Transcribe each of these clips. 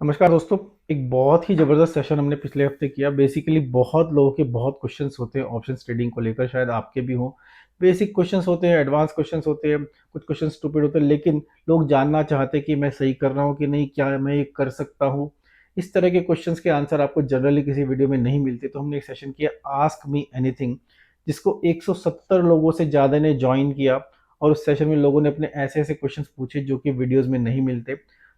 नमस्कार दोस्तों। एक बहुत ही ज़बरदस्त सेशन हमने पिछले हफ्ते किया। बेसिकली बहुत लोगों के बहुत क्वेश्चंस होते हैं ऑप्शंस ट्रेडिंग को लेकर, शायद आपके भी हों। बेसिक क्वेश्चंस होते हैं, एडवांस क्वेश्चंस होते हैं, कुछ क्वेश्चन स्टूपिड होते हैं, लेकिन लोग जानना चाहते हैं कि मैं सही कर रहा हूँ कि नहीं, क्या मैं ये कर सकता हूँ। इस तरह के क्वेश्चंस के आंसर आपको जनरली किसी वीडियो में नहीं मिलते, तो हमने एक सेशन किया आस्क मी एनीथिंग, जिसको 170 लोगों से ज़्यादा ने ज्वाइन किया। और उस सेशन में लोगों ने अपने ऐसे ऐसे क्वेश्चंस पूछे जो कि वीडियोज़ में नहीं मिलते।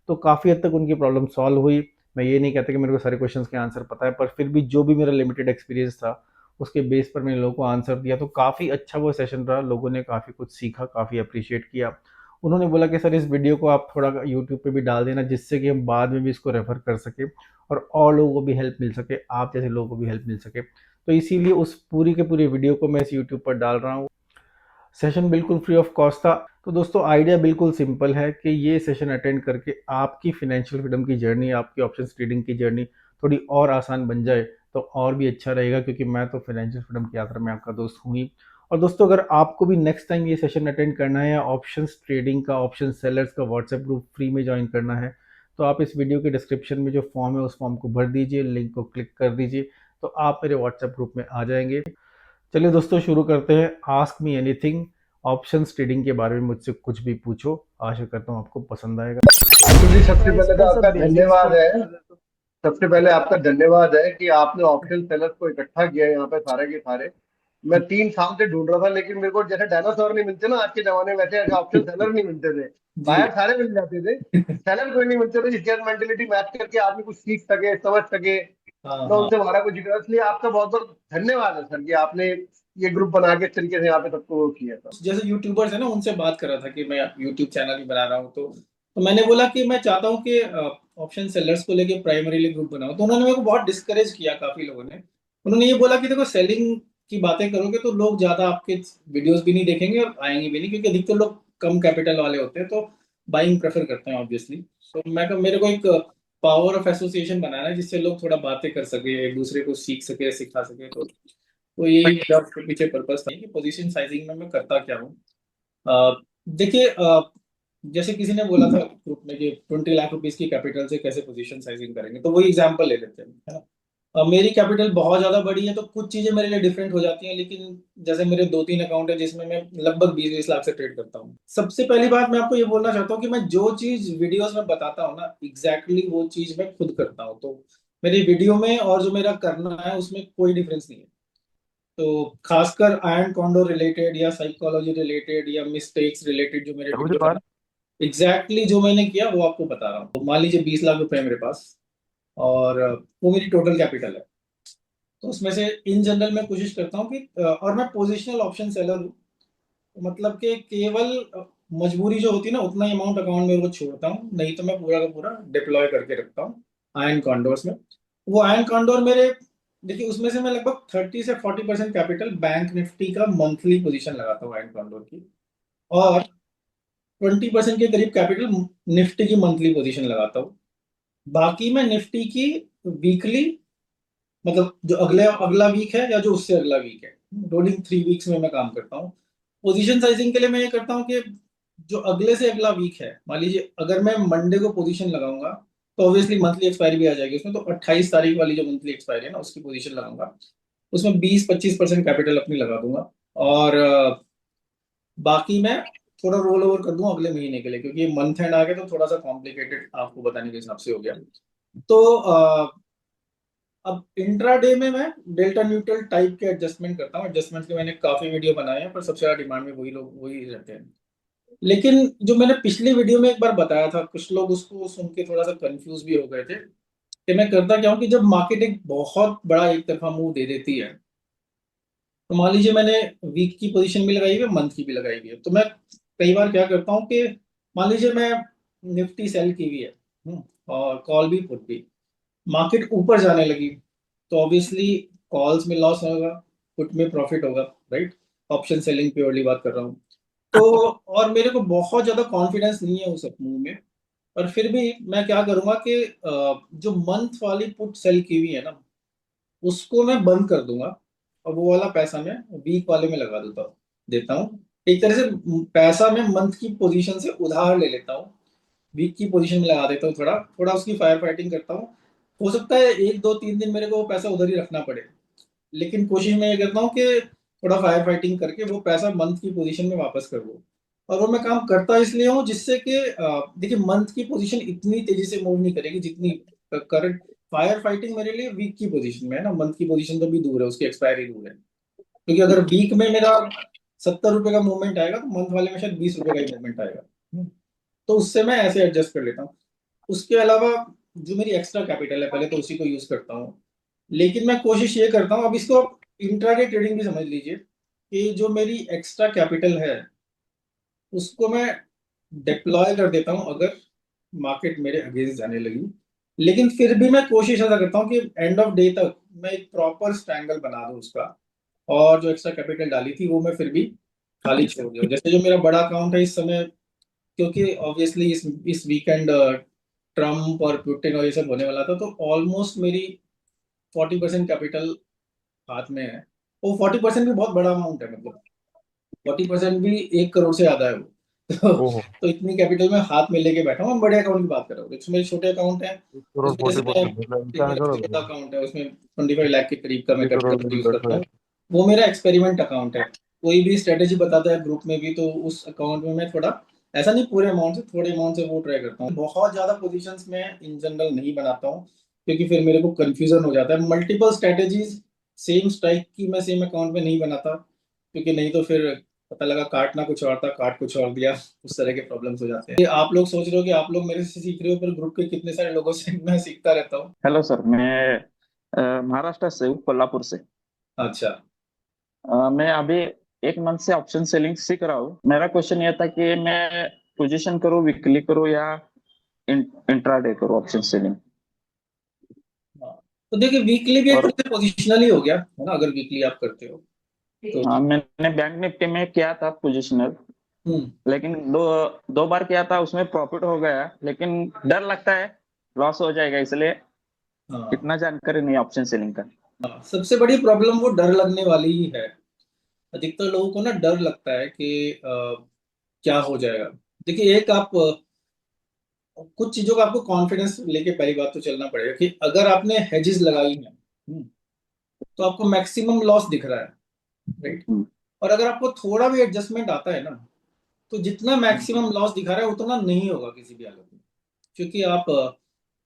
तो काफ़ी हद तक उनकी प्रॉब्लम सॉल्व हुई। मैं ये नहीं कहता कि मेरे को सारे क्वेश्चंस के आंसर पता है, पर फिर भी जो भी मेरा लिमिटेड एक्सपीरियंस था उसके बेस पर मैंने लोगों को आंसर दिया। तो काफ़ी अच्छा वो सेशन रहा, लोगों ने काफ़ी कुछ सीखा, काफ़ी अप्रिशिएट किया। उन्होंने बोला कि सर इस वीडियो को आप थोड़ा यूट्यूब पे भी डाल देना, जिससे कि हम बाद में भी इसको रेफर कर सकें और लोगों को भी हेल्प मिल सके, आप जैसे लोगों को भी हेल्प मिल सके। तो इसीलिए उस पूरी के पूरी वीडियो को मैं इस यूट्यूब पर डाल रहा हूँ। सेशन बिल्कुल फ्री ऑफ कॉस्ट था। तो दोस्तों आइडिया बिल्कुल सिंपल है कि ये सेशन अटेंड करके आपकी फाइनेंशियल फ्रीडम की जर्नी, आपकी ऑप्शंस ट्रेडिंग की जर्नी थोड़ी और आसान बन जाए तो और भी अच्छा रहेगा, क्योंकि मैं तो फाइनेंशियल फ्रीडम की यात्रा में आपका दोस्त हूँ ही। और दोस्तों अगर आपको भी नेक्स्ट टाइम ये सेशन अटेंड करना है या ऑप्शंस ट्रेडिंग का, ऑप्शन सेलर्स का व्हाट्सएप ग्रुप फ्री में ज्वाइन करना है, तो आप इस वीडियो के डिस्क्रिप्शन में जो फॉर्म है उस फॉर्म को भर दीजिए, लिंक को क्लिक कर दीजिए, तो आप मेरे व्हाट्सएप ग्रुप में आ जाएंगे। चलिए दोस्तों शुरू करते हैं। Ask me anything, options trading के बारे में मुझसे कुछ भी पूछो। आशा करता हूँ आपको पसंद आएगा। तो जी सबसे गाइस पहले तो बस आपका अब बेसिक्स को। धन्यवाद है। सबसे पहले आपका धन्यवाद है कि आपने ऑप्शन सेलर्स को इकट्ठा किया यहाँ पे सारे के सारे। मैं 3 साल से ढूंढ रहा था, लेकिन मेरे को जैसे डायनासोर नहीं मिलते ना आज के जमाने में, वैसे ऑप्शन सेलर नहीं मिलते थे। जी। बाहर सारे मिल जाते थे, सेलर कोई नहीं मिलते थे जिसके साथ मेंटेलिटी मैच करके आदमी कुछ सीख सके, समझ सके। हाँ मैं हाँ। उनसे हमारा कुछ जिक्र, इसलिए आपका बहुत बहुत धन्यवाद है सर कि आपने ये ग्रुप बना के इस तरीके से यहाँ पे सबको वो किया था। जैसे यूट्यूबर्स है ना, उनसे बात कर रहा था कि मैं यूट्यूब चैनल भी बना रहा हूँ, तो मैंने बोला कि मैं चाहता हूँ कि ऑप्शन सेलर्स को लेके प्राइमरीली ग्रुप बनाओ। तो उन्होंने मेरे को बहुत डिस्करेज किया, काफी लोगों ने। उन्होंने ये बोला कि देखो, सेलिंग की बातें करोगे तो लोग ज्यादा आपके वीडियोस भी नहीं देखेंगे और आएंगे भी नहीं, क्योंकि अधिकतर लोग कम कैपिटल वाले होते हैं, तो बाइंग प्रेफर करते हैं ऑब्वियसली। तो मेरे को एक पावर ऑफ एसोसिएशन बनाना है, जिससे लोग थोड़ा बातें कर सके, एक दूसरे को सीख सके, सिखा सके। तो यही मेरा उसके पीछे पर्पस था कि पोजीशन साइजिंग में मैं करता क्या हूँ। देखिए, जैसे किसी ने बोला था ग्रुप में कि 20 लाख रुपीस की कैपिटल से कैसे पोजीशन साइजिंग करेंगे, तो वही एग्जांपल ले लेते हैं, है ना। मेरी कैपिटल बहुत ज्यादा बड़ी है, तो कुछ चीजें मेरे लिए डिफरेंट हो जाती हैं, लेकिन जैसे मेरे 2-3 अकाउंट है जिसमें मैं लगभग 20-20 लाख से ट्रेड करता हूँ। सबसे पहली बात मैं आपको ये बोलना चाहता हूँ कि मैं जो चीज वीडियोस में बताता हूँ ना, एग्जैक्टली वो चीज मैं खुद करता हूँ। तो मेरी वीडियो में और जो मेरा करना है उसमें कोई डिफरेंस नहीं है। तो खासकर आयरन कॉन्डोर रिलेटेड या साइकोलॉजी रिलेटेड या मिस्टेक्स रिलेटेड जो मेरे वीडियो है, एग्जैक्टली जो मैंने किया वो आपको बता रहा हूँ। तो मान लीजिए 20 लाख रुपए है मेरे पास, और वो मेरी टोटल कैपिटल है। तो उसमें से इन जनरल मैं कोशिश करता हूँ कि और मैं पोजिशनल ऑप्शन सेलर हूँ। तो मतलब कि केवल मजबूरी जो होती है ना, उतना ही अमाउंट अकाउंट में वो छोड़ता हूँ, नहीं तो मैं पूरा का पूरा डिप्लॉय करके रखता हूँ आयन कॉन्डोर्स में। वो आयन कॉन्डोर मेरे, देखिए उसमें से मैं लगभग 30 से 40% कैपिटल बैंक निफ्टी का मंथली पोजीशन लगाता हूँ आयन कॉन्डोर की, और 20% के करीब कैपिटल निफ्टी की मंथली पोजीशन लगाता हूँ। बाकी मैं निफ्टी की वीकली, मतलब जो अगले अगला वीक है या जो उससे अगला वीक है, रोलिंग 3 वीक्स में मैं काम करता हूँ। पोजीशन साइजिंग के लिए मैं ये करता हूँ कि जो अगले से अगला वीक है, मान लीजिए अगर मैं मंडे को पोजीशन लगाऊंगा, तो ऑब्वियसली मंथली एक्सपायरी भी आ जाएगी उसमें, तो 28 तारीख वाली जो मंथली एक्सपायरी है ना, उसकी पोजीशन लगाऊंगा। उसमें 20-25% कैपिटल अपनी लगा दूंगा, और बाकी मैं थोड़ा रोल ओवर कर दूंगा अगले महीने के लिए, क्योंकि मंथ एंड आ गया तो थोड़ा सा कॉम्प्लिकेटेड आपको बताने के हिसाब से हो गया। तो अब इंट्राडे में मैं डेल्टा न्यूट्रल टाइप के एडजस्टमेंट करता हूँ। एडजस्टमेंट के मैंने काफी वीडियो बनाए हैं, पर सबसे ज्यादा डिमांड में वही लोग वही रहते हैं। लेकिन जो मैंने पिछली वीडियो में एक बार बताया था, कुछ लोग उसको सुन के थोड़ा सा कंफ्यूज भी हो गए थे कि मैं करता क्या हूँ कि जब मार्केट एक बहुत बड़ा एक तरफा मूव दे देती है, तो मान लीजिए मैंने वीक की पोजीशन भी लगाई हुई है, मंथ की भी लगाई हुई है, तो मैं कई बार क्या करता हूँ कि मान लीजिए मैं निफ्टी सेल की हुई है, और कॉल भी पुट भी, मार्केट ऊपर जाने लगी, तो ऑब्वियसली कॉल्स में लॉस होगा, पुट में प्रॉफिट होगा, राइट। ऑप्शन सेलिंग प्योरली बात कर रहा हूँ। तो और मेरे को बहुत ज्यादा कॉन्फिडेंस नहीं है उस मूव में, पर फिर भी मैं क्या करूंगा कि जो मंथ वाली पुट सेल की हुई है ना, उसको मैं बंद कर दूंगा, और वो वाला पैसा मैं वीक वाले में लगा देता हूँ। एक तरह से पैसा मैं मंथ की पोजीशन से उधार ले लेता हूँ, वीक की पोजीशन में लगा देता हूँ, थोड़ा थोड़ा उसकी फायर फाइटिंग करता हूँ। हो सकता है 1 2 3 दिन मेरे को वो पैसा उधर ही रखना पड़े, लेकिन कोशिश मैं ये करता हूँ कि थोड़ा फायर फाइटिंग करके वो पैसा मंथ की पोजीशन में वापस कर दूँ। और वो मैं काम करता इसलिए हूँ जिससे कि देखिए मंथ की पोजीशन इतनी तेजी से मूव नहीं करेगी जितनी करंट फायर फाइटिंग मेरे लिए वीक की पोजीशन में है ना। मंथ की पोजीशन तो भी दूर है, उसकी एक्सपायरी दूर है, क्योंकि अगर वीक में मेरा 70 रुपए का मूवमेंट आएगा तो मंथ वाले में शायद 20 रुपए का ही मूवमेंट आएगा। तो उससे मैं ऐसे एडजस्ट कर लेता हूँ। उसके अलावा जो मेरी एक्स्ट्रा कैपिटल है पहले तो उसी को यूज करता हूँ, लेकिन मैं कोशिश ये करता हूँ, अब इसको आप इंट्राडे ट्रेडिंग भी समझ लीजिए, कि जो मेरी एक्स्ट्रा कैपिटल है उसको मैं डिप्लॉय कर देता हूँ अगर मार्केट मेरे अगेंस्ट जाने लगी। लेकिन फिर भी मैं कोशिश ऐसा करता हूँ कि एंड ऑफ डे तक मैं एक प्रॉपर स्ट्रैंगल बना दूँ उसका, और जो एक्स्ट्रा कैपिटल डाली थी वो मैं फिर भी खाली छोड़ दूँ। जैसे जो मेरा बड़ा अकाउंट है इस समय, क्योंकि ऑब्वियसली इस वीकेंड ट्रम्प और पुतिन और ये सब होने वाला था, तो ऑलमोस्ट मेरी 40% कैपिटल हाथ में है। वो 40% भी बहुत बड़ा अमाउंट है, मतलब 40% भी 1 करोड़ से ज्यादा है वो। ओहो। तो इतनी कैपिटल मैं हाथ में लेके बैठा हूँ। मैं बड़े अकाउंट की बात कर रहा हूँ, जैसे मेरे छोटे अकाउंट है 1 करोड़ उसमें, जैसे 40% मतलब एक इंसान मेरा करोड़ छोटा रुपए। अकाउंट है उसमें 25 लाख के करीब का मैं 20 करोड़ कैपिटल में यूज बैठो करता यार। हूँ। वो मेरा एक्सपेरिमेंट अकाउंट है। कोई भी स्ट्रेटेजी बताता है ग्रुप में भी, तो उस अकाउंट में मैं थोड़ा, ऐसा नहीं पूरे अमाउंट से, थोड़े अमाउंट से वो ट्राई करता हूँ। बहुत ज्यादा पोजीशंस में इन जनरल नहीं बनाता हूँ, क्योंकि फिर मेरे को कंफ्यूजन हो जाता है। मल्टीपल स्ट्रेटेजीज सेम स्ट्राइक की मैं सेम अकाउंट में नहीं बनाता, क्योंकि नहीं तो फिर पता लगा काटना कुछ और था, काट कुछ और दिया, उस तरह के प्रॉब्लम्स हो जाते हैं। ये आप लोग सोच रहे हो कि आप लोग मेरे से सीख रहे हो, पर ग्रुप के कितने सारे लोगों से मैं सीखता रहता हूँ। हेलो सर, मैं महाराष्ट्र से हूँ, कोल्हापुर से। अच्छा। मैं अभी 1 मंथ से ऑप्शन सेलिंग सीख रहा हूँ। मेरा क्वेश्चन ये था कि मैं पोजीशन करूँ, वीकली करूँ या इंट्राडे करूँ ऑप्शन सेलिंग। हाँ, तो देखिए वीकली भी एक और तरह से पोजिशनल ही हो गया है ना, अगर वीकली आप करते हो तो। हाँ, मैंने बैंक निफ्टी में किया था पोजिशनल, हम्म। लेकिन दो दो बार किया था, उसमें प्रॉफिट हो गया, लेकिन डर लगता है लॉस हो जाएगा, इसलिए हाँ इतना जानकारी नहीं ऑप्शन सेलिंग का। हाँ, सबसे बड़ी प्रॉब्लम वो डर लगने वाली ही है। अधिकतर लोगों को ना डर लगता है कि क्या हो जाएगा। देखिए एक आप कुछ चीजों का आपको कॉन्फिडेंस लेके पहली बात तो चलना पड़ेगा कि अगर आपने हेजेस लगाई हैं, तो आपको मैक्सिमम लॉस दिख रहा है, राइट। हम्म, और अगर आपको थोड़ा भी एडजस्टमेंट आता है ना, तो जितना हम्म, मैक्सिमम लॉस दिखा रहा है उतना नहीं होगा किसी भी हालत में। क्योंकि आप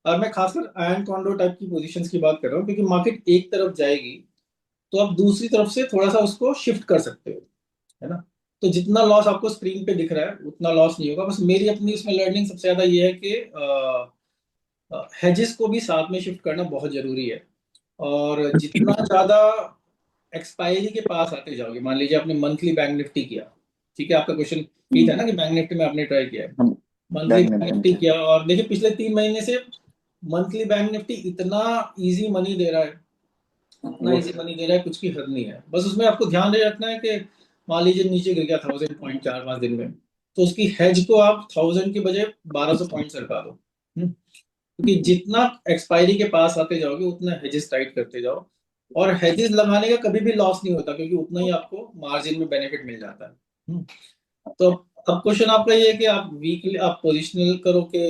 और मैं खासकर आयन कॉन्डो टाइप की पोजीशंस की बात कर रहा हूँ, क्योंकि मार्केट एक तरफ जाएगी तो आप दूसरी तरफ से थोड़ा सा उसको शिफ्ट कर सकते हो, है ना। तो जितना लॉस आपको स्क्रीन पे दिख रहा है उतना लॉस नहीं होगा। बस मेरी अपनी इसमें लर्निंग सबसे ज्यादा ये है कि हेजेस को भी साथ में शिफ्ट करना बहुत जरूरी है। और जितना ज्यादा एक्सपायरी के पास आते जाओगे, मान लीजिए आपने मंथली बैंक निफ्टी किया, ठीक है, आपका क्वेश्चन यही था ना कि बैंक निफ्टी में आपने ट्राई किया है। हम मंथली बैंक बैंक निफ्टी में निफ्टी किया। किया और देखिए पिछले 3 महीने से मंथली बैंक निफ्टी इतना इजी मनी दे रहा है, इतना वो इजी मनी दे रहा है, कुछ की हद नहीं है। बस उसमें आपको ध्यान दे रखना है कि मान लीजिए नीचे गिर गया 1000 पॉइंट 4 5 दिन में, तो उसकी हेज को आप 1000 के बजाय 1200 पॉइंट सरका दो। क्योंकि जितना एक्सपायरी के पास आते जाओगे उतना हेजेस टाइट करते जाओ। और हेजेस लगाने का कभी भी लॉस नहीं होता, क्योंकि उतना ही आपको मार्जिन में बेनिफिट मिल जाता है। तो अब क्वेश्चन आपका ये है कि आप वीकली आप पोजिशनल करो कि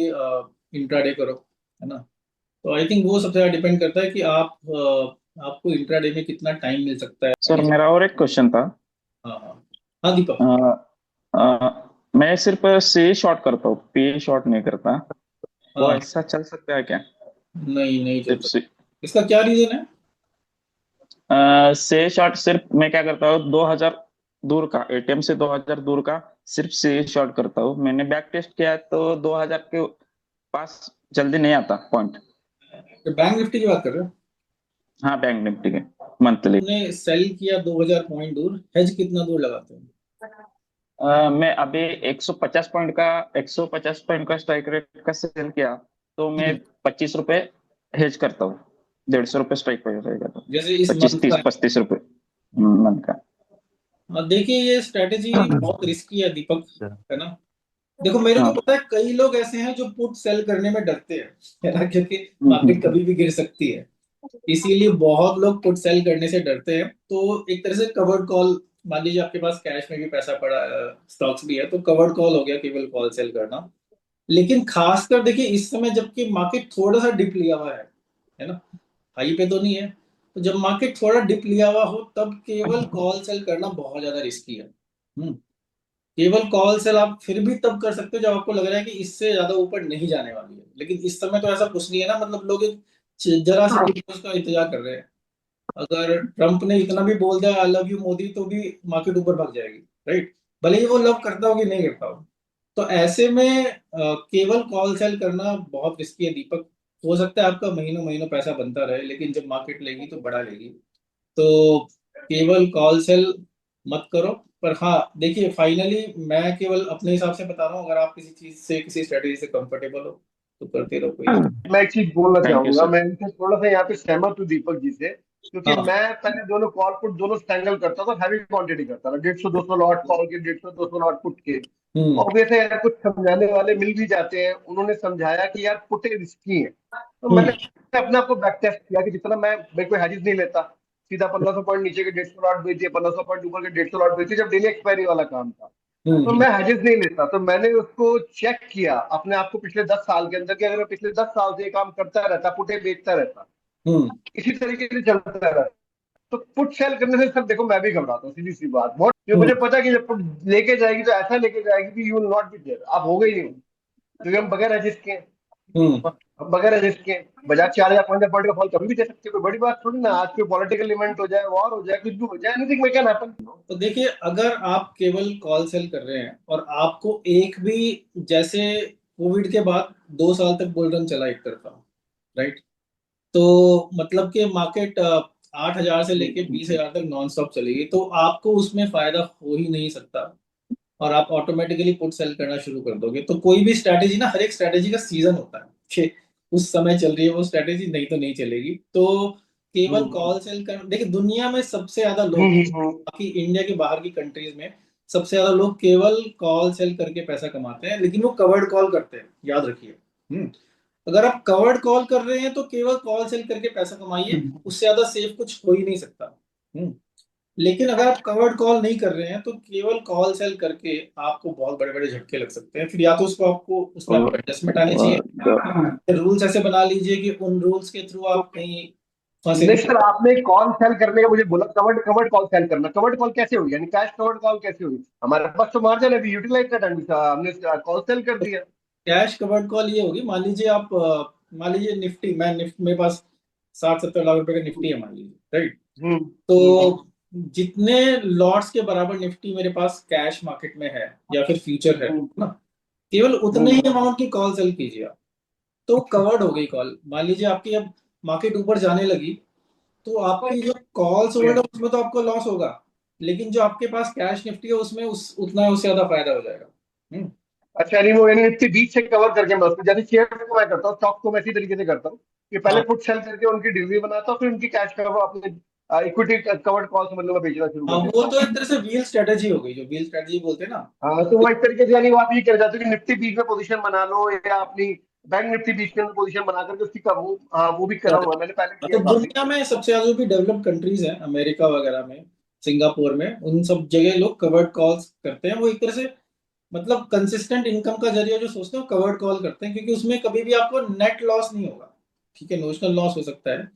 इंट्राडे करो, है ना। तो आई थिंक वो सबसे ज्यादा डिपेंड करता है कि आप आपको इंट्राडे में कितना टाइम मिल सकता है। मान सर, लीजिए। मेरा और एक क्वेश्चन था। हाँ हाँ। हाँ अ, दीपक। मैं सिर्फ सी शॉर्ट करता हूँ, पी शॉर्ट नहीं करता। वो हाँ, ऐसा चल सकता है क्या? नहीं नहीं चल सिर्फ सी सकता। इसका क्या रीजन है? से शॉर्ट सिर्फ मैं क्या करता हूँ, 2000 दूर का, एटीएम से 2000 दूर का सिर्फ से शॉर्ट करता हूँ। मैंने बैक टेस्ट किया है तो 2000 के पास जल्दी नहीं आता पॉइंट। तो बैंक निफ्टी की बात कर रहे हो? हाँ, बैंक निफ्टी के मंथली। आपने सेल किया 2000 पॉइंट दूर, हेज कितना दूर लगाते हो? मैं अभी 150 पॉइंट का 150 पॉइंट का स्ट्राइक रेट का सेल किया, तो मैं हम्म, 25 रुपए हेज करता हूँ। 150 रुपये स्ट्राइक प्राइस रहेगा, तो जैसे इस मंथ 25 का 30 है। 35 रुपये मंथ का। देखिए ये स्ट्रेटेजी बहुत रिस्की है दीपक, अच्छा। है ना। देखो मेरे को हाँ। पता है कई लोग ऐसे हैं जो पुट सेल करने में डरते हैं, है ना, क्योंकि हम्म, मार्केट कभी भी गिर सकती है। इसीलिए बहुत लोग पुट सेल करने से डरते हैं। तो एक तरह से कवर्ड कॉल, मान लीजिए आपके पास कैश में भी पैसा पड़ा, स्टॉक्स भी है, तो कवर्ड कॉल हो गया केवल कॉल सेल करना। लेकिन खासकर देखिए इस समय जबकि मार्केट थोड़ा सा डिप लिया हुआ है ना, हाई पे तो नहीं है, तो जब मार्केट थोड़ा डिप लिया हुआ हो तब केवल कॉल सेल करना बहुत ज्यादा रिस्की है। केवल कॉल सेल आप फिर भी तब कर सकते हो जब आपको लग रहा है कि इससे ज्यादा ऊपर नहीं जाने वाली है, लेकिन इस समय तो ऐसा कुछ नहीं है ना, मतलब लोग एक जरा सी न्यूज़ का इंतजार कर रहे हैं। अगर ट्रम्प ने इतना भी बोल दिया आई लव यू मोदी तो भी मार्केट ऊपर भाग जाएगी, राइट, भले ही वो लव करता हो कि नहीं करता हो। तो ऐसे में केवल कॉल सेल करना बहुत रिस्की है दीपक। हो सकता है आपका महीनों महीनों पैसा बनता रहे, लेकिन जब मार्केट लेगी तो बढ़ा लेगी। तो केवल कॉल सेल मत करो। पर हाँ देखिए फाइनली मैं केवल अपने हिसाब से बता रहा हूँ, अगर आप किसी चीज से किसी स्ट्रेटेजी से कंफर्टेबल हो तो करते रहो, कोई इशू। मैं एक चीज बोलना थैंक यू चाहूंगा, सर। मैं इनसे थोड़ा सा यहाँ पे सहमत हूँ दीपक जी से, क्योंकि हाँ। मैं पहले दोनों कॉल पुट दोनों स्ट्रैंगल करता था, हैवी क्वांटिटी करता था, 150-200 लॉट कॉल के, 150-200 लॉट पुट के। हम्म। ऑब्वियस है यार, कुछ समझाने वाले मिल भी जाते हैं, उन्होंने समझाया कि यार पुटे रिस्की है, तो मैंने हम्म। अपने आप को बैक टेस्ट किया कि जितना मैं कोई हैजिस नहीं लेता, सीधा 1500 पॉइंट नीचे के 150 लॉट बेचिए, 1500 पॉइंट ऊपर के 150 लॉट बेचिए, जब डेली एक्सपायरी वाला काम था। तो हम्म। मैं hedges नहीं लेता, तो मैंने उसको चेक किया अपने आप को पिछले 10 साल के अंदर, कि अगर मैं पिछले 10 साल से ये काम करता रहता, पुटे बेचता रहता, हम्म। इसी तरीके से चलता रहता, तो पुट सेल करने से सर देखो मैं भी घबराता हूँ, सीधी सी बात, बहुत, क्योंकि हम्म। मुझे पता है कि जब पुट लेके जाएगी तो ऐसा लेके जाएगी कि you will not be there, आप हो गई नहीं हो, क्योंकि हम बगैर hedges के, हम्म। हम बगैर hedges के बाजार 4 या 5 पॉइंट का फॉल कभी भी दे सकते हैं, कोई बड़ी बात थोड़ी ना, आज कोई पॉलिटिकल इवेंट हो जाए, वॉर हो जाए, कुछ भी हो जाए, एनीथिंग मे कैन हैपन। तो देखिए अगर आप केवल कॉल सेल कर रहे हैं और आपको एक भी, जैसे कोविड के बाद 2 साल तक बुल रन चला एक तरफा, राइट, तो मतलब कि मार्केट 8,000 से लेके 20,000 तक नॉन स्टॉप चलेगी, तो आपको उसमें फायदा हो ही नहीं सकता और आप ऑटोमेटिकली पुट सेल करना शुरू कर दोगे। तो कोई भी स्ट्रैटेजी ना, हर एक स्ट्रैटेजी का सीजन होता है कि उस समय चल रही है वो स्ट्रैटेजी, नहीं तो नहीं चलेगी। तो केवल कॉल सेल कर, देखिए दुनिया में सबसे ज्यादा लोग, बाकी इंडिया के बाहर की कंट्रीज में सबसे ज्यादा लोग केवल कॉल सेल करके पैसा कमाते हैं, लेकिन वो कवर्ड कॉल करते हैं, याद रखिए। अगर आप कवर्ड कॉल कर रहे हैं तो केवल कॉल सेल करके पैसा कमाइए, उससे ज्यादा सेफ कुछ हो ही नहीं सकता। हम्म। लेकिन अगर आप कवर्ड कॉल नहीं कर रहे हैं तो केवल कॉल सेल करके आपको बहुत बड़े बड़े झटके लग सकते हैं। फिर या तो उसको आपको उसमें आपको एडजस्टमेंट आनी चाहिए, रूल्स ऐसे बना लीजिए कि उन रूल्स के थ्रू आप कहीं फंसे नहीं नहीं। सर, आपने कॉल सेल करने का मुझे बोला, कवर्ड कवर्ड कॉल सेल करना, कवर्ड कॉल कैसे हुई, यानी कैश कवर्ड कॉल कैसे हुई, हमारे पास तो मार्जिन अभी यूटिलाइज का टाइम था, हमने कॉल सेल कर दिया। कैश कवर्ड कॉल ये होगी, मान लीजिए आप मान लीजिए निफ्टी, मैं निफ्टी मेरे पास 60-70 लाख रुपए का निफ्टी है मान लीजिए, राइट, हम्म। तो जितने लॉट्स के बराबर निफ्टी मेरे पास कैश मार्केट में है या फिर फ्यूचर है हम्म। ना, केवल उतने ही हम्म। अमाउंट की कॉल सेल कीजिए आप, तो कवर्ड हो गई कॉल। मान लीजिए आपकी अब मार्केट ऊपर जाने लगी तो आपकी जो कॉल सोल्ड है उसमें तो आपको लॉस होगा, लेकिन जो आपके पास कैश निफ्टी है उसमें उस उतना उससे ज्यादा फायदा हो जाएगा। अच्छा, यानी वो, यानी निफ्टी बीच से कवर करके मैं उसको, जैसे शेयर को मैं करता हूँ, स्टॉक को मैं इसी तरीके से करता हूँ कि पहले हाँ। पुट सेल करके उनकी डिलीवरी बनाता हूँ, फिर उनकी कैश कवर अपने इक्विटी कवर्ड कॉल समझ लो मैं बेचना शुरू हाँ कर वो देता तो हूँ। एक तरह से व्हील स्ट्रेटेजी हो गई, जो व्हील स्ट्रेटेजी बोलते हैं ना। हाँ, तो वो एक तरीके से, यानी वो आप ये कर जाते हो कि निफ्टी बीच में पोजीशन बना लो, या अपनी बैंक निफ्टी बीच के अंदर पोजीशन बना करके उसकी का वो, हाँ वो भी करा हुआ है, मैंने पहले तो किया काफी। दुनिया में सबसे ज्यादा जो भी डेवलप्ड कंट्रीज हैं, अमेरिका वगैरह में, सिंगापुर में, उन सब जगह लोग कवर्ड कॉल्स करते हैं। वो एक तरह से मतलब कंसिस्टेंट इनकम का जरिया जो सोचते हैं वो कवर्ड कॉल करते हैं, क्योंकि उसमें कभी भी आपको नेट लॉस नहीं होगा। ठीक है, नोशनल लॉस हो सकता है, हाँ,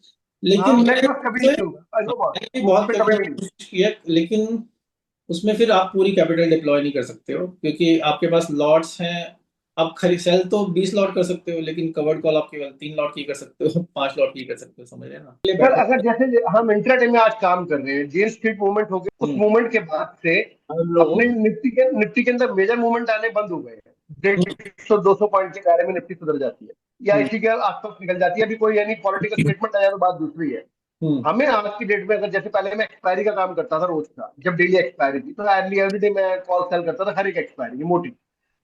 लेकिन नेट लॉस कभी नहीं होगा, नो बात, मैंने भी उस बहुत पर कई कभी जगह भी नहीं। कोशिश की है, लेकिन उसमें फिर आप पूरी कैपिटल डिप्लॉय नहीं कर सकते हो, क्योंकि आपके पास लॉट्स हैं। आप खरीद सेल तो 20 लॉट कर सकते हो, लेकिन कवर्ड कॉल आप केवल 3 लॉट की कर सकते हो, 5 लॉट की कर सकते हो, समझ रहे हैं ना, ले सर बैठो। अगर जैसे हम इंट्राडे में आज काम कर रहे हैं, जेन स्ट्रीट मूवमेंट हो गया, उस हम्म। मूवमेंट के बाद से हेलो। अपने निफ्टी के अंदर मेजर मूवमेंट आने बंद हो गए हैं, 150-200 पॉइंट के दायरे में निफ्टी सुधर जाती है, या हम्म। इसी के आसपास निकल जाती है, अभी कोई यानी पॉलिटिकल स्टेटमेंट आया तो बात दूसरी है। हम्म। हमें आज की डेट में, अगर जैसे पहले मैं एक्सपायरी का काम करता था रोज का, जब डेली एक्सपायरी थी, तो अर्ली एवरी डे मैं कॉल सेल करता था हर एक एक्सपायरी की मोटी।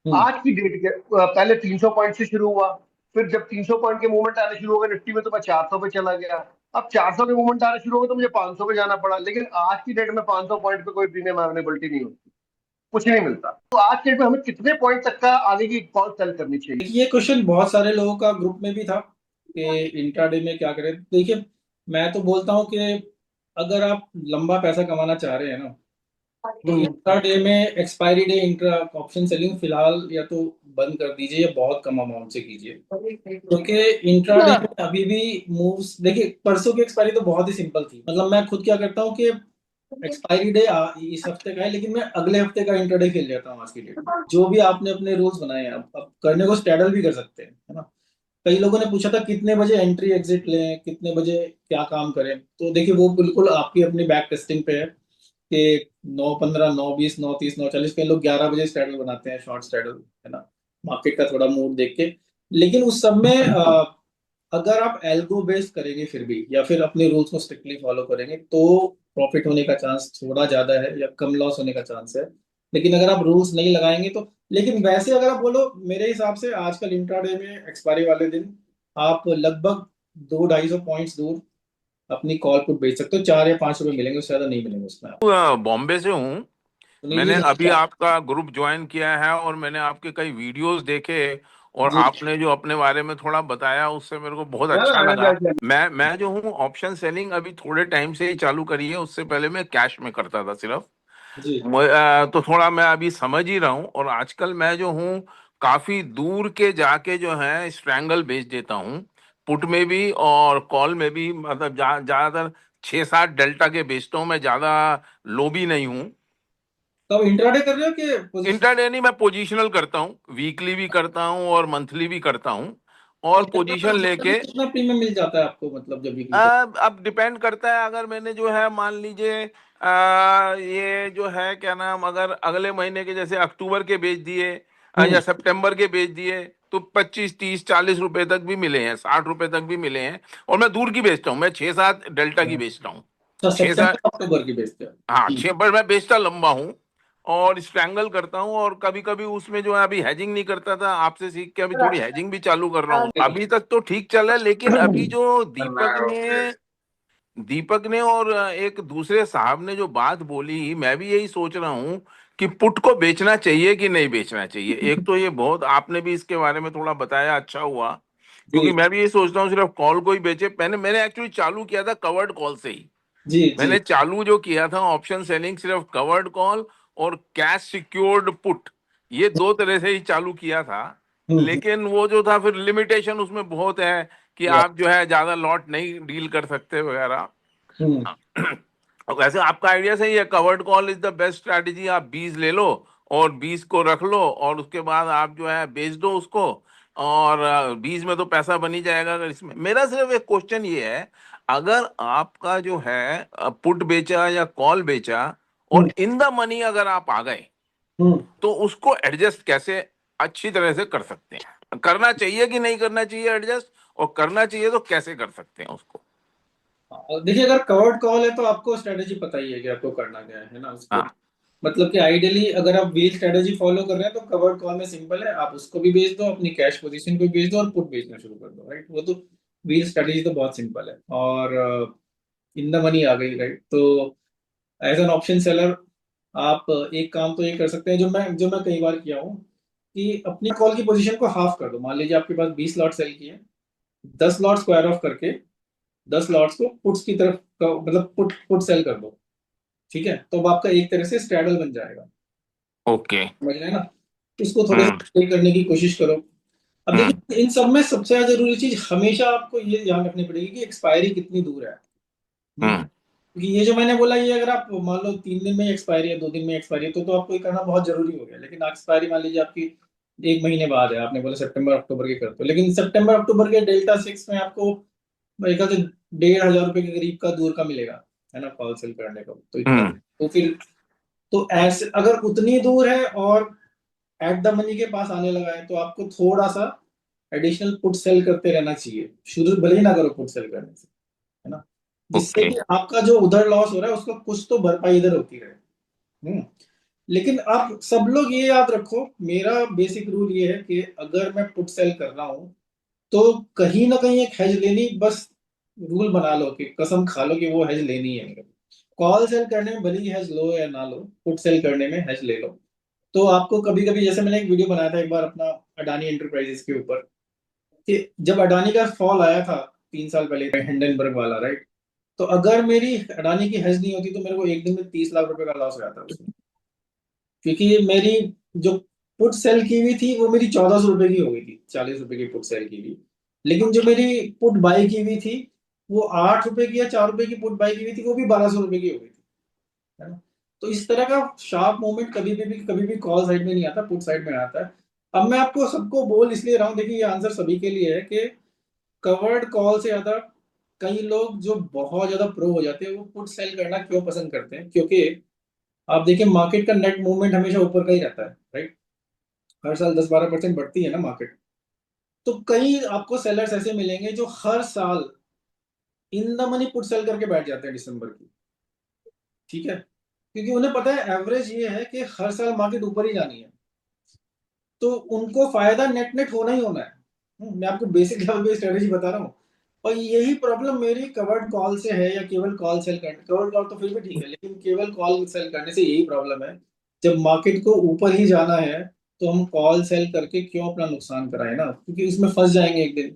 हम्म। आज की डेट के पहले 300 पॉइंट से शुरू हुआ, फिर जब 300 पॉइंट के मूवमेंट आने शुरू हो गए निफ्टी में, तो मैं 400 पे चला गया। अब 400 के मूवमेंट आने शुरू हो गए तो मुझे 500 पे जाना पड़ा, लेकिन आज की डेट में 500 पॉइंट पे कोई प्रीमियम अर्नेबिलिटी नहीं होती, कुछ नहीं मिलता। तो आज के डेट में हमें कितने पॉइंट तक का आगे की कॉल सेल करनी चाहिए? ये क्वेश्चन बहुत सारे लोगों का ग्रुप में भी था कि इंट्राडे में क्या करें। देखिए मैं तो बोलता हूँ कि अगर आप लंबा पैसा कमाना चाह रहे हैं ना, तो इंट्राडे में expiry day intra option selling फिलहाल या तो बंद कर दीजिए या बहुत कम अमाउंट से कीजिए, क्योंकि इंट्राडे में अभी भी मूव्स देखिए, परसों की एक्सपायरी तो बहुत ही सिंपल थी। मतलब मैं खुद क्या करता हूँ कि एक्सपायरी डे इस हफ्ते का है, लेकिन मैं अगले हफ्ते का इंट्राडे खेल लेता हूँ आज की डेट में। जो भी आपने अपने रूल्स बनाए हैं, अब करने को स्टैडल भी कर सकते हैं, है ना। कई लोगों ने पूछा था कितने बजे एंट्री एग्जिट लें, कितने बजे क्या काम करें, तो देखिए वो बिल्कुल आपकी अपनी बैक टेस्टिंग पे है कि 9:15, 9:20, 9:30, 9:40, कई लोग 11 बजे स्ट्रैडल बनाते हैं, शॉर्ट स्ट्रैडल, है ना, मार्केट का थोड़ा मूड देख के। लेकिन उस सब में अगर आप एल्गो बेस्ड करेंगे फिर भी, या फिर अपने रूल्स को स्ट्रिक्टली फॉलो करेंगे, तो प्रॉफिट होने का चांस थोड़ा ज्यादा है या कम लॉस होने का चांस है। लेकिन अगर आप रूल्स नहीं लगाएंगे तो, लेकिन वैसे अगर आप बोलो, मेरे हिसाब से आजकल इंट्राडे में एक्सपायरी वाले दिन आप लगभग 200-250 पॉइंट्स दूर अपनी कॉल पुट बेच सकते हो। 4 या 5 रुपए मिलेंगे, उससे ज्यादा नहीं मिलेंगे उसमें आपको। बॉम्बे से हूँ। सुनील जी मैंने अभी नमस्कार। आपका ग्रुप ज्वाइन किया है और मैंने आपके कई वीडियोस देखे, और जी। आपने जो अपने बारे में थोड़ा बताया उससे मेरे को बहुत अच्छा लगा। मैं जो हूँ ऑप्शन सेलिंग अभी थोड़े टाइम से ही चालू करी है, उससे पहले मैं कैश में करता था सिर्फ। जी। तो थोड़ा मैं अभी समझ ही रहा हूँ, और आजकल मैं जो हूँ काफी दूर के जाके जो है स्ट्रैंगल बेच देता हूँ, पुट में भी और कॉल में भी। मतलब ज्यादातर 6-7 डेल्टा के बेचता हूँ मैं, ज्यादा लोभी नहीं हूँ। तो आप इंट्राडे कर रहे हो कि पोजीशन? इंट्राडे नहीं, मैं पोजीशनल करता हूँ, वीकली भी करता हूँ और मंथली भी करता हूँ, और पोजीशन जनरली लेके। कितना प्रीमियम मिल जाता है आपको, मतलब जब वीकली कर? अब डिपेंड करता है, अगर मैंने जो है मान लीजिए ये जो है क्या नाम, अगर अगले महीने के जैसे अक्टूबर के बेच दिए या हम्म। सितंबर के बेच दिए, तो 25, 30, 40 रुपए तक भी मिले हैं, 60 रुपए तक भी मिले हैं। और मैं दूर की बेचता हूँ, मैं 6-7 डेल्टा की बेचता हूँ। अच्छा, छह सात सितंबर अक्टूबर की बेचते हो? हाँ, 6 पर मैं बेचता लंबा हूँ और स्ट्रैंगल करता हूँ। और कभी कभी उसमें जो है, अभी हैजिंग नहीं करता था, आपसे सीख के अभी थोड़ी हैजिंग भी चालू कर रहा हूँ। अभी तक तो ठीक चल रहा है, लेकिन अभी जो दीपक ने और एक दूसरे साहब ने जो बात बोली, मैं भी यही सोच रहा हूँ कि पुट को बेचना चाहिए कि नहीं बेचना चाहिए। एक तो ये बहुत, आपने भी इसके बारे में थोड़ा बताया, अच्छा हुआ, क्योंकि जी। मैं भी यही सोचता हूँ सिर्फ कॉल को ही बेचे। मैंने एक्चुअली चालू किया था कवर्ड कॉल से ही। जी। जी। मैंने चालू जो किया था ऑप्शन सेलिंग, सिर्फ कवर्ड कॉल और कैश सिक्योर्ड पुट, ये दो तरह से ही चालू किया था। हम्म। लेकिन वो जो था, फिर लिमिटेशन उसमें बहुत है कि या। आप जो है ज्यादा लॉट नहीं डील कर सकते वगैरह। हम्म। और वैसे आपका आइडिया सही है, covered call is the best strategy. आप 20 ले लो और 20 को रख लो, और उसके बाद आप जो है बेच दो उसको, और 20 में तो पैसा बन ही जाएगा। अगर इसमें मेरा सिर्फ एक क्वेश्चन ये है, अगर आपका जो है पुट बेचा या कॉल बेचा हम्म। और इन द मनी अगर आप आ गए, हम्म। तो उसको एडजस्ट कैसे अच्छी तरह से कर सकते हैं? करना चाहिए कि नहीं करना चाहिए एडजस्ट, और करना चाहिए तो कैसे कर सकते हैं उसको? और देखिए, अगर कवर्ड कॉल है तो आपको स्ट्रेटेजी पता ही है कि आपको करना क्या है ना उसको। हाँ। मतलब कि आइडियली अगर आप व्हील स्ट्रेटेजी फॉलो कर रहे हैं तो कवर्ड कॉल में सिंपल है, आप उसको भी बेच दो, अपनी कैश पोजीशन को भी बेच दो और पुट बेचना शुरू कर दो, राइट। वो तो व्हील स्ट्रेटेजी तो बहुत सिंपल है, और इन द मनी आ गई, राइट। तो एज एन ऑप्शन सेलर आप एक काम तो ये कर सकते हैं, जो मैं कई बार किया हूँ, कि अपनी कॉल की पोजीशन को हाफ कर दो। मान लीजिए आपके पास 20 लॉट सेल किए, 10 लॉट स्क्वायर ऑफ करके 10 लॉट्स को पुट्स की तरफ मतलब पुट पुट सेल कर दो, ठीक है। तो अब आपका एक तरह से स्ट्रैडल बन जाएगा, ओके। समझ रहे हैं ना। तो इसको थोड़े से हम्म। स्टे करने की कोशिश करो। अब हम्म। देखिए, इन सब में सबसे ज्यादा जरूरी चीज हमेशा आपको ये ध्यान रखनी पड़ेगी कि एक्सपायरी कितनी दूर है। हम्म। क्योंकि ये जो मैंने बोला, ये अगर आप मान लो 3 दिन में एक्सपायरी है, 2 दिन में एक्सपायरी है, तो आपको ये करना बहुत जरूरी हो गया। लेकिन एक्सपायरी मान लीजिए आपकी 1 महीने बाद है, आपने बोला सितंबर अक्टूबर के कर दो, लेकिन सितंबर अक्टूबर के डेल्टा 6 में आपको मेरे ख्याल से 1,500 रुपए के करीब का दूर का मिलेगा, है ना, कॉल सेल करने का, तो इतना। हम्म। तो फिर तो ऐसे अगर उतनी दूर है और एट द मनी के पास आने लगा है, तो आपको थोड़ा सा एडिशनल पुट सेल करते रहना चाहिए। शुरू भले ही ना करो पुट सेल करने से, है ना, जिससे ओके। कि आपका जो उधर लॉस हो रहा है उसका कुछ तो भरपाई इधर होती रहे। हम्म। लेकिन आप सब लोग ये याद रखो, मेरा बेसिक रूल ये है कि अगर मैं पुट सेल कर रहा हूं, तो कहीं ना कहीं एक हेज लेनी, बस रूल बना लो कि कसम खा लो कि वो हेज लेनी है मेरे। कॉल सेल करने में भले ही हेज लो या ना लो, पुट सेल करने में हेज ले लो। तो आपको कभी कभी, जैसे मैंने एक वीडियो बनाया था एक बार अपना अडानी एंटरप्राइजेस के ऊपर, कि जब अडानी का फॉल आया था 3 साल पहले, हिंडनबर्ग वाला, राइट। तो अगर मेरी अडानी की हेज नहीं होती तो मेरे को एक दिन में 30 लाख रुपए का लॉस हो जाता उसमें, क्योंकि मेरी जो पुट सेल की हुई थी वो मेरी 1400 रुपए की हो गई थी, 40 रुपए की पुट सेल की हुई। लेकिन जो मेरी पुट बाई की हुई थी वो 8 रुपए की या 4 रुपए की पुट बाई की हुई थी, वो भी 1200 रुपए की हो गई थी, है ना। तो इस तरह का शार्प मूवमेंट कभी भी कॉल साइड में नहीं आता, पुट साइड में आता है। अब मैं आपको सबको बोल इसलिए रहा हूँ, देखिए ये आंसर सभी के लिए है कि कवर्ड कॉल से ज्यादा कई लोग जो बहुत ज्यादा प्रो हो जाते हैं वो पुट सेल करना क्यों पसंद करते हैं, क्योंकि आप देखिए मार्केट का नेट मूवमेंट हमेशा ऊपर का ही रहता है, राइट। हर साल 10-12% बढ़ती है ना मार्केट। तो कई आपको सेलर्स ऐसे मिलेंगे जो हर साल in the money put sell करके बैठ जाते हैं दिसंबर की, ठीक है, क्योंकि उन्हें पता है एवरेज ये है कि हर साल मार्केट ऊपर ही जानी है, तो उनको फायदा नेट नेट होना ही होना है। मैं आपको बेसिक लेवल पे स्ट्रेटेजी बता रहा हूँ। और यही प्रॉब्लम मेरी कवर्ड कॉल से है, या केवल कॉल सेल करने, कवर्ड कॉल तो फिर भी ठीक है, लेकिन केवल कॉल सेल करने से यही प्रॉब्लम है। जब मार्केट को ऊपर ही जाना है तो हम कॉल सेल करके क्यों अपना नुकसान कराए ना, क्योंकि उसमें फंस जाएंगे एक दिन।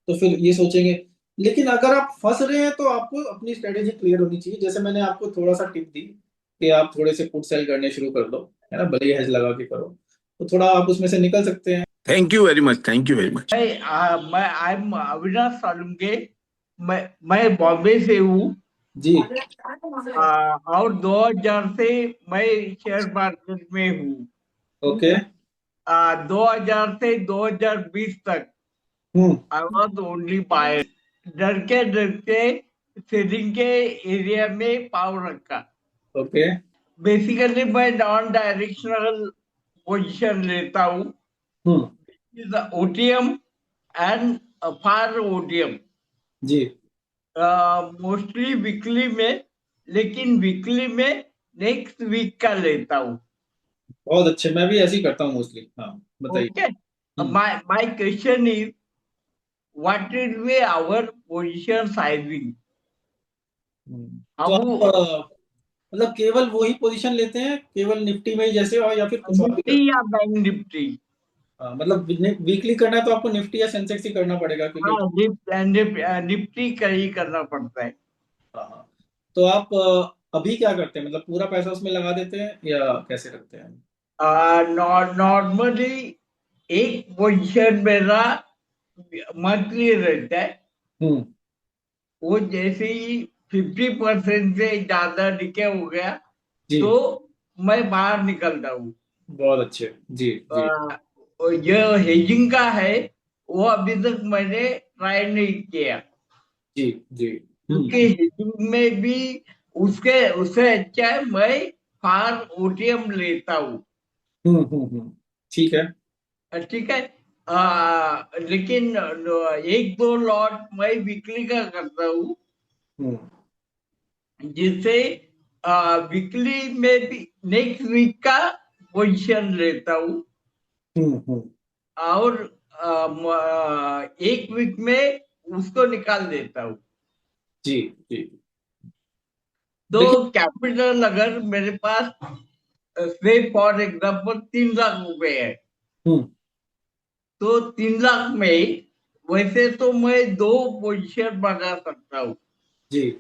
तो फिर ये सोचेंगे। लेकिन अगर आप फंस रहे हैं तो आपको अपनी स्ट्रेटेजी क्लियर होनी चाहिए, जैसे मैंने आपको थोड़ा सा टिप दी कि आप थोड़े से पुट सेल करने शुरू कर दो, है ना, भले ही हेज लगा के करो, तो थोड़ा आप उसमें से निकल सकते हैं। Thank you very much, thank you very much. मैं आई एम अविनाश सालुंके। मैं बॉम्बे से हूँ। जी। और 2000 से मैं शेयर मार्केट में हूँ। ओके। 2000 से 2020 तक hmm. I was only buyer. डर के सेलिंग के एरिया में पाव रखा। ओके। बेसिकली मैं नॉन डायरेक्शनल पोजीशन लेता हूँ, hmm. OTM and far OTM, जी। मोस्टली वीकली में। लेकिन वीकली में नेक्स्ट वीक का लेता हूँ। बहुत अच्छे, मैं भी ऐसे ही करता हूँ मोस्टली। हाँ, बताइए। Okay. Hmm. My question is what is way our position sizing. तो अब आप मतलब केवल वही पोजीशन लेते हैं केवल निफ्टी में ही जैसे, और या फिर कुछ और भी निफ्टी करते या बैंक निफ्टी। हैं? मतलब वीकली करना है तो आपको निफ्टी या सेंसेक्स ही करना पड़ेगा, क्योंकि हाँ, निफ्टी का ही करना पड़ता है। हाँ हाँ। तो आप अभी क्या करते हैं, मतलब पूरा पैसा उसमें लगा देते हैं या कैसे रखते हैं? नॉर्मली एक पोजीशन मेरा मंथली रहता है। हम्म। वो जैसे ही 50% से ज्यादा डिके हो गया जी। तो मैं बाहर निकलता हूँ। बहुत अच्छे। जी। जी। और जो हेजिंग का है वो अभी तक मैंने ट्राई नहीं किया, जी। जी। क्योंकि हेजिंग में भी उसके उससे अच्छा है मैं फार ओटीएम लेता हूँ। ठीक है। ठीक है। लेकिन एक दो लॉट मैं वीकली का करता हूँ, हम्म। जिससे वीकली में भी नेक्स्ट वीक का पोजीशन लेता हूँ। हम्म। और एक वीक में उसको निकाल देता हूँ। जी। जी। तो देखिए। कैपिटल अगर मेरे पास से फॉर एग्जाम्पल 3 लाख रुपए है, हम्म। तो 3 लाख में वैसे तो मैं दो पोजीशन बना सकता हूँ। जी।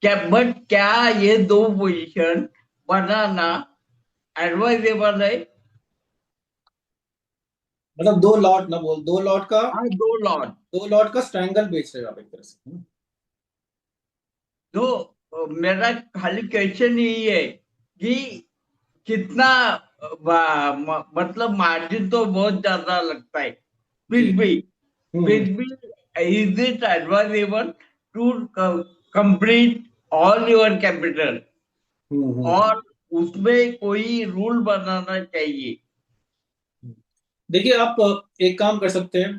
क्या ये दो पोजीशन बनाना एडवाइजेबल है? मतलब 2 लॉट ना बोल, 2 लॉट का, हाँ, 2 लॉट। 2 लॉट का स्ट्रैंगल बेच रहे हो आप एक तरह से, है ना? तो मेरा खाली क्वेश्चन यही है कि कितना मतलब मार्जिन तो बहुत ज्यादा लगता है। जी। फिर भी हम्म। फिर भी is it advisable to complete all your capital, hmm. और उसमें कोई रूल बनाना चाहिए? देखिए आप एक काम कर सकते हैं।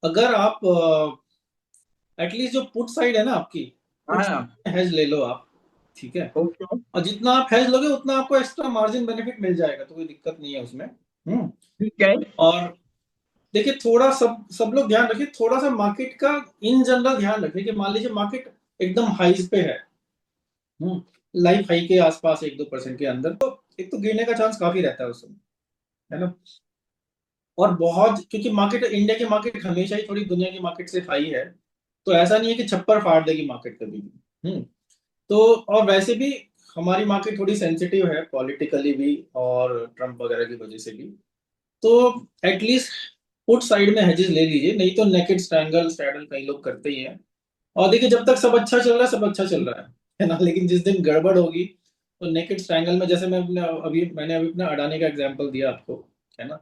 अगर आप एटलीस्ट जो पुट साइड है ना आपकी, पुट हाँ। हेज ले लो आप, ठीक है। ओके। और जितना आप हेज लोगे उतना आपको एक्स्ट्रा मार्जिन बेनिफिट मिल जाएगा, तो कोई दिक्कत नहीं है उसमें। ठीक है। और देखिए थोड़ा सब सब लोग ध्यान रखिए, थोड़ा सा मार्केट का इन जनरल ध्यान रखिए कि मान लीजिए मार्केट एकदम हाईज पे है, लाइफ हाई के आसपास 1-2% के अंदर, तो एक तो गिरने का चांस काफी रहता है उस समय, है ना। और बहुत, क्योंकि मार्केट, इंडिया की मार्केट हमेशा ही थोड़ी दुनिया की मार्केट से हाई है, तो ऐसा नहीं है कि छप्पर फाड़ देगी मार्केट कभी भी। तो और वैसे भी हमारी मार्केट थोड़ी सेंसिटिव है पॉलिटिकली भी और ट्रम्प वगैरह की वजह से भी। तो एटलीस्ट पुट साइड में हेजेस ले लीजिए, नहीं तो नेकेड स्ट्रैंगल स्ट्रैडल कई लोग करते ही हैं। और देखिए जब तक सब अच्छा चल रहा है सब अच्छा चल रहा है ना, लेकिन जिस दिन गड़बड़ होगी तो नेकेड स्ट्रैंगल में, जैसे मैंने अभी अपना अडानी का एग्जांपल दिया आपको, है ना।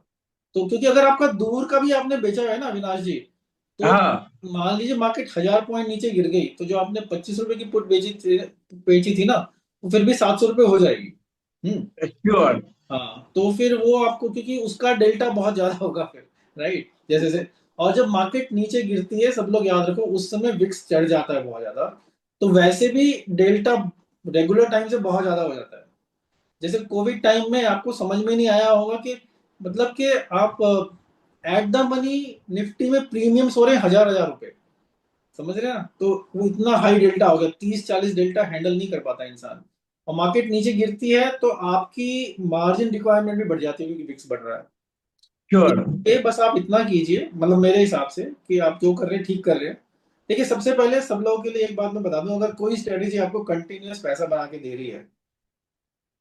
तो क्योंकि अगर आपका दूर का भी आपने बेचा है ना अविनाश जी, तो हाँ मान लीजिए मार्केट 1000 पॉइंट नीचे गिर गई, तो जो आपने 25 रुपए की पुट बेची थी ना, वो फिर भी 700 रुपये हो जाएगी। श्योर। हाँ, तो फिर वो आपको, क्योंकि उसका डेल्टा बहुत ज्यादा होगा फिर, राइट, जैसे से। और जब मार्केट नीचे गिरती है, सब लोग याद रखो, उस समय विक्स चढ़ जाता है बहुत ज्यादा, तो वैसे भी डेल्टा रेगुलर टाइम से बहुत ज्यादा हो जाता है। जैसे कोविड टाइम में आपको समझ में नहीं आया होगा कि मतलब कि आप एट द मनी निफ्टी में प्रीमियम्स हो रहे हैं 1000 1000 रुपए, समझ रहे हैं ना। तो वो इतना हाई डेल्टा हो गया, 30 40 डेल्टा हैंडल नहीं कर पाता इंसान। और मार्केट नीचे गिरती है तो आपकी मार्जिन रिक्वायरमेंट भी बढ़ जाती है, क्योंकि विक्स बढ़ रहा है। श्योर। ये बस आप इतना कीजिए, मतलब मेरे हिसाब से, कि आप जो कर रहे हैं ठीक कर रहे हैं। देखिए सबसे पहले सब लोगों के लिए एक बात मैं बता दूं, अगर कोई स्ट्रेटेजी आपको कंटिन्यूअस पैसा बना के दे रही है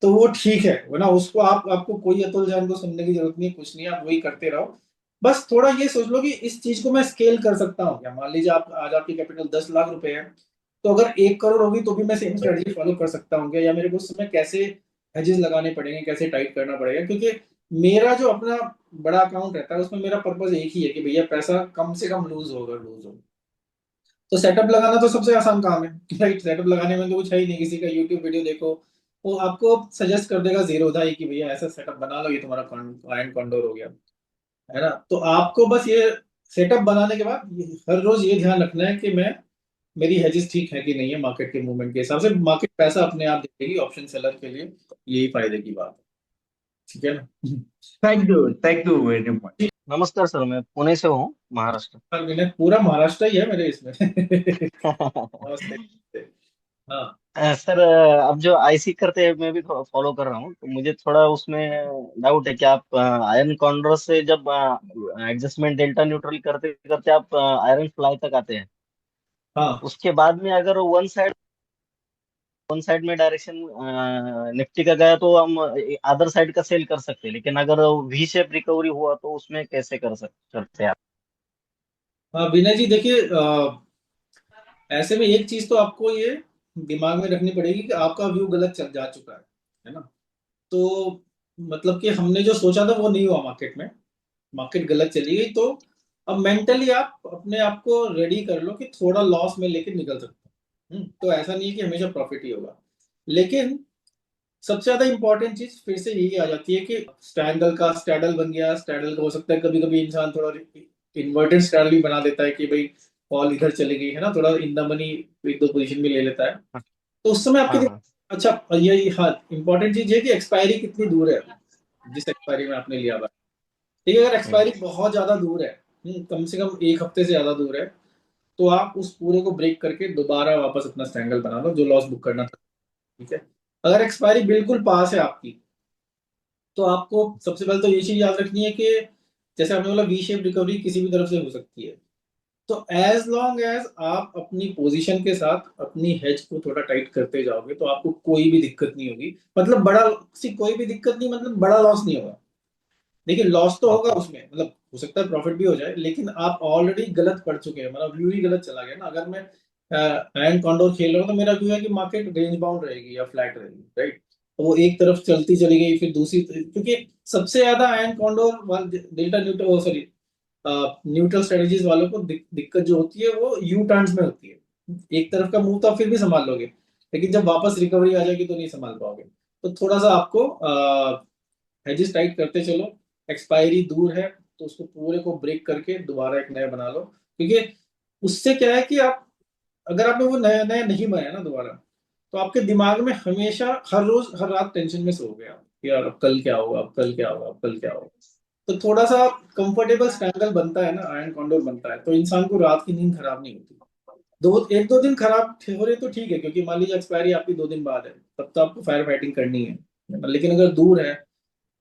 तो वो ठीक है, वरना उसको आपको कोई अतुल जैन को सुनने की जरूरत नहीं है, कुछ नहीं है, आप वही करते रहो। बस थोड़ा ये सोच लो कि इस चीज को मैं स्केल कर सकता हूँ क्या। मान लीजिए आप आज आपकी कैपिटल 10 लाख रुपए है, तो अगर 1 करोड़ होगी तो भी मैं सेम स्ट्रेटजी फॉलो कर सकता हूँ क्या, या मेरे को उस समय कैसे हेजेस लगाने पड़ेंगे, कैसे टाइट करना पड़ेगा। क्योंकि मेरा जो अपना बड़ा अकाउंट रहता है उसमें मेरा पर्पज एक ही है कि भैया पैसा कम से कम लूज हो। तो सेटअप लगाना तो सबसे आसान काम है, राइट। सेटअप लगाने में तो कुछ है ही नहीं, किसी का यूट्यूब वीडियो देखो, वो आपको सजेस्ट कर देगा जीरोधा ही कि भैया ऐसा सेटअप बना लो, ये तुम्हारा क्लाइंट कॉन्डोर हो गया, है ना। तो आपको बस ये सेटअप बनाने के बाद हर रोज ये ध्यान रखना है कि मैं मेरी हेजेस ठीक है कि नहीं है, मार्केट के मूवमेंट के हिसाब से मार्केट पैसा अपने आप देगी ऑप्शन सेलर के लिए, यही फायदे की बात है, ठीक है ना। Thank you very much. नमस्कार सर, मैं पुणे से हूँ, महाराष्ट्र। सर मैंने पूरा महाराष्ट्र ही है मेरे इसमें नमस्ते। हाँ सर, अब जो आईसी करते हैं मैं भी फॉलो कर रहा हूँ, तो मुझे थोड़ा उसमें डाउट है कि आप आयरन कॉन्ड्रोस से जब एडजस्टमेंट डेल्टा न्यूट्रल करते करते आप आयरन फ्लाई तक आते हैं, हाँ। उसके बाद में अगर वन साइड में डायरेक्शन निफ्टी का गया तो हम अदर साइड का सेल कर सकते हैं, लेकिन अगर वी शेप रिकवरी हुआ तो उसमें कैसे करते हैं आप? हाँ विनय जी देखिए, ऐसे में एक चीज तो आपको ये दिमाग में रखनी पड़ेगी कि आपका व्यू गलत चल जा चुका है ना। तो मतलब कि हमने जो सोचा था वो नहीं हुआ मार्केट में, मार्केट गलत चली गई। तो अब मेंटली आप अपने आप को रेडी कर लो कि थोड़ा लॉस में लेके निकल सकते हो। तो ऐसा नहीं है कि हमेशा प्रॉफिट ही होगा, लेकिन सबसे ज्यादा इंपॉर्टेंट चीज फिर से यही आ जाती है कि स्ट्रैंगल का स्ट्रैडल बन गया, स्ट्रैडल हो सकता है कभी कभी इंसान थोड़ा इन्वर्टेड स्ट्रैडल भी बना देता है कि भाई फॉल इधर चली गई है ना, थोड़ा इन द मनी एक दो पोजीशन भी ले लेता है। तो उस समय आपके हाँ हाँ। अच्छा, ये हाँ इंपॉर्टेंट चीज है कि एक्सपायरी कितनी दूर है, जिस एक्सपायरी में आपने लिया हुआ है। ठीक है, अगर हम्म, एक्सपायरी बहुत ज्यादा दूर है, कम से कम 1 हफ्ते से ज्यादा दूर है, तो आप उस पूरे को ब्रेक करके दोबारा वापस अपना स्ट्रैंगल बना लो जो लॉस बुक करना था, ठीक है। अगर एक्सपायरी बिल्कुल पास है आपकी, तो आपको सबसे पहले तो ये चीज याद रखनी है कि जैसे आपने बोला वी शेप रिकवरी किसी भी तरफ से हो सकती है। तो एज लॉन्ग एज आप अपनी पोजीशन के साथ अपनी हेज को थोड़ा टाइट करते जाओगे तो आपको कोई भी दिक्कत नहीं होगी, मतलब बड़ा सी कोई भी दिक्कत नहीं, मतलब बड़ा लॉस नहीं होगा। देखिए लॉस तो होगा ओके। उसमें, मतलब हो सकता है प्रॉफिट भी हो जाए, लेकिन आप ऑलरेडी गलत पढ़ चुके हैं, मतलब व्यू ही गलत चला गया ना। अगर मैं एंड कॉन्डोर खेल रहा हूँ तो मेरा व्यू है कि मार्केट रेंज बाउंड रहेगी या फ्लैट रहेगी, राइट। तो वो एक तरफ चलती चली गई, फिर दूसरी, क्योंकि सबसे ज्यादा and condor delta neutral, sorry neutral strategies वालों को दिक्कत जो होती है वो यू टर्न्स में होती है। एक तरफ का मुंह तो आप फिर भी संभाल लोगे, लेकिन जब वापस रिकवरी आ जाएगी तो नहीं संभाल पाओगे। तो थोड़ा सा आपको हेजेस टाइट करते चलो, एक्सपायरी दूर है तो उसको पूरे को ब्रेक करके दोबारा एक नया बना लो। क्योंकि उससे क्या है कि आप, अगर आपने वो नया नया नहीं बनाया ना दोबारा, तो आपके दिमाग में हमेशा हर रोज हर रात टेंशन में सो गया कि यार अब कल क्या होगा, अब कल क्या होगा, अब कल क्या होगा। तो थोड़ा सा कंफर्टेबल स्ट्रैंगल बनता है ना, आयरन कॉन्डोर बनता है, तो इंसान को रात की नींद खराब नहीं होती। एक दो दिन खराब हो रही तो ठीक है, क्योंकि मान लीजिए एक्सपायरी आपकी 2 दिन बाद है, तब तो आपको फायर फाइटिंग करनी है ना? लेकिन अगर दूर है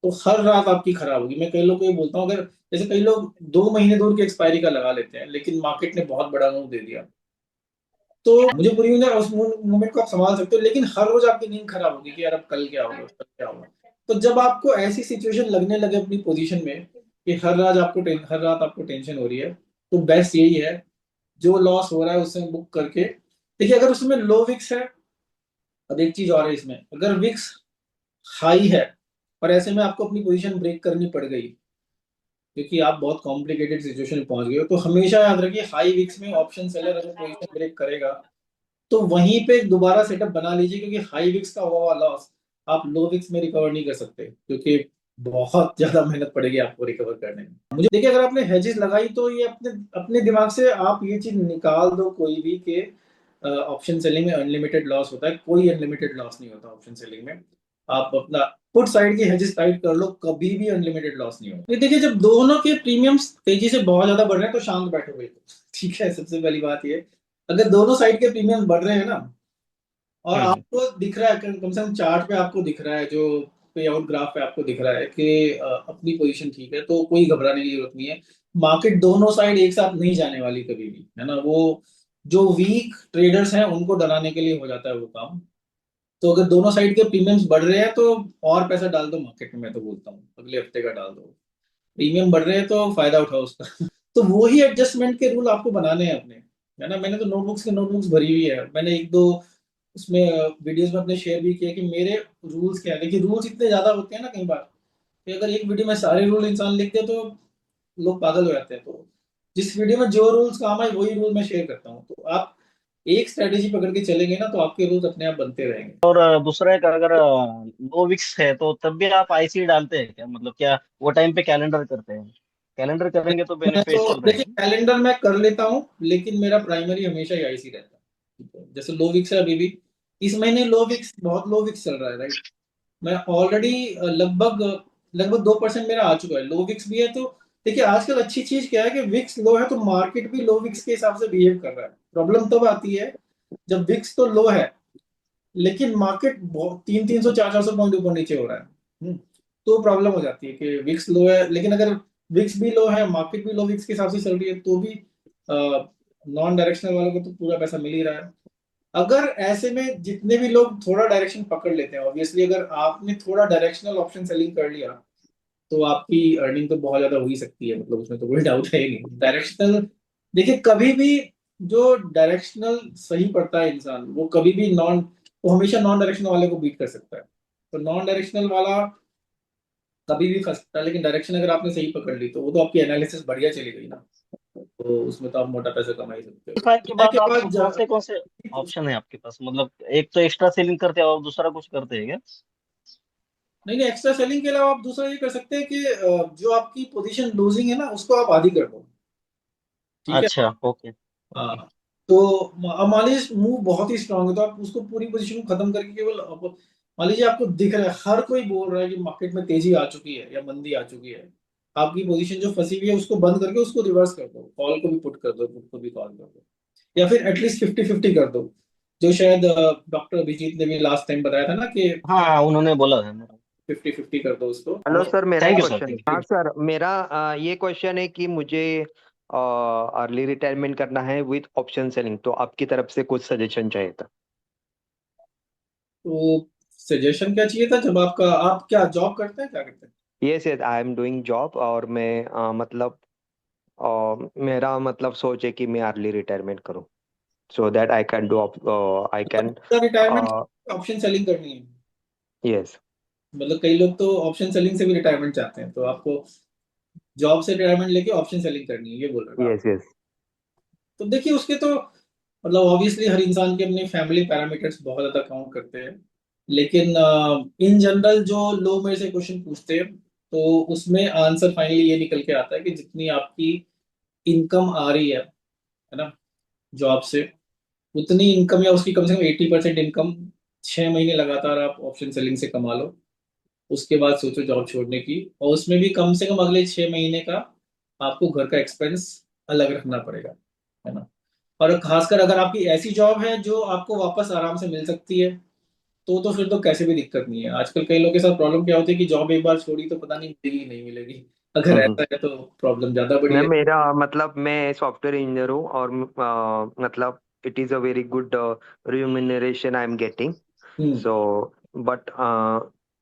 तो हर रात आपकी खराब होगी। मैं कई लोग को ये बोलता हूँ, अगर जैसे कई लोग 2 महीने दूर की एक्सपायरी का लगा लेते हैं, लेकिन मार्केट ने बहुत बड़ा मूव दे दिया, तो मुझे पूरी उम्मीद है उस मोमेंट को आप संभाल सकते हो, लेकिन हर रोज आपकी नींद खराब होगी कि यार अब कल क्या होगा, कल क्या होगा। तो जब आपको ऐसी सिचुएशन लगने लगे अपनी पोजीशन में कि हर रात आपको टेंशन हो रही है, तो बेस्ट यही है, जो लॉस हो रहा है उसमें बुक करके देखिए। अगर उसमें लो विक्स है, अब एक चीज और है इसमें, अगर विक्स हाई है और ऐसे में आपको अपनी पोजीशन ब्रेक करनी पड़ गई क्योंकि आप बहुत कॉम्प्लिकेटेड सिचुएशन में पहुंच गए हो, तो हमेशा याद रखिए हाई विक्स में ऑप्शन सेलर अगर पोजीशन ब्रेक करेगा तो वहीं पे दोबारा सेटअप बना लीजिए, क्योंकि हाई विक्स का हुआ हुआ लॉस आप लो विक्स में रिकवर नहीं कर सकते, क्योंकि बहुत ज्यादा मेहनत पड़ेगी आपको रिकवर करने में। मुझे देखिए, अगर आपने हेजेस लगाई तो ये अपने अपने दिमाग से आप ये चीज निकाल दो कोई भी कि ऑप्शन सेलिंग में अनलिमिटेड लॉस होता है। कोई अनलिमिटेड लॉस नहीं होता ऑप्शन सेलिंग में। आप अपना पुट साइड की हेजेस टाइट कर लो, कभी भी अनलिमिटेड लॉस नहीं होगा। ये देखिए, जब दोनों के प्रीमियम्स तेजी से बहुत ज्यादा बढ़ रहे हैं तो शांत बैठो भाई। ठीक है, सबसे पहली बात ये, अगर दोनों साइड के प्रीमियम बढ़ रहे हैं ना और आपको दिख रहा है, कम से कम चार्ट पे आपको दिख रहा है, जो पे आउट ग्राफ पे आपको दिख रहा है कि अपनी पोजीशन ठीक है, तो कोई घबराने की जरूरत नहीं है। मार्केट दोनों साइड एक साथ नहीं जाने वाली कभी भी, है ना। वो जो वीक ट्रेडर्स हैं उनको डराने के लिए हो जाता है वो काम। तो अगर दोनों साइड के प्रीमियम्स बढ़ रहे हैं तो और पैसा डाल दो मार्केट में, मैं तो बोलता हूँ अगले हफ्ते का डाल दो। प्रीमियम बढ़ रहे हैं तो फायदा उठाओ उसका। तो वो ही एडजस्टमेंट के रूल आपको बनाने हैं अपने, है ना। मैंने तो नोटबुक्स के नोटबुक्स भरी हुई है, मैंने एक दो उसमें वीडियोस में अपने शेयर भी किया कि मेरे रूल्स क्या है। देखिए, रूल्स इतने ज्यादा होते हैं ना कई बार कि अगर एक वीडियो में सारे रूल इंसान लिख दे तो लोग पागल हो जाते हैं। तो जिस वीडियो में जो रूल्स काम आए वही रूल मैं शेयर करता हूँ। तो आप एक स्ट्रेटेजी पकड़ के चलेंगे ना तो आपके रूल्स अपने आप बनते रहेंगे। और दूसरा एक, अगर लो विक्स है तो तब भी आप आईसी डालते हैं क्या? मतलब क्या वो टाइम पे कैलेंडर करते हैं? कैलेंडर करेंगे तो मैं तो बेनिफिशियल देखिए, रहेगा। कैलेंडर मैं कर लेता हूँ, लेकिन मेरा प्राइमरी हमेशा ही आईसी रहता है। ठीक है? जैसे लो विक्स है अभी भी, इस महीने लो विक्स, बहुत लो विक्स चल रहा है, राइट। मैं ऑलरेडी लगभग लगभग 2% मेरा आ चुका है, लो विक्स भी है। तो देखिए, आजकल अच्छी चीज क्या है कि विक्स लो है तो मार्केट भी लो विक्स के हिसाब से बिहेव कर रहा है। प्रॉब्लम तब आती है जब विक्स तो लो है लेकिन मार्केट 300 400 पॉइंट ऊपर नीचे हो रहा है। तो प्रॉब्लम हो जाती है कि विक्स लो है, लेकिन अगर विक्स भी लो है, मार्केट भी लो विक्स के हिसाब से चल रही है, तो भी नॉन डायरेक्शनल वालों को तो पूरा पैसा मिल ही रहा है। अगर ऐसे में जितने भी लोग थोड़ा डायरेक्शन पकड़ लेते हैं, ऑब्वियसली अगर आपने थोड़ा डायरेक्शनल ऑप्शन सेलिंग कर लिया तो आपकी अर्निंग तो बहुत ज्यादा हो ही सकती है, मतलब उसमें तो कोई डाउट है ही नहीं। डायरेक्शनल देखिए, कभी भी जो डायरेक्शनल सही पड़ता है इंसान, वो कभी भी नॉन वो हमेशा नॉन डायरेक्शनल वाले को बीट कर सकता है। तो नॉन डायरेक्शनल वाला कभी भी फंस सकता है, लेकिन डायरेक्शन अगर आपने सही पकड़ ली तो वो तो आपकी एनालिसिस बढ़िया चली गई ना, तो उसमें तो आप मोटा पैसा कमा ही सकते हो। फाइव के बाद के आप बाद कौन से ऑप्शन है आपके पास? मतलब एक तो एक्स्ट्रा सेलिंग करते हैं और दूसरा कुछ करते हैं क्या? नहीं नहीं, एक्स्ट्रा सेलिंग के अलावा आप दूसरा ये कर सकते हैं कि जो आपकी पोजीशन लूजिंग है ना उसको आप आधी कर दो। ठीक है। अच्छा, ओके। हाँ, तो अब मान लीजिए मूव बहुत ही स्ट्रांग है तो आप उसको पूरी पोजीशन को खत्म करके केवल मान लीजिए आपको दिख रहा है, हर कोई बोल रहा है कि मार्केट में तेजी आ चुकी है या मंदी आ चुकी है, आपकी पोजीशन जो फंसी हुई है उसको बंद करके उसको रिवर्स कर दो, कॉल को भी पुट कर दो, पुट को भी कॉल कर दो, या फिर एटलीस्ट 50-50 कर दो, जो शायद डॉक्टर अभिजीत ने भी लास्ट टाइम बताया था ना कि हाँ, उन्होंने बोला है। 50-50 कर दो उसको। हेलो सर, मेरा एक थैंक यू सर, क्वेश्चन है। थैंक हाँ सर, मेरा ये क्वेश्चन है कि मुझे अर्ली रिटायरमेंट करना है विथ ऑप्शन सेलिंग, तो आपकी तरफ से कुछ सजेशन चाहिए था। तो सजेशन क्या चाहिए था, जब आप क्या जॉब करते हैं, क्या करते हैं? Yes yes, I am doing job, और मैं मतलब मेरा मतलब सोच है कि मैं अर्ली रिटायरमेंट करूं, so that I can do, I can. Retirement option selling करनी है। यस मतलब कई लोग तो ऑप्शन सेलिंग से भी रिटायरमेंट चाहते हैं, तो आपको जॉब से रिटायरमेंट लेके ऑप्शन सेलिंग करनी है, ये बोल रहे हैं आप? Yes yes. तो देखिए, उसके तो मतलब ऑब्वियसली हर इंसान के अपने फैमिली पैरामीटर्स बहुत ज्यादा काउंट करते हैं, लेकिन इन जनरल जो लोग मेरे से क्वेश्चन पूछते हैं तो उसमें आंसर फाइनली ये निकल के आता है कि जितनी आपकी इनकम आ रही है ना, जॉब से, उतनी इनकम या उसकी कम से कम 80% इनकम 6 महीने लगातार आप ऑप्शन सेलिंग से कमा लो। उसके बाद सोचो जॉब छोड़ने की, और उसमें भी कम से कम अगले 6 महीने का आपको घर का एक्सपेंस अलग रखना पड़ेगा, है ना। और खासकर अगर आपकी ऐसी जॉब है जो आपको वापस आराम से मिल सकती है, तो फिर तो कैसे भी दिक्कत नहीं है। आजकल कई लोगों के साथ प्रॉब्लम क्या होती है कि जॉब एक बार छोड़ी तो पता नहीं मिलेगी नहीं मिलेगी। अगर यू। ऐसा है तो प्रॉब्लम ज्यादा बड़ी मैं है। मेरा मतलब मैं सॉफ्टवेयर इंजीनियर हूँ, और मतलब it is a very good remuneration I'm getting. Hmm So, but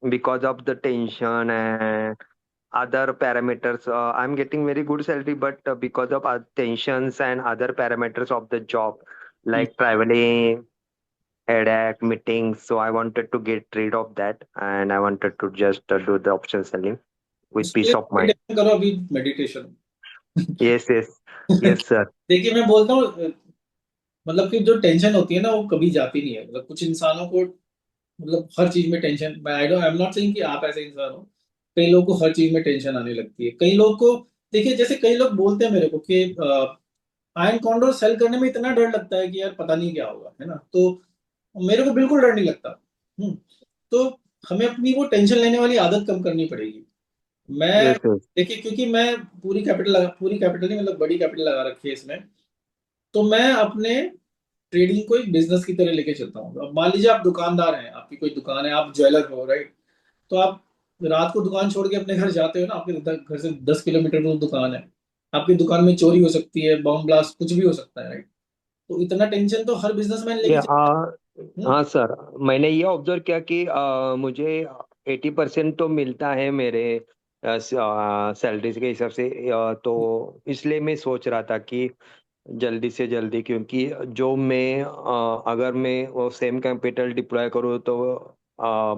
because of the tension and other parameters, I'm getting very good salary, but because of tensions and other parameters of the job, hmm. like traveling, headache, meetings, so I wanted to get rid of that, and I wanted to just do the option selling with उसके लिए peace of mind. meditation करो अभी, meditation. Yes, yes, yes, sir. देखिए मैं बोलता हूँ मतलब कि जो टेंशन होती है ना वो कभी जाती नहीं है। मतलब कुछ इंसानों को मतलब हर चीज में tension, I am not saying कि आप ऐसे इंसान हो, कई लोगों को हर चीज में टेंशन आने लगती है। कई लोग को देखिए, जैसे कई लोग बोलते हैं मेरे को कि आयन कॉन्डोर सेल करने में इतना डर लगता है कि यार पता नहीं क्या होगा, है ना। तो मेरे को बिल्कुल डर नहीं लगता। तो हमें अपनी वो टेंशन लेने वाली आदत कम करनी पड़ेगी। मैं Yes, yes. देखिए, क्योंकि मैं पूरी कैपिटल नहीं मतलब बड़ी कैपिटल लगा रखी है इसमें, तो मैं अपने ट्रेडिंग को एक बिजनेस की तरह लेके चलता हूँ। अब मान लीजिए आप दुकानदार हैं, आपकी कोई दुकान है, आप ज्वेलर हो, राइट। तो आप रात को दुकान छोड़ के अपने घर जाते हो ना, आपके घर से 10 किलोमीटर दूर दुकान है, आपकी दुकान में चोरी हो सकती है, बम ब्लास्ट कुछ भी हो सकता है, राइट। तो इतना टेंशन तो हर बिजनेसमैन लेके Yeah, चलता है। हाँ सर, मैंने ये ऑब्जर्व किया कि मुझे 80% तो मिलता है मेरे सैलरी के हिसाब से, तो इसलिए मैं सोच रहा था कि जल्दी से जल्दी, क्योंकि जो मैं अगर मैं वो सेम कैपिटल डिप्लॉय करूँ तो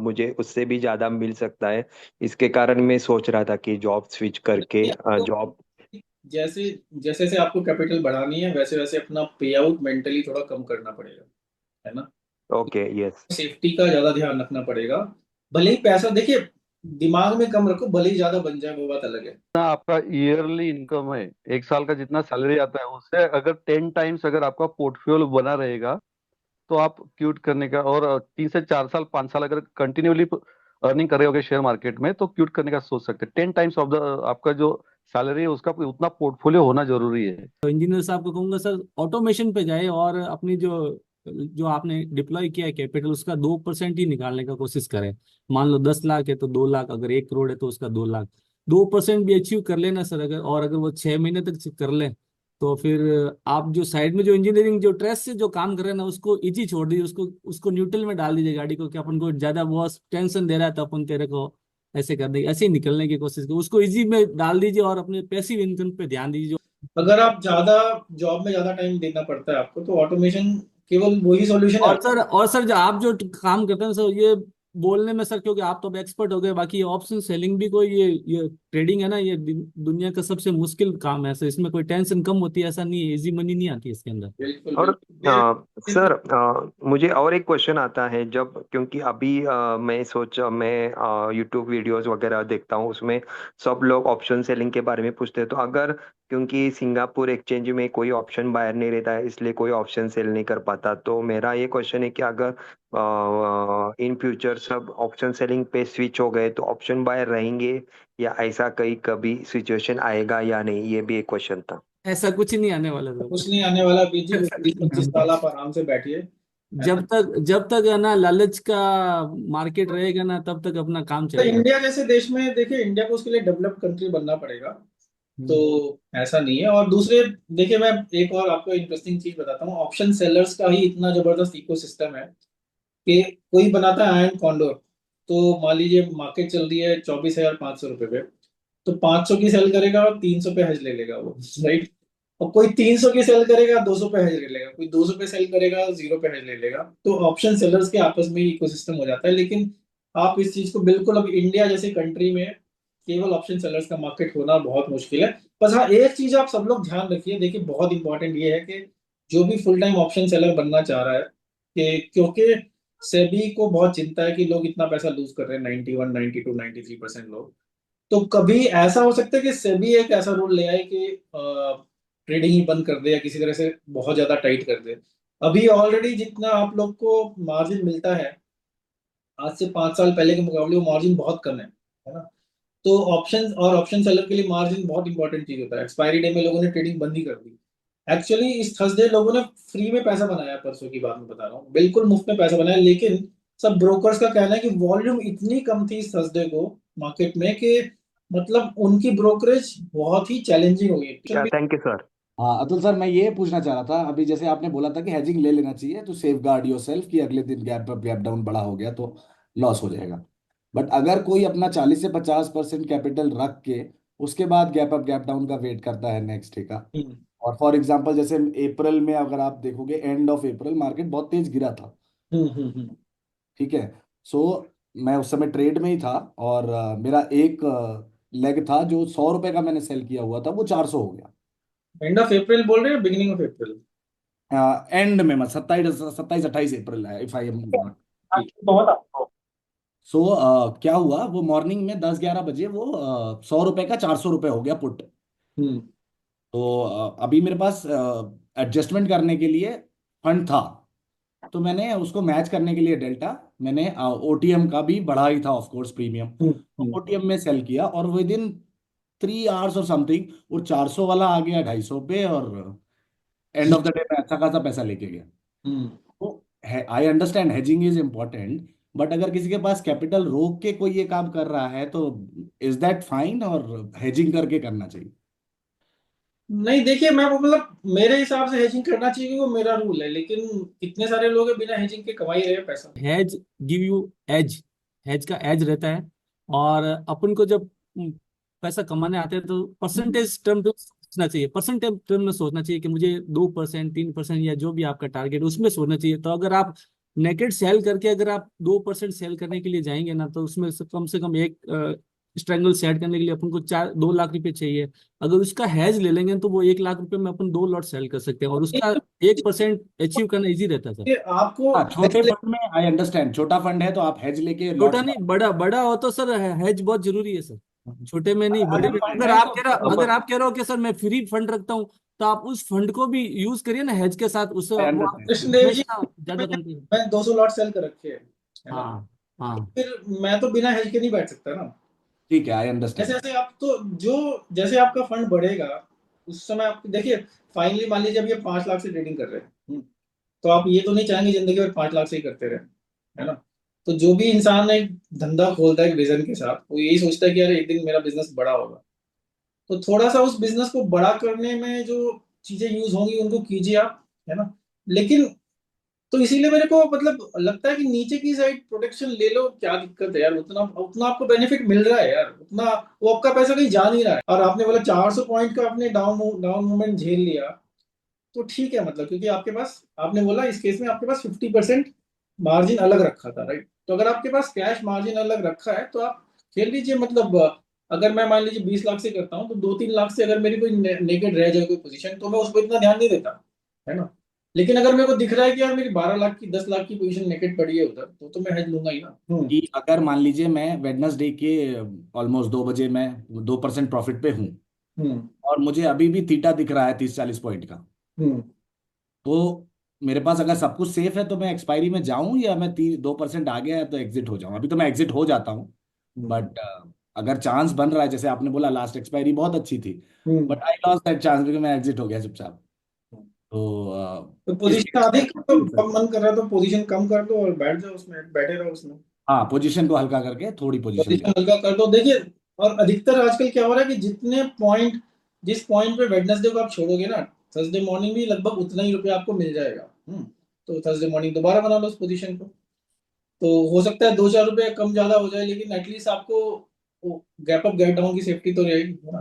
मुझे उससे भी ज़्यादा मिल सकता है। इसके कारण मैं सोच रहा था कि जॉब स्विच करके आपको जॉब। जैसे जैसे जैसे आपको कैपिटल बढ़ानी है, वैसे वैसे अपना पे आउट मेंटली थोड़ा कम करना पड़ेगा, है ना। Okay, yes. सेफ्टी का ज्यादा ध्यान रखना पड़ेगा। भले ही पैसा देखिए दिमाग में कम रखो, भले ही ज्यादा बन जाए वो बात अलग है। आपका ईयरली इनकम है, एक साल का जितना सैलरी आता है उससे अगर 10 टाइम्स अगर आपका पोर्टफोलियो बना रहेगा तो आप क्यूट करने का, और 3 से 4 साल 5 साल अगर कंटिन्यूली अर्निंग कर रहे होगे शेयर मार्केट में तो क्यूट करने का सोच सकते हैं। 10 टाइम्स ऑफ द आपका जो सैलरी है उसका उतना पोर्टफोलियो होना जरूरी है। तो इंजीनियर साहब को कहूंगा सर ऑटोमेशन पे जाए और अपनी जो जो आपने डिप्लॉय किया है कैपिटल उसका 2% ही निकालने का कोशिश करें। मान लो 10 लाख है तो 2 लाख, अगर 1 करोड़ है तो उसका 2 लाख, 2% भी अचीव कर लेना सर। अगर और अगर वो 6 महीने तक कर ले तो फिर आप जो साइड में जो इंजीनियरिंग जो स्ट्रेस से जो काम कर रहे हैं ना उसको इजी छोड़ दीजिए, उसको उसको न्यूट्रल में डाल दीजिए गाड़ी को, कि अपन को ज्यादा बॉस टेंशन दे रहा है तो अपन तेरे को ऐसे कर देंगे, ऐसे ही निकलने की कोशिश करो, उसको इजी में डाल दीजिए और अपने पैसिव इनकम पे ध्यान दीजिए। अगर आप ज्यादा जॉब में ज्यादा टाइम देना पड़ता है आपको, तो ऑटोमेशन केवल वही सॉल्यूशन है। और सर जो आप जो काम करते हैं सर, ये बोलने में सर, क्योंकि आप तो एक्सपर्ट हो गए, बाकी ऑप्शन सेलिंग भी कोई ये ट्रेडिंग है ना, ये दुनिया का सबसे मुश्किल काम है सर। इसमें कोई टेंशन कम होती है ऐसा नहीं है, इजी मनी नहीं आती इसके अंदर। बिल्कुल और बिल्कुल सर, मुझे और एक क्वेश्चन आता है, जब क्योंकि अभी मैं यूट्यूब वीडियोस वगैरह देखता हूँ, उसमें सब लोग ऑप्शन सेलिंग के बारे में पूछते हैं। तो अगर क्योंकि सिंगापुर एक्सचेंज में कोई ऑप्शन बायर नहीं रहता है इसलिए कोई ऑप्शन सेल नहीं कर पाता, तो मेरा ये क्वेश्चन है कि अगर इन फ्यूचर सब ऑप्शन सेलिंग पे स्विच हो गए तो ऑप्शन बायर रहेंगे या ऐसा कहीं कभी सिचुएशन आएगा या नहीं, ये भी एक क्वेश्चन था। ऐसा कुछ नहीं आने वाला कुछ नहीं आने वाला बीजी, 20-25 साल आप आराम से बैठिए। जब तक है ना लालच का मार्केट रहेगा ना तब तक अपना काम तो चलेगा। इंडिया जैसे देश में देखिए, इंडिया को उसके लिए डेवलप्ड कंट्री बनना पड़ेगा, तो ऐसा नहीं है। और दूसरे देखिए, मैं एक और आपको इंटरेस्टिंग चीज बताता हूँ। ऑप्शन सेलर्स का ही इतना जबरदस्त इकोसिस्टम है कि कोई बनाता है आयन कॉन्डोर, तो मान लीजिए मार्केट चल रही है 24,500 रुपए पे, तो 500 की सेल करेगा और 300 पे हेज ले लेगा वो, राइट। और कोई 300 की सेल करेगा 200 पे हेज ले लेगा, कोई 200 पे सेल करेगा 0 पे हेज ले लेगा। तो ऑप्शन सेलर्स के आपस में ही इकोसिस्टम हो जाता है। लेकिन आप इस चीज को बिल्कुल, अब इंडिया जैसी कंट्री में केवल ऑप्शन सेलर्स का मार्केट होना बहुत मुश्किल है। बस हाँ, एक चीज आप सब लोग ध्यान रखिए, देखिए बहुत इंपॉर्टेंट ये है कि जो भी फुल टाइम ऑप्शन सेलर बनना चाह रहा है, कि क्योंकि सेबी को बहुत चिंता है कि लोग इतना पैसा लूज कर रहे हैं, 91, 92, 93% लोग। तो कभी ऐसा हो सकता है कि सेबी एक ऐसा रूल ले आए कि ट्रेडिंग ही बंद कर दे या किसी तरह से बहुत ज्यादा टाइट कर दे। अभी ऑलरेडी जितना आप लोग को मार्जिन मिलता है, आज से 5 साल पहले के मुकाबले वो मार्जिन बहुत कम है ना। तो ऑप्शन सेलर के लिए मार्जिन बहुत इंपॉर्टेंट चीज होता है। एक्सपायरी डे में लोगों ने ट्रेडिंग बंद ही कर दी। एक्चुअली इस थर्सडे लोगों ने फ्री में पैसा बनाया, परसों की बात मैं बता रहा हूँ, बिल्कुल मुफ्त में पैसा बनाया। लेकिन सब ब्रोकर्स का कहना है कि वॉल्यूम इतनी कम थी इस थर्सडे को मार्केट में कि मतलब उनकी ब्रोकरेज बहुत ही चैलेंजिंग हो गई। Thank you sir. हाँ अतुल सर, मैं ये पूछना चाह रहा था, अभी जैसे आपने बोला था कि हेजिंग ले लेना चाहिए to safeguard yourself, कि अगले दिन गैप अप गैप डाउन बड़ा हो गया तो लॉस हो जाएगा। बट अगर कोई अपना 40 से 50% कैपिटल रख के उसके बाद गैप अप गैप डाउन का वेट करता है नेक्स्ट डे का, हम्म और फॉर एग्जांपल जैसे अप्रैल में अगर आप देखोगे, एंड ऑफ अप्रैल मार्केट बहुत तेज गिरा था, हम्म। ठीक है। सो मैं उस समय ट्रेड में ही था, और मेरा एक लेग था जो 100 रुपए का मैंने सेल किया हुआ था, वो 400 हो गया। एंड ऑफ अप्रैल बोल रहे हैं, बिगिनिंग ऑफ अप्रैल? एंड में मत 27 28 अप्रैल है, इफ आई एम नॉट। सो क्या हुआ, वो मॉर्निंग में 10 11 बजे वो 100 रुपए का 400 रुपए हो गया पुट। हम्म तो अभी मेरे पास एडजस्टमेंट करने के लिए फंड था, तो मैंने उसको मैच करने के लिए डेल्टा, मैंने ओटीएम का भी बढ़ा ही था of course premium, hmm. OTM में सेल किया, और विद इन 3 आवर्स और समथिंग वो 400 वाला आ गया 250 पे, और एंड ऑफ द डे में अच्छा खासा पैसा लेके गया। हम्म। तो I understand hedging is important, but अगर किसी के पास कैपिटल रोक के कोई ये काम कर रहा है तो इज दैट फाइन, और हेजिंग करके करना चाहिए? नहीं देखिए, मैं वो मतलब मेरे हिसाब से हेजिंग करना चाहिए क्योंकि वो मेरा रूल है, लेकिन कितने सारे लोग हैं बिना हेजिंग के कमा ही रहे हैं पैसा। Hedge give you edge, hedge का एज रहता है। और अपन को जब पैसा कमाने आते हैं तो परसेंटेज टर्म पे सोचना चाहिए, परसेंटेज टर्म में सोचना चाहिए कि मुझे 2% 3% या जो भी आपका टारगेट उसमें सोचना चाहिए। तो अगर आप नेकेड सेल करके अगर आप 2% सेल करने के लिए जाएंगे ना, तो उसमें से कम एक स्ट्रेंगल सेट करने के लिए अपन को 2 लाख रुपए चाहिए। अगर उसका हैज ले लेंगे तो वो 1 लाख रुपए में अपन 2 लॉट सेल कर सकते हैं, और उसका 1% अचीव करना इजी रहता है सर। ये आपको हाँ, छोटे फंड में आई अंडरस्टैंड, छोटा फंड है तो आप हेज लेके छोटा लॉट्स। नहीं, बड़ा बड़ा हो तो सर हैज बहुत जरूरी है सर। छोटे में नहीं, बड़े अगर में। फंड है तो अगर आप कह रहे हो कि सर मैं फ्री फंड रखता हूँ, तो आप उस फंड को भी यूज करिए ना हेज के साथ, उससे आई वो आप अंडरस्टैंड। कृष्णदेव जी, हमेशा ज्यादा मैं कंट्री। 200 लॉट सेल कर रखे हैं, है ना? हाँ हाँ। फिर मैं तो बिना हेज के नहीं बैठ सकता ना। ठीक है, आई जैसे अंडरस्टैंड। जैसे आप तो जो जैसे आपका फंड बढ़ेगा उस समय आप देखिए, फाइनली मान लीजिए अब ये 5 लाख से ट्रेडिंग कर रहे हैं, तो आप ये तो नहीं चाहेंगे जिंदगी भर 5 लाख से ही करते रहे, है ना? तो जो भी इंसान एक धंधा खोलता है एक विजन के साथ, वो यही सोचता है कि यार एक दिन मेरा बिजनेस बड़ा होगा, तो थोड़ा सा उस बिजनेस को बड़ा करने में जो चीजें यूज होंगी उनको कीजिए आप, है ना? लेकिन तो इसीलिए मेरे को मतलब लगता है कि नीचे की साइड प्रोटेक्शन ले लो, क्या दिक्कत है यार? उतना उतना आपको बेनिफिट मिल रहा है यार, उतना वो आपका पैसा कहीं जा नहीं रहा है। और आपने बोला 400 पॉइंट का आपने डाउन मूवमेंट झेल लिया, तो ठीक है, मतलब क्योंकि आपके पास, आपने बोला इस केस में आपके पास 50% मार्जिन अलग रखा था, राइट? तो अगर आपके पास कैश मार्जिन अलग रखा है तो आप खेल लीजिए। मतलब अगर मैं मान लीजिए 20 लाख से करता हूँ तो 2-3 लाख से अगर मेरी कोई नेगेट रह जाए कोई पोजीशन, तो मैं उस पर इतना ध्यान नहीं देता, है ना? लेकिन अगर मेरे को दिख रहा है कि यार मेरी 12 लाख की 10 लाख की पोजीशन नेगेट पड़ी है उधर, तो मैं हेज लूंगा ही ना। कि अगर मान लीजिए मैं वेडनेसडे के ऑलमोस्ट 2 बजे मैं 2% प्रॉफिट पे हूँ, हम्म और मुझे अभी भी थीटा दिख रहा है 30 40 पॉइंट का, हम्म। तो मेरे पास अगर सब कुछ सेफ है तो मैं एक्सपायरी में जाऊं, या मैं 2% आ गया है तो एग्जिट हो जाऊं? अभी तो मैं एग्जिट हो जाता हूँ, हम्म बट अगर चांस बन रहा है, जैसे आपने बोला लास्ट एक्सपायरी बहुत अच्छी थी, hmm. But I lost that chance because मैं एग्जिट हो गया चुपचाप। तो तो इस पोजीशन केस में अधिक तो कम मन कर रहा है तो पोजीशन कम कर दो और बैठ जाओ उसमें, बैठे रहो उसमें। हाँ, पोजीशन को हल्का करके थोड़ी पोजीशन पोजीशन कम। हल्का कर दो, देखिए। और अधिकतर आजकल क्या हो रहा है कि जितने पॉइंट, जिस पॉइंट पे वेडनेसडे को आप छोड़ोगे ना, थर्सडे मॉर्निंग भी लगभग उतना ही रुपया आपको मिल जाएगा। तो थर्सडे मॉर्निंग दोबारा बना लो उस पोजीशन को, तो हो सकता है 2-4 रुपये कम ज्यादा हो जाए, लेकिन एटलीस्ट आपको गैप अप गैप डाउन की सेफ्टी तो रहेगी, है ना?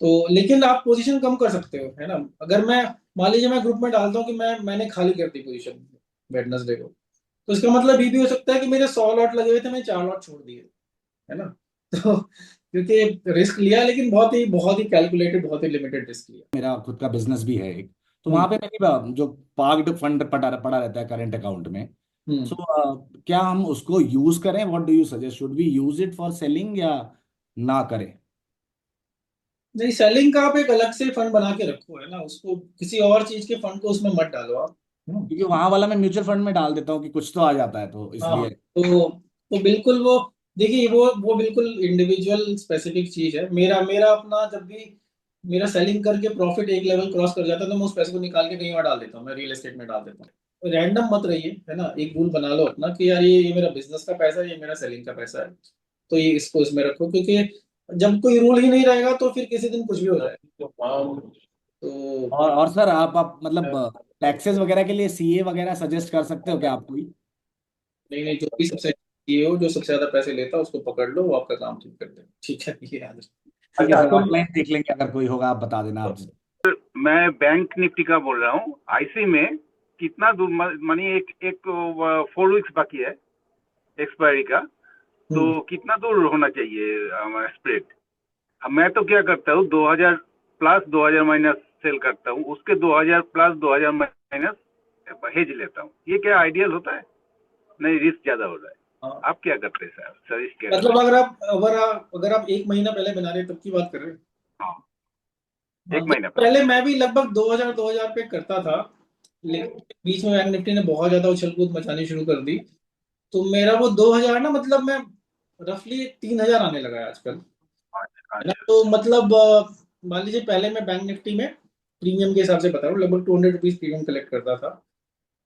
तो लेकिन आप पोजीशन कम कर सकते हो, है ना? अगर मैं मान लीजिए मैं ग्रुप में डालता हूँ कि मैंने खाली कर दी पोजीशन वेडनेसडे को, तो इसका मतलब ये भी हो सकता है कि मेरे 100 लॉट लगे हुए थे, मैंने 4 लॉट छोड़ दिए, है ना? तो क्योंकि रिस्क लिया, लेकिन बहुत ही कैलकुलेटेड, बहुत ही लिमिटेड रिस्क लिया। मेरा खुद का बिजनेस भी है एक, तो वहां हम्म पे मेरी जो पार्क्ड फंड पड़ा पड़ा रहता है करंट अकाउंट में। हम्म। सो क्या हम उसको यूज करें? What do you suggest, should we use it for selling या ना करें? नहीं, सेलिंग का आप एक अलग से फंड बना के रखो, है ना? उसको किसी और चीज के फंड को उसमें मत डालो आप। क्योंकि वहां वाला मैं म्यूचुअल फंड में डाल देता हूँ कि कुछ तो आ जाता है, तो हाँ, इसलिए। तो बिल्कुल वो, देखिए वो बिल्कुल इंडिविजुअल स्पेसिफिक चीज है। मेरा मेरा अपना जब भी मेरा सेलिंग करके प्रॉफिट एक लेवल क्रॉस कर जाता है तो मैं उस पैसे को निकाल के कहीं और डाल देता हूँ, मैं रियल एस्टेट में डाल देता हूँ। रैंडम मत रहिए, है ना? एक रूल बना लो अपना कि यार ये मेरा बिजनेस का पैसा है, ये मेरा सेलिंग का पैसा है, तो ये इसको इसमें रखो, क्योंकि जब कोई रूल ही नहीं रहेगा तो फिर किसी दिन कुछ भी हो जाए। तो और सर आप मतलब टैक्सेस वगैरह के लिए सीए वगैरह सजेस्ट कर सकते हो क्या आप कोई? नहीं नहीं, जो भी सबसे ये हो, जो सबसे ज्यादा पैसे लेता है उसको पकड़ लो, वो आपका काम ठीक कर दे, ठीक है, ये याद रखो। ठीक है अच्छा सर, तो ऑनलाइन देख लेंगे, अगर कोई होगा आप बता देना आप। मैं बैंक निफ्टी का बोल रहा हूँ। आईसी में कितना दूर मनी एक एक 4 वीक्स बाकी है एक्सपायरी का, तो कितना दूर होना चाहिए स्प्रेड? मैं तो क्या करता हूँ 2000 प्लस 2000 माइनस सेल करता हूँ, उसके 2000 प्लस 2000 माइनस हेज लेता हूँ। ये क्या आइडियल होता है? नहीं, रिस्क ज्यादा हो रहा है। हाँ। आप क्या करते हैं सर? सजेस्ट क्या मतलब करते अगर आप 1 महीना पहले बना रहे तब की बात कर रहे हो? हैं? हाँ, हाँ, एक तो महीना पहले मैं भी लगभग 2000 पे करता था, लेकिन बीच में बैंक निफ्टी ने बहुत ज्यादा उछल कूद मचानी शुरू कर दी, तो मेरा वो 2000 ना, मतलब मैं रफली 3000 आने लगा है आजकल, है ना। अच्छा। तो मतलब मान लीजिए पहले मैं बैंक निफ्टी में प्रीमियम के हिसाब से बता रहा हूँ, लगभग 200 रुपीज प्रीमियम कलेक्ट करता था,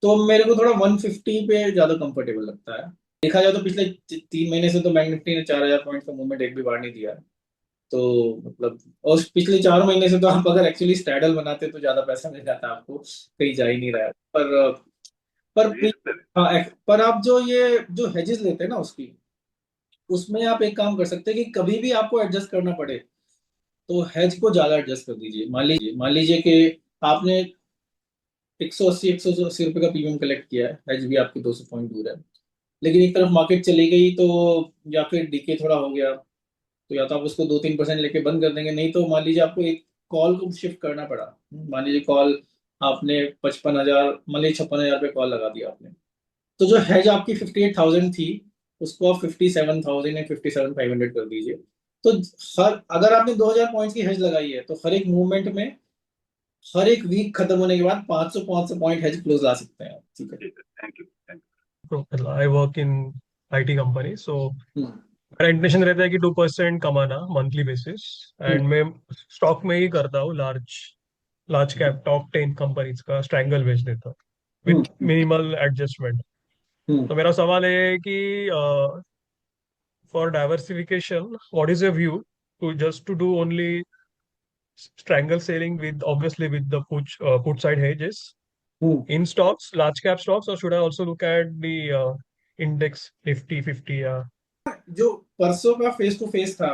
तो मेरे को थोड़ा 150 पे ज्यादा कंफर्टेबल लगता है। देखा जाए तो पिछले 3 महीने से तो बैंक निफ्टी ने 4000 पॉइंट का मूवमेंट एक भी बार नहीं दिया है। तो मतलब, और पिछले 4 महीने से तो आप अगर एक्चुअली स्ट्रैडल बनाते तो ज्यादा पैसा मिल जाता आपको, कहीं जा ही नहीं रहा है। पर रिस्क हाँ, पर आप जो ये जो हेजेस लेते हैं ना उसकी, उसमें आप एक काम कर सकते हैं कि कभी भी आपको एडजस्ट करना पड़े तो हेज को ज्यादा एडजस्ट कर दीजिए। मान लीजिए कि आपने 180 रुपए का प्रीमियम कलेक्ट किया है, हेज भी आपके 200 पॉइंट दूर है, लेकिन एक तरफ मार्केट चली गई तो, या फिर डीके थोड़ा हो गया, तो या तो आप उसको 2-3% लेके बंद कर देंगे, नहीं तो मान लीजिए आपको एक कॉल को शिफ्ट करना पड़ा। मान लीजिए कॉल आपने 55,000, मान लीजिए 56,000 पे कॉल लगा दिया आपने, तो जो हेज आपकी 58,000 थी, उसको आप 57,000 या 57,500 कर दीजिए। तो हर अगर आपने 2000 पॉइंट्स की हेज लगाई है तो हर एक मूवमेंट में, हर एक वीक खत्म होने के बाद 500 पॉइंट हेज क्लोज ला सकते हैं आप, ठीक है। ठीक है, thank you. I work in IT company, so hmm मेरा इंटेंशन रहता है कि 2% कमाना मंथली बेसिस, हम्म एंड मैं स्टॉक में ही करता हूँ। Large large cap top 10 companies का स्ट्रैंगल बेच देता हूँ with hmm minimal adjustment. Hmm तो मेरा सवाल है कि for diversification what is your view to just to do only strangle selling with obviously with the put side hedges hmm. in stocks, large cap stocks, or should I also look at the index Nifty 50? जो परसों का face to face था,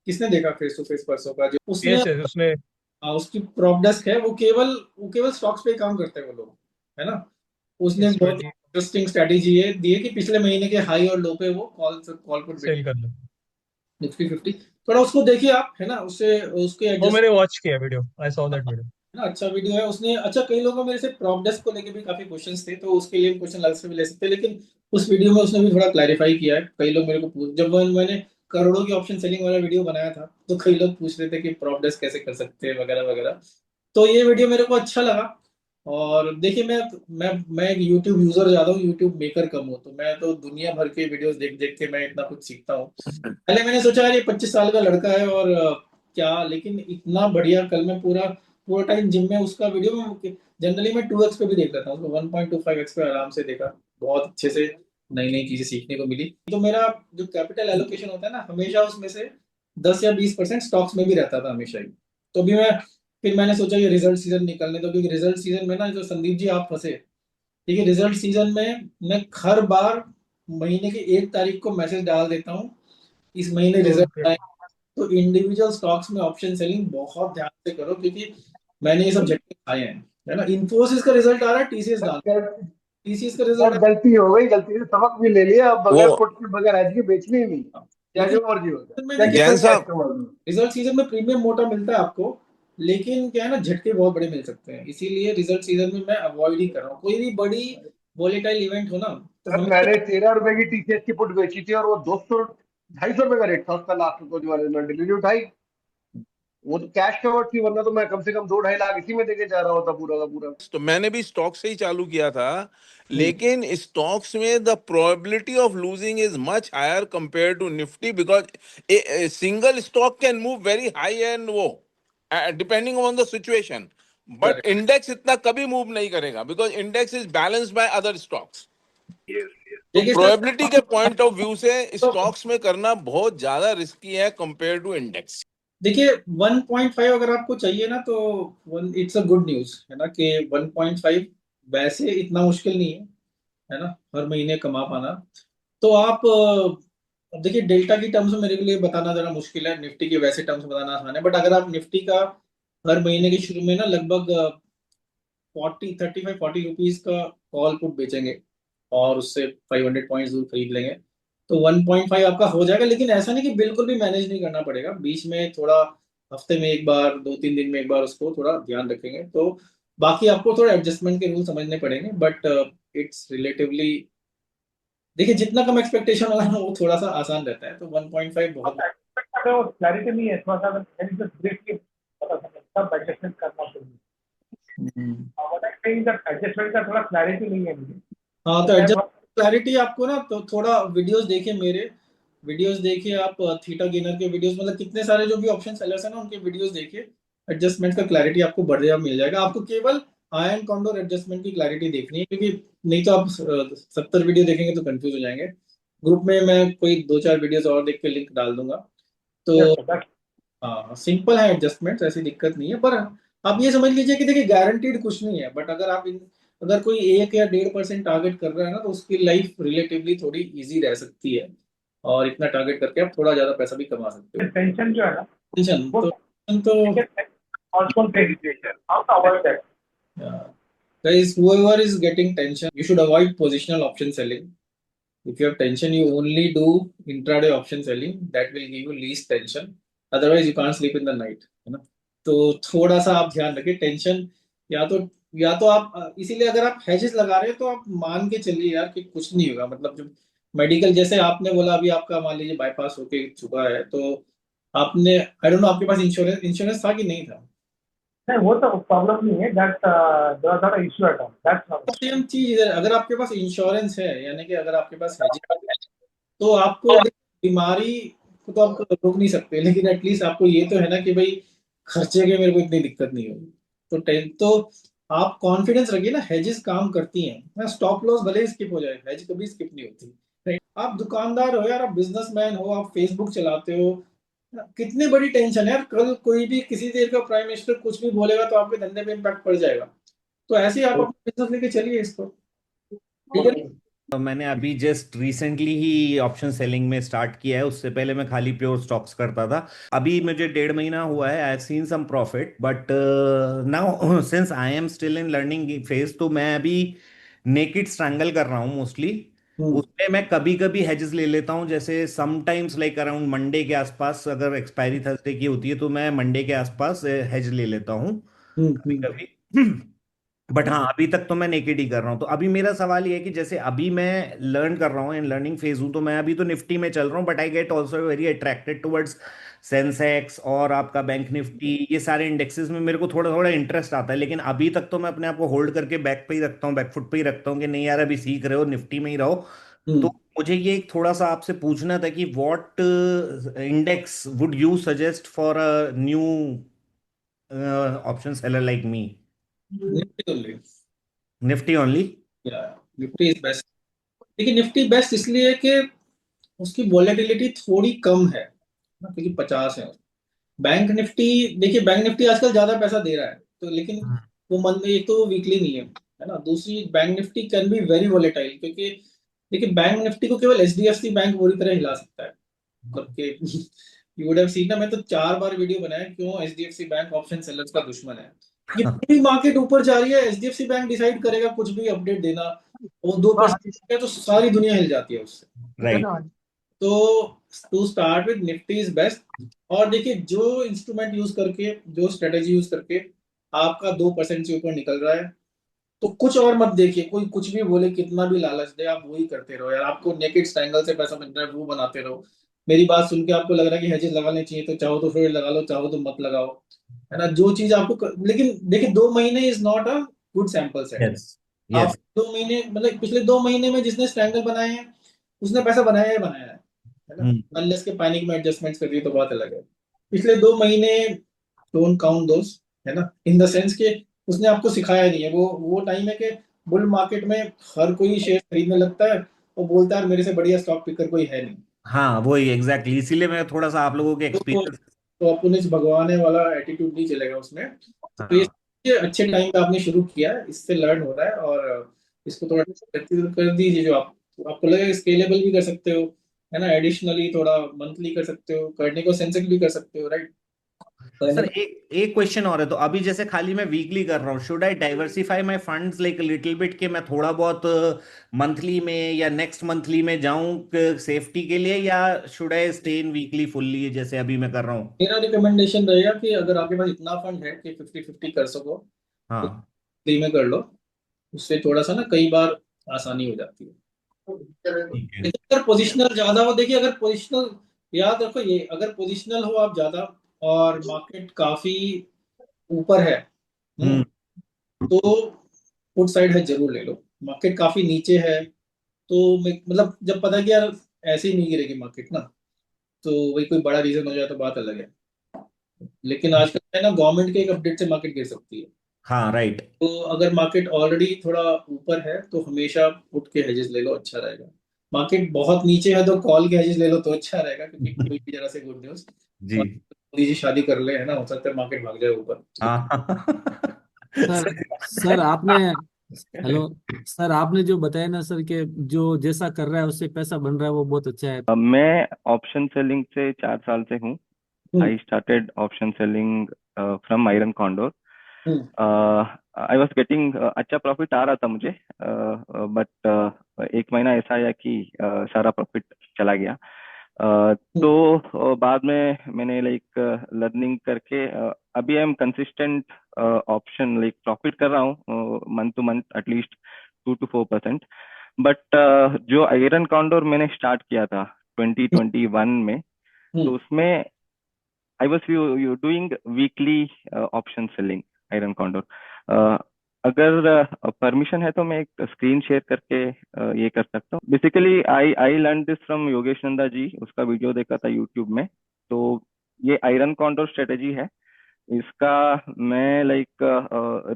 किसने देखा face to face परसों का? जो उसने, yes, yes, उसने उसकी प्रॉप डेस्क है, वो केवल स्टॉक्स पे ही काम करते हैं वो लोग, है ना। उसने yes बहुत 20 इंटरेस्टिंग स्ट्रेटेजी है दी है कि पिछले महीने के हाई और लो पे वो कॉल पुट सेल कर लो। निफ्टी 50, थोड़ा उसको देखिए आप, है ना, उससे उसके वो एडजस्ट, मैंने वॉच किया video, I saw that video. ना, अच्छा वीडियो है उसने। अच्छा, कई लोगों को मेरे से प्रॉप डेस्क को लेके भी काफी क्वेश्चंस थे, तो उसके लिए क्वेश्चन अलग से भी ले सकते हैं, लेकिन उस वीडियो में उसने भी थोड़ा क्लैरिफाई किया है। कई लोग मेरे को जब मैंने करोड़ों की ऑप्शन सेलिंग वाला वीडियो बनाया था, तो कई लोग पूछ रहे थे कि प्रॉप डेस्क कैसे कर सकते हैं वगैरह वगैरह, तो ये वीडियो मेरे को अच्छा लगा। और देखिए, मैं एक यूट्यूब यूजर ज्यादा हूँ, यूट्यूब मेकर कम हूँ, तो मैं तो दुनिया भर के वीडियोस देख देख के मैं इतना कुछ सीखता हूँ। पहले मैंने सोचा यार ये 25 साल का लड़का है और क्या, लेकिन इतना बढ़िया। कल मैं पूरा पूरा टाइम जिम में उसका वीडियो में, जनरली मैं 2x पे भी देख लेता हूँ, उसको 1.25x पे आराम से देखा, बहुत अच्छे से नई नई चीजें सीखने को मिली। तो मेरा जो कैपिटल एलोकेशन होता है ना, हमेशा उसमें से 10 या 20% स्टॉक्स में भी रहता था हमेशा ही। तो भी फिर मैंने सोचा ये रिजल्ट सीजन निकलने दो, क्योंकि रिजल्ट सीजन में ना, जो संदीप जी आप फंसे, ठीक है, रिजल्ट सीजन में मैं हर बार महीने की 1 तारीख को मैसेज डाल देता हूँ, इस महीने रिजल्ट आए। तो इंडिविजुअल स्टॉक्स में ऑप्शन सेलिंग बहुत ध्यान से करो, क्योंकि मैंने ये सब झटके खाए हैं, है ना। इन्फोसिस का रिजल्ट आ रहा है, टीसीएस डाल, टीसीएस का सर रिजल्ट गलती हो गई, गलती से सबक भी ले लिया, अब वो बगैर पुट के बगैर एज के बेचनी ही नहीं, या लेकिन जो मर्जी हो जाए, में या देखिए, कितना जैन कैश साहब, कमा लो। रिजल्ट सीजन में प्रीमियम मोटा मिलता है आपको, लेकिन क्या है ना, झटके बहुत बड़े मिल सकते हैं, इसीलिए रिजल्ट सीजन में मैं अवॉइड ही कर रहा हूँ। कोई भी बड़ी वॉलेटाइल इवेंट हो ना, तो सर हमेशा, मैंने 13 रुपए की टीसीएस की पुट बेची थी, और वो 200 250 रुपए का रेट था उसका, लास्ट को जो मैंने डिलीवरी उठाई, वो तो कैश कवर्ड थी, वरना तो मैं कम से कम 2-2.5 लाख इसी में देके जा रहा होता पूरा का पूरा। तो मैंने भी स्टॉक से ही चालू किया था, हम्म, लेकिन स्टॉक्स में the probability of losing is much higher compare to Nifty, because single stock can move very high and वो depending on the situation, but correct। Index इतना कभी मूव नहीं करेगा because index is balanced by other stocks. Yes, yes. तो देखिए sir, probability के point of view से तो स्टॉक्स में करना बहुत ज्यादा रिस्की है कंपेयर टू इंडेक्स। देखिए 1.5 अगर आपको चाहिए ना तो one it's a good news है ना कि 1.5 वैसे इतना मुश्किल नहीं है ना, हर महीने कमा पाना। तो आप अब देखिए डेल्टा की टर्म्स में मेरे लिए बताना जरा मुश्किल है, निफ्टी के वैसे टर्म्स बताना आसान है, बट अगर आप निफ्टी का हर महीने के शुरू में ना लगभग 35-40 रुपीज का कॉल पुट बेचेंगे और उससे 500 पॉइंट्स दूर खरीद लेंगे तो 1.5 आपका हो जाएगा। लेकिन ऐसा नहीं कि बिल्कुल भी मैनेज नहीं करना पड़ेगा, बीच में थोड़ा हफ्ते में एक बार 2-3 दिन में एक बार उसको थोड़ा ध्यान रखेंगे तो बाकी आपको थोड़ा एडजस्टमेंट के रूल समझने पड़ेंगे, बट इट्स रिलेटिवली देखिए जितना कम एक्सपेक्टेशन होगा ना वो थोड़ा सा आसान रहता है, तो 1.5 बहुत। क्लैरिटी नहीं है थोड़ा सा, ब्रेक के पता चलता सब एडजस्टमेंट करना चाहिए। एडजस्टमेंट का थोड़ा क्लैरिटी नहीं है मुझे। हाँ तो एडजस्ट क्लैरिटी आपको ना तो थोड़ा वीडियोस देखिए, मेरे वीडियोस देखिए आप, थीटा गेनर के वीडियोस, मतलब कितने सारे जो भी ऑप्शन सेलर्स हैं ना उनके वीडियोस देखिए, एडजस्टमेंट का क्लैरिटी आपको बढ़िया मिल जाएगा। आपको केवल आयन कॉन्डोर एडजस्टमेंट की क्लैरिटी देखनी है, क्योंकि नहीं तो आप 70 वीडियो देखेंगे तो कंफ्यूज हो जाएंगे। ग्रुप में मैं कोई 2-4 वीडियोस और देख के लिंक डाल दूंगा। तो हाँ सिंपल है एडजस्टमेंट, ऐसी दिक्कत नहीं है। पर आप ये समझ लीजिए कि देखिए गारंटीड कुछ नहीं है, बट अगर आप अगर कोई 1 या 1.5% टारगेट कर रहा है ना तो उसकी लाइफ रिलेटिवली थोड़ी इजी रह सकती है, और इतना टारगेट करके आप थोड़ा ज्यादा पैसा भी कमा सकते हो। टेंशन जो है ना, टेंशन तो also take it, how to avoid that? guys, whoever is getting tension, you should avoid positional option selling. If you have tension, you only do intraday option selling. That will give you least tension. Otherwise, you can't sleep in the night. है ना? तो थोड़ा सा आप ध्यान रखिए tension, या तो आप इसीलिए अगर आप हेजेस लगा रहे हैं तो आप मान के चलिए यार कि कुछ नहीं होगा। मतलब जो मेडिकल जैसे आपने बोला अभी आपका मान लीजिए बाईपास होके चुका है, तो आपने आई डोंट नो आपके पास इंश्योरेंस था कि नहीं था? नहीं वो तो प्रॉब्लम नहीं है, that issue at all, that's same चीज इधर, अगर आपके पास इंश्योरेंस है यानी कि अगर आपके पास हेजिंग है तो आपको बीमारी को तो आप रोक नहीं सकते, लेकिन एटलीस्ट आपको ये तो है ना कि भाई खर्चे के मेरे को इतनी दिक्कत नहीं होगी। तो आप कॉन्फिडेंस रखिए ना, हेजेस काम करती हैं। स्टॉप लॉस भले ही स्किप हो जाए, हेज कभी स्किप नहीं होती। राइट, आप दुकानदार हो यार, आप बिजनेसमैन हो, आप फेसबुक चलाते हो, कितनी बड़ी टेंशन है यार, कल कोई भी किसी देर का प्राइम मिनिस्टर कुछ भी बोलेगा तो आपके धंधे पे इम्पैक्ट पड़ जाएगा। तो ऐसे ही आप अपना बिजनेस लेके चलिए इसको, ठीक है। तो मैंने अभी जस्ट रिसेंटली ही ऑप्शन सेलिंग में स्टार्ट किया है, उससे पहले मैं खाली प्योर स्टॉक्स करता था। अभी मुझे 1.5 महीना हुआ है, I have seen some profit, but now since I am still in learning phase, तो मैं अभी नेकेड स्ट्रैंगल कर रहा हूँ मोस्टली। उसमें मैं कभी कभी हेजेस ले लेता हूँ, जैसे समटाइम्स लाइक अराउंड मंडे के आसपास, अगर एक्सपायरी थर्सडे की होती है तो मैं मंडे के आसपास हेज ले लेता हूँ कभी कभी। बट हाँ, अभी तक तो मैं नेकेड ही कर रहा हूँ। तो अभी मेरा सवाल ये है कि जैसे अभी मैं लर्न कर रहा हूँ, इन लर्निंग फेज हूँ, तो मैं अभी तो निफ्टी में चल रहा हूँ, but I get also very attracted towards Sensex और आपका बैंक निफ्टी, ये सारे इंडेक्सेस में मेरे को थोड़ा थोड़ा इंटरेस्ट आता है। लेकिन अभी तक तो मैं अपने आप को होल्ड करके बैक पे ही रखता हूँ, बैकफुट पे ही रखता हूँ कि नहीं यार अभी सीख रहे हो, निफ्टी में ही रहो। तो मुझे ये एक थोड़ा सा आपसे पूछना था कि what index would you suggest for a new option seller like me? Nifty only? Nifty is best. देखिए निफ्टी बेस्ट इसलिए कि उसकी वॉलेटिलिटी थोड़ी कम है ना, क्योंकि 50 है। बैंक निफ्टी, देखिए बैंक निफ्टी आजकल ज्यादा पैसा दे रहा है तो, लेकिन वो मन में एक तो वीकली नहीं है ना, दूसरी bank Nifty can be very volatile, क्योंकि देखिए बैंक निफ्टी को केवल एचडीएफसी बैंक पूरी तरह हिला सकता है। मतलब कि यू वुड हैव सीन ना, मैं तो 4 बार वीडियो बनाया क्यों एचडीएफसी बैंक ऑप्शन सेलर्स का दुश्मन है। ये पूरी मार्केट ऊपर जा रही है, एचडीएफसी बैंक डिसाइड करेगा कुछ भी अपडेट देना, वो 2% तो सारी दुनिया हिल जाती है उससे। राइट। तो to start with Nifty is best. और देखिए जो इंस्ट्रूमेंट यूज करके, जो स्ट्रेटेजी यूज करके आपका 2% से ऊपर निकल रहा है तो कुछ और मत देखिए, कोई कुछ भी बोले, कितना भी लालच दे, आप वही करते रहो यार। आपको नेकेड स्ट्रैंगल से पैसा मिल रहा है वो बनाते रहो। मेरी बात सुन के आपको लग रहा है कि हेजेस लगाने चाहिए तो चाहो तो फिर लगा लो, चाहो तो मत लगाओ, है ना। जो चीज आपको लेकिन देखिए 2 महीने is not a good sample set. आप 2 महीने मतलब पिछले 2 महीने में जिसने स्ट्रैंगल बनाए हैं उसने पैसा बनाया ही बनाया है ना, अनलेस के पैनिक में एडजस्टमेंट्स कर रही तो बात अलग है। पिछले 2 महीने डोंट काउंट दोस, है ना, इन द सेंस के उसने आपको सिखाया नहीं है। वो टाइम है कि बुल मार्केट में हर कोई शेयर खरीदने लगता है और बोलता है मेरे से बढ़िया स्टॉक पिकर कोई है नहीं। हाँ वही एग्जैक्टली, इसीलिए मैं थोड़ा सा आप लोगों के एक्सपीरियंस तो अपन इस भगवाने वाला एटीट्यूड नहीं चलेगा उसमें। तो हाँ ये अच्छे टाइम पे आपने शुरू किया है, इससे लर्न हो रहा है, और इसको थोड़ा व्यक्तिगत कर दीजिए। जो आपको लगेगा स्केलेबल भी कर सकते हो, है ना, एडिशनली थोड़ा मंथली कर सकते हो, करने को सेंसेक्स भी कर सकते हो, राइट। करने सर, को एक एक क्वेश्चन और है। तो अभी जैसे खाली मैं वीकली कर रहा हूँ, should I diversify my funds like little bit, के मैं थोड़ा बहुत मंथली में या नेक्स्ट मंथली में जाऊं सेफ्टी के लिए, या should I stay in weekly fully जैसे अभी मैं कर रहा हूँ? मेरा रिकमेंडेशन रहेगा कि अगर आपके पास इतना फंड है कि 50-50 कर सको, तो हाँ फ्री में कर लो। उससे थोड़ा सा ना कई बार आसानी हो जाती है। ठीक है। लेकिन अगर पोजिशनल ज्यादा हो, देखिए अगर पोजिशनल, याद रखो ये, अगर पोजिशनल हो आप ज्यादा और मार्केट काफी ऊपर है, हम्म। तो पुट साइड है जरूर ले लो। मार्केट काफी नीचे है तो मतलब जब पता है कि यार ऐसे ही नहीं गिरेगी मार्केट ना, तो वही कोई बड़ा रीजन हो जाए तो बात अलग है। लेकिन आजकल है ना, गवर्नमेंट के एक अपडेट से मार्केट गिर सकती है। हाँ राइट। तो अगर मार्केट ऑलरेडी थोड़ा ऊपर है तो हमेशा पुट के हेजेस ले लो, अच्छा रहेगा। मार्केट बहुत नीचे है तो कॉल के हेजेस ले लो तो अच्छा रहेगा, क्योंकि कोई भी जरा से गुड न्यूज, जी। मोदी जी शादी कर ले, है ना, हो सकता है मार्केट भाग जाए ऊपर। हाँ सर सर आपने हेलो सर, आपने जो बताया ना सर, कि जो जैसा कर रहा है उससे पैसा बन रहा है, वो बहुत अच्छा है। मैं ऑप्शन सेलिंग से 4 साल से हूँ। Hmm. I started option selling from iron condor. Hmm. I was getting अच्छा प्रॉफिट आ रहा था मुझे, बट एक महीना ऐसा आया कि सारा प्रॉफिट चला गया। तो बाद में मैंने लाइक लर्निंग करके अभी I am consistent option like profit कर रहा हूँ month two month at least 2 to 4%। But जो आयरन कॉन्डोर मैंने स्टार्ट किया था 2021 में, तो उसमें I was you doing weekly option selling iron condor. अगर परमिशन है तो मैं एक स्क्रीन शेयर करके ये कर सकता हूँ। Basically I I learn this from Yogesh Nanda ji, उसका वीडियो देखा था यूट्यूब में। तो ये आयरन कॉन्डोर स्ट्रेटेजी है। इसका मैं लाइक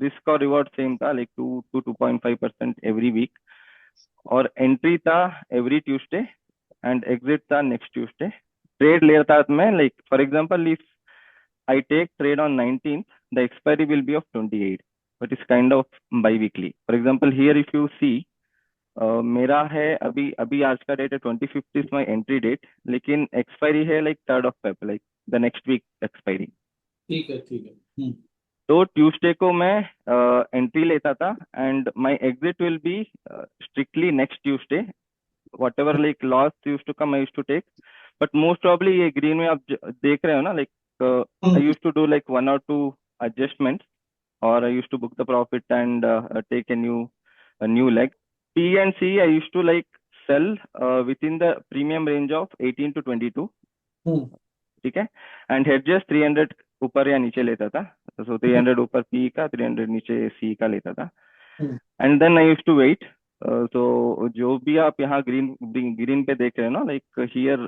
रिस्क और रिवॉर्ड सेम था, लाइक 2 to 2.5% एवरी वीक, और एंट्री था एवरी ट्यूसडे एंड एग्जिट था नेक्स्ट ट्यूसडे। ट्रेड लेता था मैं, like for example if I take trade on 19th, the expiry will be of 28th, but it's kind of bi-weekly. For example, here if you see, मेरा है अभी अभी आज का डेट है 25th is my entry date, लेकिन expiry है like 3rd of Feb, like the next week expiry. ठीक है, ठीक है। तो ट्यूसडे को मैं एंट्री लेता था and my exit will be strictly next Tuesday. Whatever like loss used to come I use to take, but most probably ये ग्रीन में आप देख रहे हो ना, like I use to do like 1 or 2 adjustments, or I used to book the profit and take a new leg. P and C I used to like sell within the premium range of 18 to 22. ठीक है, and हेडजेस 300 ऊपर या नीचे लेता था। सो 300 ऊपर P का, 300 नीचे सी का लेता था, and then I use to wait. तो जो भी आप यहाँ ग्रीन ग्रीन पे देख रहे हो ना, like here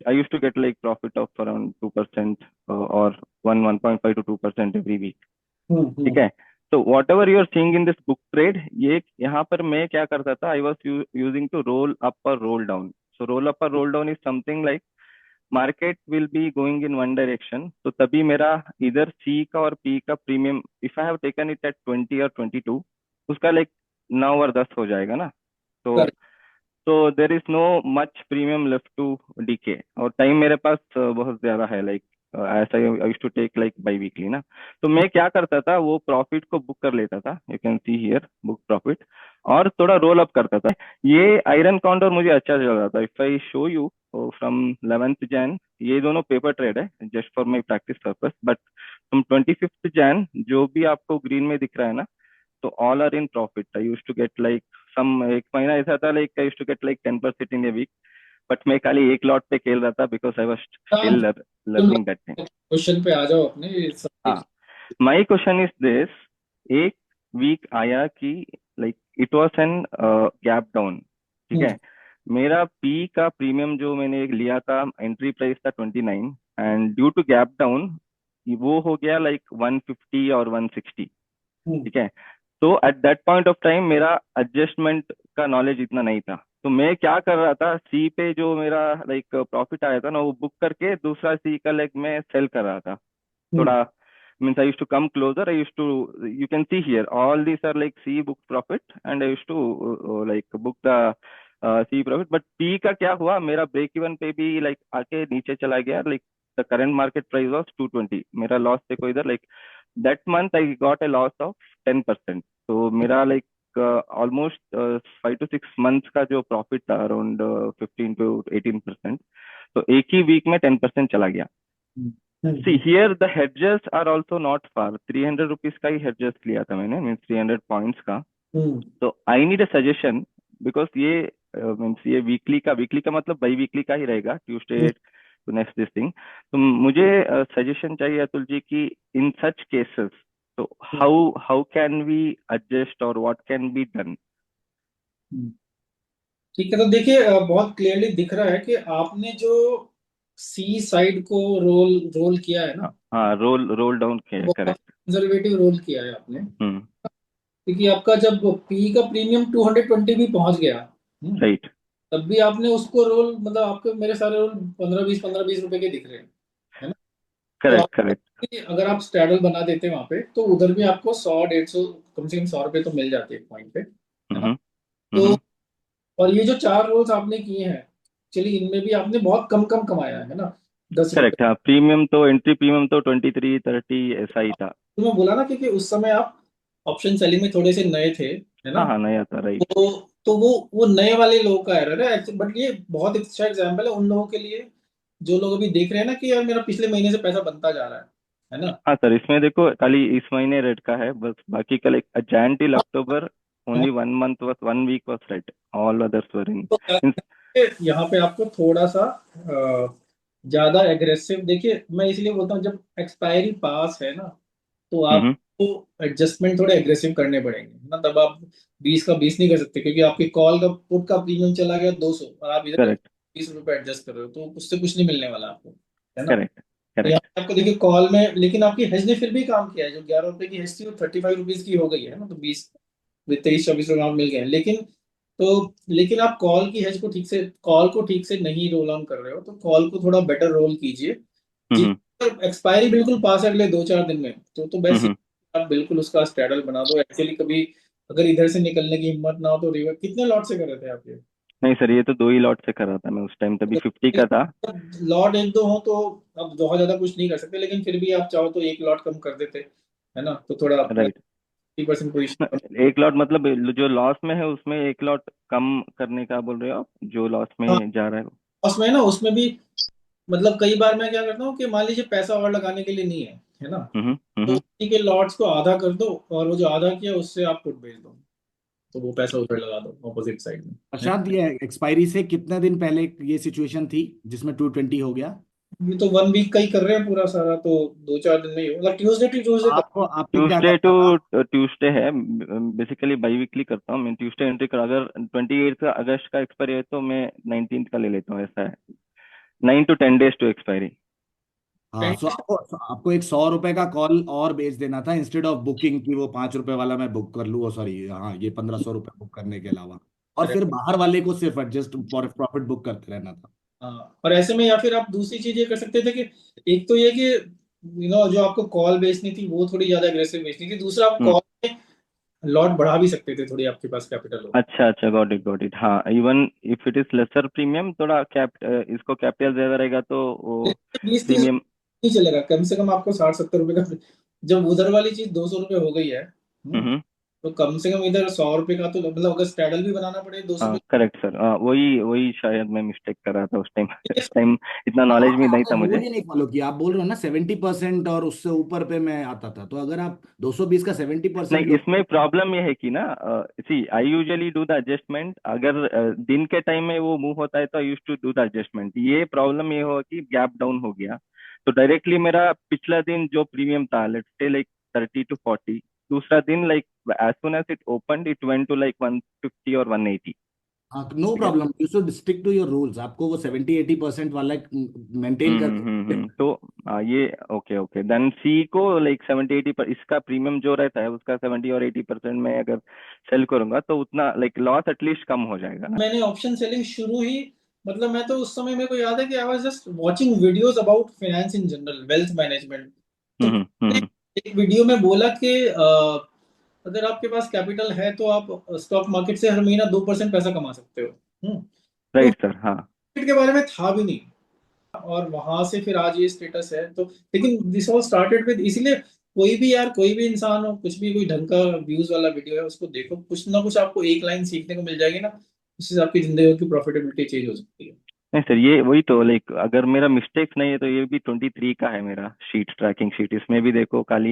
I use to get like profit of around 2% और 1.5 to 2% एवरी वीक। ठीक है, तो whatever you are seeing in this book trade, ये यहाँ पर मैं क्या करता था, I was using to roll up और roll down. So roll up और roll down is something like market will be going in one direction, तो तभी मेरा इधर सी का और पी का premium, if I have taken it at 20 और 22, उसका लाइक 9 और 10 हो जाएगा ना। तो there is no much premium left to decay, और टाइम मेरे पास बहुत ज्यादा है, लाइक ऐसा I use to take like biweekly ना। तो मैं क्या करता था, वो प्रॉफिट को बुक कर लेता था, you can see here book profit, और थोड़ा रोल अप करता था। ये आयरन काउंटर मुझे अच्छा चल रहा था। If I show you from 11th Jan, ये दोनों पेपर ट्रेड है just for my practice purpose, but from 25th Jan जो भी आपको ग्रीन में दिख रहा है ना, तो all are in profit. I use to get like some, एक महीना ऐसा था like I use to get like 10% in a week, but मैं खाली एक लॉट पे खेल रहा था because I was still learning that thing. Question पे आ जाओ अपने, ये सब हाँ, माई क्वेश्चन इज दिस, एक वीक आया कि like it was an gap down. ठीक है, मेरा पी का प्रीमियम जो मैंने लिया था, एंट्री प्राइस था 29, and due to gap down वो हो गया लाइक 150 और 160। ठीक है, तो at that point of time मेरा एडजस्टमेंट का नॉलेज इतना नहीं था, तो मैं क्या कर रहा था, सी पे जो मेरा लाइक प्रॉफिट आया था ना, वो बुक करके दूसरा सी का लाइक मैं सेल कर रहा था थोड़ा. Means I used to come closer. I used to, you can see here, all these are like C book profit, and I used to like book the C profit. But P का क्या हुआ, मेरा break even पे भी like आके नीचे चला गया. Like the current market price was 220. मेरा लॉस देखो इधर, like that month I got a loss of 10%. तो मेरा like almost 5 to 6 months का जो प्रॉफिट था अराउंड 15 to 18%, तो एक ही वीक में 10% चला गया. See here the hedges are also not far. 300 rupees का ही hedges लिया था मैंने, मीन्स 300 पॉइंट्स का. तो I need a suggestion, because ये मीन्स ये वीकली का मतलब बाई वीकली का ही रहेगा, Tuesday to next this thing. तो मुझे सजेशन चाहिए अतुल जी कि इन सच केसेस, तो हाउ कैन वी एडजस्ट और व्हाट कैन बी डन. ठीक है, तो देखिए बहुत क्लियरली दिख रहा है कि आपने जो सी साइड को रोल रोल किया है ना, हाँ, रोल डाउन किया, बहुत करेक्ट. कंजर्वेटिव रोल किया है आपने. क्योंकि आपका जब पी का प्रीमियम 220 भी पहुंच गया, राइट, तब भी आपने उसको रोल, मतलब आपके मेरे सारे रोल 15-20 रुपए के दिख रहे हैं, है ना. तो करेक्ट, आप करेक्ट. अगर आप स्ट्रैडल बना देते वहां पे, तो उधर भी आपको 100-150, कम से कम 100 रुपए तो मिल जाते हैं पॉइंट पे, है ना. तो और ये जो 4 रोल्स आपने किए हैं, चलिए इनमें भी आपने बहुत कम कम कमाया है ना, 10 रुपए. करेक्ट, हाँ. प्रीमियम तो, एंट्री प्रीमियम तो 23-30 ऐसा ही था. तो मैं बोला ना, क्योंकि उस समय आप ऑप्शन सेलिंग में थोड़े से नए थे, है ना. हाँ हाँ, नया था, राइट. तो वो नए वाले लोगों का एरर है. बट ये बहुत अच्छा एग्जाम्पल है उन लोगों के लिए जो लोग अभी देख रहे हैं ना कि यार मेरा पिछले महीने से पैसा बनता जा रहा है ना. हाँ सर, इसमें देखो खाली इस महीने रेड का है बस, बाकी कल Jain till October only 1 month was 1 week was red, all others were in. तो यहाँ पे आपको थोड़ा सा ज्यादा एग्रेसिव, देखिए मैं इसलिए बोलता हूँ, जब एक्सपायरी पास है ना, तो आपको एडजस्टमेंट थोड़े एग्रेसिव करने पड़ेंगे, है ना. तब आप 20 का 20 नहीं कर सकते, क्योंकि आपकी कॉल का पुट का प्रीमियम चला गया 200 और आप इधर करेक्ट, 20 रुपए एडजस्ट कर रहे हो, तो उससे कुछ नहीं मिलने वाला आपको, है ना. करेक्ट, तो यहाँ करेक्ट. पे आपको देखिए कॉल में, लेकिन आपकी हेज ने फिर भी काम किया है. जो 11 रुपए की हेज थी वो 35 रुपीज की हो गई है ना, तो 23-24 रुपए आप मिल गए हैं. लेकिन आप कॉल की हेज को ठीक से, कॉल को ठीक से नहीं रोल ऑन कर रहे हो, तो कॉल को थोड़ा बेटर रोल कीजिए. एक्सपायरी बिल्कुल पास है अगले 2-4 दिन में, तो बेस्ट आप बिल्कुल उसका स्ट्रैडल बना दो. एक्चुअली कभी अगर इधर से निकलने की हिम्मत ना हो तो रिवर्स. कितने लॉट से कर रहे थे आप ये? नहीं सर, ये तो 2 ही लॉट से कर रहा था मैं उस टाइम, तभी 50 का था. लॉट 1-2 हो तो अब बहुत ज्यादा कुछ नहीं कर सकते, लेकिन फिर भी आप चाहो तो 1 लॉट कम कर देते, है ना, तो थोड़ा राइट. 30% पोजीशन. 1 लॉट मतलब जो लॉस में है उसमें 1 लॉट कम करने का बोल रहे हो आप, जो लॉस में जा रहा है. उसमें ना, उसमें भी मतलब कई बार मैं क्या करता हूँ कि मान लीजिए पैसा और लगाने के लिए नहीं है ना, तो उसी के लॉट्स को आधा कर दो, और वो जो आधा किया उससे आप पुट बेच दो, तो वो पैसा उधर लगा दो ऑपोजिट साइड में. प्रशांत, ये एक्सपायरी से कितने दिन पहले ये सिचुएशन थी जिसमें 220 हो गया? ये तो 1 वीक का ही कर रहे हैं पूरा सारा, तो 2-4 दिन में ही मतलब ट्यूसडे टू ट्यूसडे आपको क्या ट्यूसडे करना था? टू ट्यूसडे है, बेसिकली बाई वीकली करता हूँ मैं. ट्यूसडे एंट्री कर, अगर 28 अगस्त का एक्सपायरी है तो मैं 19 का ले लेता हूँ, ऐसा है. 9 to 10 days टू एक्सपायरी. हाँ, सो आपको एक 100 रुपए का कॉल और बेच देना था, इंस्टेड ऑफ बुकिंग की वो 5 रुपए वाला मैं बुक कर लूँ, सॉरी हाँ, ये 1500 रुपए बुक करने के अलावा, और फिर बाहर वाले को सिर्फ एडजस्ट प्रॉफिट बुक करते रहना था. हाँ, और ऐसे में या फिर आप दूसरी चीज ये कर सकते थे कि एक तो ये कि जो आपको कॉल बेचनी थी वो थोड़ी ज्यादा एग्रेसिव बेचनी थी. दूसरा, आप कॉल में लॉट बढ़ा भी सकते थे, थोड़ी आपके पास कैपिटल हो. अच्छा अच्छा, गॉट इट. हाँ, even if it is lesser premium, थोड़ा इसको कैपिटल ज्यादा रहेगा तो वो 20-30 प्रीमियम नहीं चलेगा, कम से कम आपको 60-70 रुपए का. जब उधर वाली चीज 200 रुपए हो गई है, तो कम से कम इधर 100 रुपए का तो, मतलब अगर स्ट्रैडल भी बनाना पड़े 200 हाँ, करेक्ट सर. वही शायद मैं मिस्टेक कर रहा था उस टाइम. उस टाइम इतना नॉलेज भी नहीं था आपने मुझे. रूल ही नहीं फॉलो किया. आप बोल रहे हो ना 70% और उससे ऊपर पे मैं आता था, तो अगर आप 220 का 70% नहीं, इसमें प्रॉब्लम ये है कि ना, see I usually do the adjustment. अगर दिन के टाइम में वो मूव होता है तो I use to do the adjustment. ये प्रॉब्लम ये हुआ कि गैप डाउन हो गया, तो डायरेक्टली मेरा पिछला दिन जो प्रीमियम था, लेट्स से लाइक 30 to 40, दूसरा दिन like as soon as it open it went to like 150 और 180. हाँ, no problem, you should stick to your rules. आपको वो 70-80% वाला मेंटेन कर। तो ये ओके ओके, देन सी को लाइक 70-80 पर इसका प्रीमियम जो रहता है उसका 70 और 80% में अगर सेल करूंगा तो उतना लाइक लॉस एटलीस्ट कम हो जाएगा ना। मैंने ऑप्शन सेलिंग शुरू ही, मतलब मैं तो उस समय मेरे को याद है कि I was just watching videos about finance in general, wealth management. तो एक वीडियो में बोला कि अगर आपके पास कैपिटल है तो आप स्टॉक मार्केट से हर महीना 2% पैसा कमा सकते हो। तो राइट सर, हाँ। मार्केट के बारे में था भी नहीं, और वहां से फिर आज ये स्टेटस है। तो लेकिन दिस ऑल स्टार्टेड विद, इसीलिए कोई भी यार, कोई भी इंसान हो, कुछ भी कोई ढंग का व्यूज वाला वीडियो है उसको देखो, कुछ ना कुछ आपको एक लाइन सीखने को मिल जाएगी ना, उससे आपकी जिंदगी की प्रॉफिटेबिलिटी चेंज हो सकती है। नहीं सर, ये वही तो लाइक अगर मेरा मिस्टेक्स नहीं है तो ये भी 23 का है मेरा शीट, ट्रैकिंग शीट। इसमें भी देखो खाली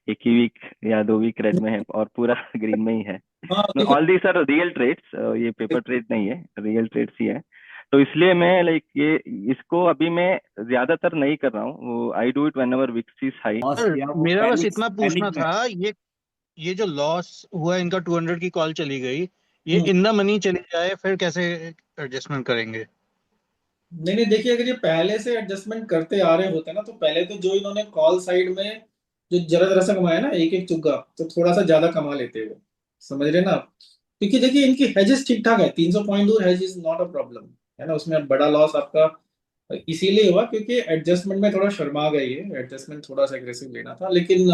एक ही वीक या 2 वीक रेड में है और पूरा ग्रीन में ही है। हाँ देखो, all these are real trades, ये पेपर ट्रेड नहीं है, रियल ट्रेड्स ही है। तो इसलिए मैं लाइक ये इसको अभी मैं ज्यादातर नहीं कर रहा हूँ। I do it whenever VIX is high. Loss किया वो मेरा बस पैनिक, इतना पूछना पैनिक में। था, ये जो लॉस हुआ, इनका 200 की कॉल चली गई, ये इन द मनी चली जाए फिर कैसे एडजस्टमेंट करेंगे? नहीं नहीं, देखिए अगर ये पहले से एडजस्टमेंट करते आ रहे होते ना, तो पहले तो जो इन्होंने कॉल साइड में जो जरा जरा सा कमाया ना, एक एक चुग्गा, तो थोड़ा सा ज्यादा कमा लेते वो, समझ रहे ना आप? क्योंकि देखिए इनकी हेजेस ठीक ठाक है, 300 पॉइंट दूर, hedge is not a problem, है ना। उसमें बड़ा लॉस आपका इसीलिए हुआ क्योंकि एडजस्टमेंट में थोड़ा शर्मा गई है, एडजस्टमेंट थोड़ा सा एग्रेसिव लेना था, लेकिन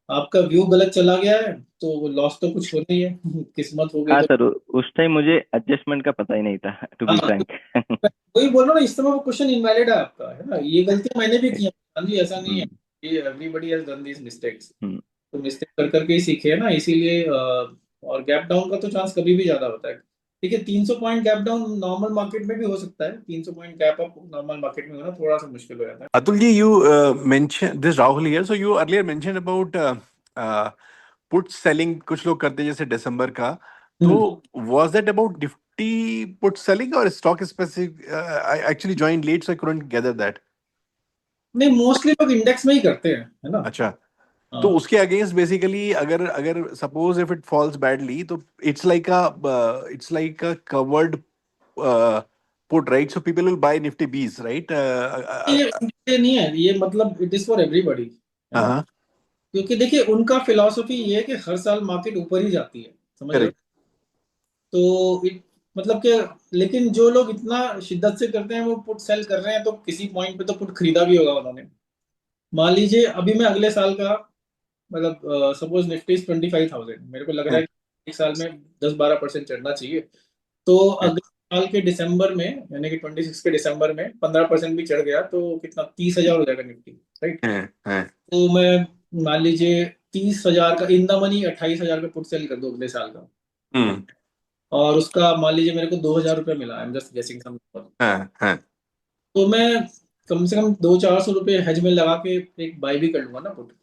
आपका व्यू गलत चला गया है तो लॉस तो कुछ होना ही है। किस्मत हो गई हाँ तो। सर, उस टाइम मुझे एडजस्टमेंट का पता ही नहीं था, टू बी हाँ, फ्रैंक। वही बोल रहा हूँ ना, इस समय वो क्वेश्चन इनवैलिड है आपका, है ना। ये गलतियां मैंने भी की हैं, हाँ जी, ऐसा नहीं है। ये everybody has done these mistakes, तो मिस्टेक कर करके ही सीखे है ना, इसीलिए और गैप डाउन का तो चांस कभी भी ज्यादा होता है। देखिए 300 point gap down normal market में भी हो सकता है, 300 point gap up normal market में होना थोड़ा सा मुश्किल हो जाता है। Atulji, you mentioned this, Rahul here. So you earlier mentioned about put selling. कुछ लोग करते हैं जैसे दिसंबर का, तो was that about Nifty put selling or stock specific? I actually joined late, so I couldn't gather that. नहीं, mostly लोग index में ही करते हैं, है ना। अच्छा, तो उसके अगेंस्ट बेसिकली अगर अगर suppose if it falls badly, तो it's like a covered put, right? So people will buy Nifty Bs, right? ये नहीं है, ये मतलब इट इज फॉर एवरीबॉडी, हाँ, क्योंकि देखिए उनका फिलॉसफी ये है कि हर साल मार्केट ऊपर ही जाती है, समझ रहे हो। correct. तो मतलब कि, लेकिन जो लोग इतना शिद्दत से करते हैं वो पुट सेल कर रहे हैं, तो किसी पॉइंट पे तो पुट खरीदा भी होगा उन्होंने। मान लीजिए अभी मैं अगले साल का, मतलब सपोज निफ्टी 25,000, मेरे को लग रहा है कि एक साल में 10-12% चढ़ना चाहिए, तो अगले साल के दिसंबर में, यानी कि 26 के दिसंबर में 15% भी चढ़ गया तो कितना, 30,000 हो जाएगा निफ्टी, राइट। तो मैं मान लीजिए 30,000 का इन द मनी 28,000 का पुट सेल कर दो अगले साल का, और उसका मान लीजिए मेरे को 2,000 रुपये मिला, I am just guessing some number, तो मैं कम से कम 200-400 रुपये हेज में लगा के एक बाय भी कर लूंगा ना पुट,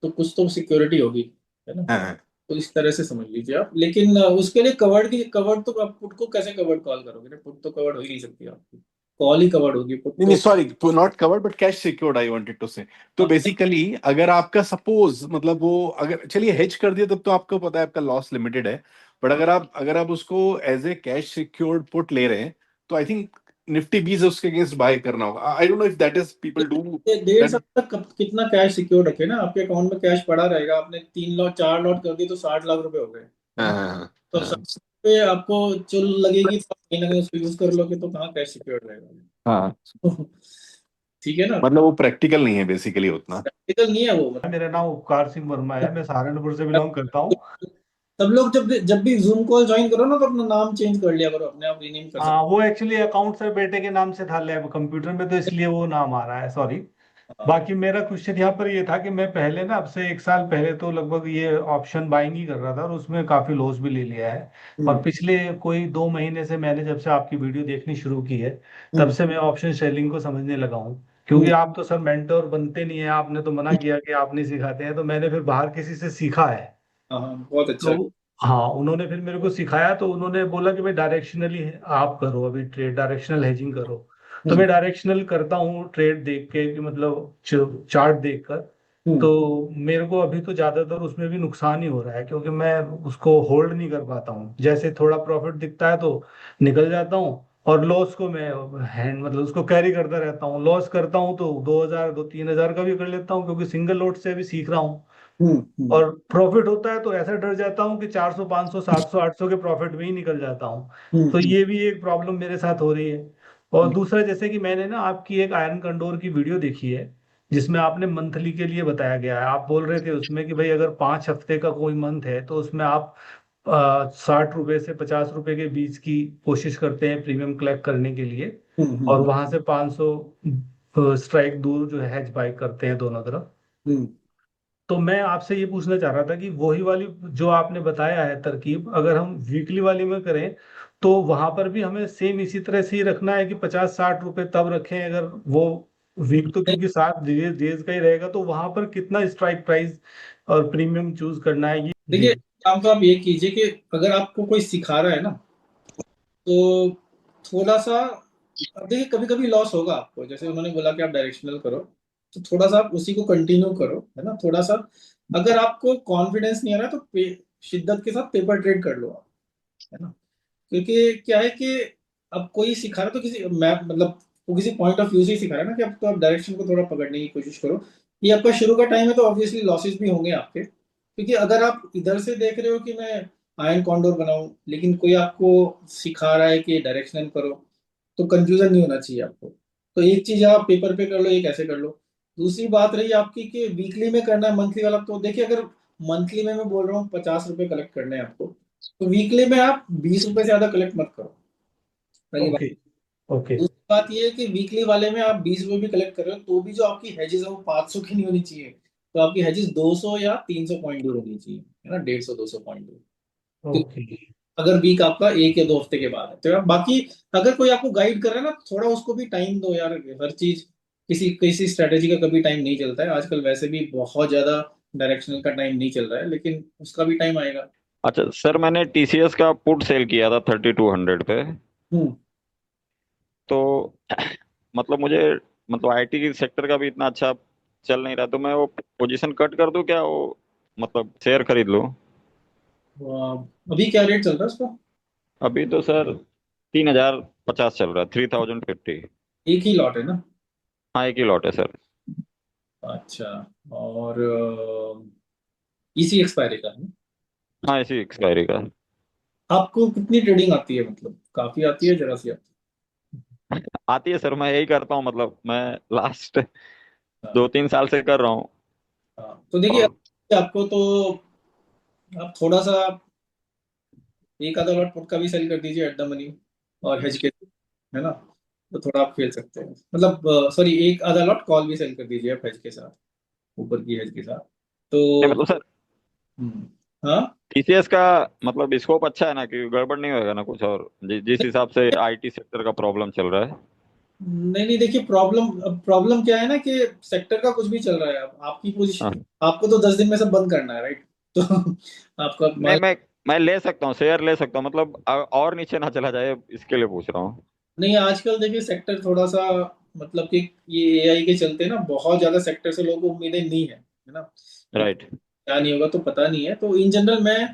तो कुछ तो सिक्योरिटी होगी, है ना। तो इस तरह से समझ लीजिए आप। लेकिन उसके लिए कवर्ड तो आप पुट को कैसे कवर्ड कॉल करोगे ना, पुट तो कवर्ड हो ही नहीं सकती आपकी, कॉल ही कवर्ड होगी पुट नहीं, sorry, not covered but cash secured, I wanted to say. तो बेसिकली अगर आपका सपोज, मतलब वो अगर चलिए हेज कर दिया, तब तो आपको पता है आपका लॉस लिमिटेड है, बट अगर आप उसको as a cash secured put ले रहे हैं, तो आई थिंक निफ्टी 20 उसके अगेंस्ट बाय करना होगा। I don't know if that is people do 1.5 साल तक कितना कैश सिक्योर रखे ना, आपके अकाउंट में कैश पड़ा रहेगा। आपने 3 लॉट 4 लॉट कर दी तो 60 लाख रुपए हो गए, तो 60 पे आपको चुल लगेगी तो कहीं ना कहीं उसको यूज कर लोगे, तो कहाँ कैश सिक्योर रहेगा। हाँ, ठीक है ना, मतलब वो प्रैक्टिकल नहीं है बेसिकली उतना। प्रैक्टिकल नहीं है वो। मेरा नाम उपकार सिंह वर्मा है, मैं सहारनपुर से बिलोंग करता हूँ। सब लोग जब भी जूम कॉल ज्वाइन करो ना, तो अपना नाम चेंज कर लिया करो, अपने आप रीनेम कर हाँ, वो एक्चुअली अकाउंट सर बेटे के नाम से था लैब कंप्यूटर में, तो इसलिए वो नाम आ रहा है, सॉरी। बाकी मेरा क्वेश्चन यहाँ पर ये था कि मैं पहले ना, अब से 1 साल पहले तो लगभग ये ऑप्शन बाइंग ही कर रहा था और उसमें काफी लॉस भी ले लिया है। और पिछले कोई 2 महीने से मैंने जब से आपकी वीडियो देखनी शुरू की है, तब से मैं ऑप्शन सेलिंग को समझने लगा हूँ। क्योंकि आप तो सर मेंटोर बनते नहीं है, आपने तो मना किया कि आप नहीं सिखाते हैं, तो मैंने फिर बाहर किसी से सीखा है। बहुत अच्छा। तो हाँ, उन्होंने फिर मेरे को सिखाया, तो उन्होंने बोला कि भाई डायरेक्शनली आप करो, अभी ट्रेड डायरेक्शनल हेजिंग करो। तो मैं डायरेक्शनल करता हूँ ट्रेड देख के, कि मतलब चार्ट देखकर तो मेरे को अभी तो ज्यादातर उसमें भी नुकसान ही हो रहा है, क्योंकि मैं उसको होल्ड नहीं कर पाता हूँ। जैसे थोड़ा प्रॉफिट दिखता है तो निकल जाता हूँ, और लॉस को मैं हैंड मतलब उसको कैरी करता रहता हूँ। लॉस करता हूँ तो 2,000 3,000 का भी कर लेता हूँ, क्योंकि सिंगल लोड से अभी सीख रहा हूँ। और प्रॉफिट होता है तो ऐसा डर जाता हूँ कि 400 500 700 800 के प्रॉफिट में ही निकल जाता हूँ। तो ये भी एक प्रॉब्लम मेरे साथ हो रही है। और दूसरा, जैसे कि मैंने ना आपकी एक आयरन कंडोर की वीडियो देखी है, जिसमें आपने मंथली के लिए बताया गया है। आप बोल रहे थे उसमें कि भाई अगर 5 हफ्ते का कोई मंथ है तो उसमें आप 60 रुपए से 50 रुपए के बीच की कोशिश करते हैं प्रीमियम कलेक्ट करने के लिए, और वहां से 500 स्ट्राइक दूर जो है हेज बाय करते हैं दोनों तरफ। तो मैं आपसे ये पूछना चाह रहा था कि वही वाली जो आपने बताया है तरकीब, अगर हम वीकली वाली में करें तो वहां पर भी हमें सेम इसी तरह से ही रखना है कि 50-60 रुपए तब रखें? अगर वो वीक तो क्योंकि 7 डेज का ही रहेगा, तो वहां पर कितना स्ट्राइक प्राइस और प्रीमियम चूज करना है? ये देखिए, काम तो आप ये कीजिए कि अगर आपको कोई सिखा रहा है ना, तो थोड़ा सा, अब देखिए कभी कभी लॉस होगा आपको, जैसे उन्होंने बोला कि आप डायरेक्शनल करो, तो थोड़ा सा आप उसी को कंटिन्यू करो, है ना। थोड़ा सा अगर आपको कॉन्फिडेंस नहीं आ रहा है तो शिद्दत के साथ पेपर ट्रेड कर लो आप, है ना। क्योंकि क्या है कि अब कोई सिखा रहा है तो किसी मैप मतलब वो किसी पॉइंट ऑफ व्यू से ही सिखा रहा है ना, कि अब तो आप डायरेक्शन को थोड़ा पकड़ने की कोशिश करो। ये आपका शुरू का टाइम है तो ऑब्वियसली लॉसेस भी होंगे आपके, क्योंकि अगर आप इधर से देख रहे हो कि मैं आयन कॉन्डोर बनाऊं, लेकिन कोई आपको सिखा रहा है कि डायरेक्शनल करो, तो कंफ्यूजन नहीं होना चाहिए आपको। तो एक चीज आप पेपर पे कर लो, एक ऐसे कर लो। दूसरी बात रही आपकी कि वीकली में करना है मंथली वाला, तो देखिए अगर मंथली में मैं बोल रहा हूँ 50 रुपए कलेक्ट करने हैं आपको, तो वीकली में आप 20 रुपए से ज्यादा कलेक्ट मत करो, पहली बात। ओके। ओके। दूसरी बात ये है कि वीकली वाले में आप 20 रुपए भी कलेक्ट कर रहे हो तो भी जो आपकी हेजेस है वो 500 की नहीं होनी चाहिए, तो आपकी हेजेस 200 या 300 पॉइंट दूर होनी चाहिए, है ना, 150 200 पॉइंट दूर। तो ओके। अगर वीक आपका 1 या 2 हफ्ते के बाद है तो आप बाकी, अगर कोई आपको गाइड कर रहा है ना, थोड़ा उसको भी टाइम दो यार। हर चीज किसी किसी स्ट्रेटेजी का कभी टाइम नहीं चलता है, आजकल वैसे भी बहुत ज्यादा डायरेक्शनल का टाइम नहीं चल रहा है, लेकिन उसका भी टाइम आएगा। अच्छा सर, मैंने टीसीएस का पुट सेल किया था 3200 पे। हम्म तो मतलब मुझे मतलब आईटी की सेक्टर का भी इतना अच्छा चल नहीं रहा, तो मैं वो पोजीशन कट कर दूं क्या, वो मतलब शेयर खरीद लूं? अभी क्या रेट चल रहा है उसका? अभी तो सर 3,050 चल रहा है, 3,050। एक ही लॉट है ना? हाँ, एक ही लॉट है सर। अच्छा। और इसी एक्सपायरी का है? हाँ, इसी एक्सपायरी का। आपको कितनी ट्रेडिंग आती है, मतलब काफी आती है, जरा सी आती आती है सर, मैं यही करता हूँ, मतलब मैं लास्ट है? 2-3 साल से कर रहा हूँ। हाँ, तो देखिए और आपको तो आप थोड़ा सा एक आधा लॉट पुट का भी सेल कर दीजिए एट द मनी, और हेज के, है ना, तो थोड़ा आप खेल सकते हैं। मतलब सॉरी, एक आधा लॉट कॉल भी सेल कर दीजिए आप हेज के साथ, ऊपर की हेज के साथ। नहीं तो मतलब सर, हाँ, टीसीएस का मतलब स्कोप अच्छा है ना, कि गड़बड़ नहीं होएगा ना कुछ? और जिस हिसाब से आईटी सेक्टर का प्रॉब्लम चल रहा है। नहीं नहीं, देखिए प्रॉब्लम प्रॉब्लम क्या है ना, कि सेक्टर का कुछ भी चल रहा है, अब आपकी हाँ। पोजीशन आपको तो 10 दिन में सब बंद करना है, राइट? तो आपका नहीं, मैं ले सकता हूँ, शेयर ले सकता हूँ, मतलब और नीचे ना चला जाए, इसके लिए पूछ रहा हूँ। नहीं, आजकल देखिए सेक्टर थोड़ा सा, मतलब कि ये एआई के चलते ना बहुत ज्यादा सेक्टर से लोगों को उम्मीदें नहीं है ना। तो राइट। क्या नहीं होगा तो पता नहीं है, तो इन जनरल मैं,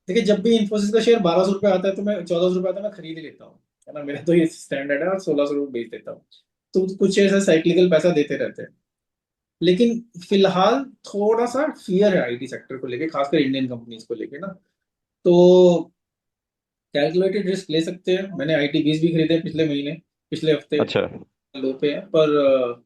देखिए जब भी इन्फोसिस का शेयर 1200 रुपये आता है तो मैं 1400 रुपये आता है मैं खरीद ही लेता हूँ, है ना। मेरा तो ये स्टैंडर्ड है, और 1600 रुपये बेच देता हूँ। तो कुछ शेयर साइक्लिकल पैसा देते रहते हैं, लेकिन फिलहाल थोड़ा सा फियर है आईटी सेक्टर को लेके, खासकर इंडियन कंपनीज को लेके ना। तो कैलकुलेटेड रिस्क ले सकते हैं। मैंने आईटी बीज भी खरीदे पिछले महीने, पिछले हफ्ते अच्छा। लो पे है, पर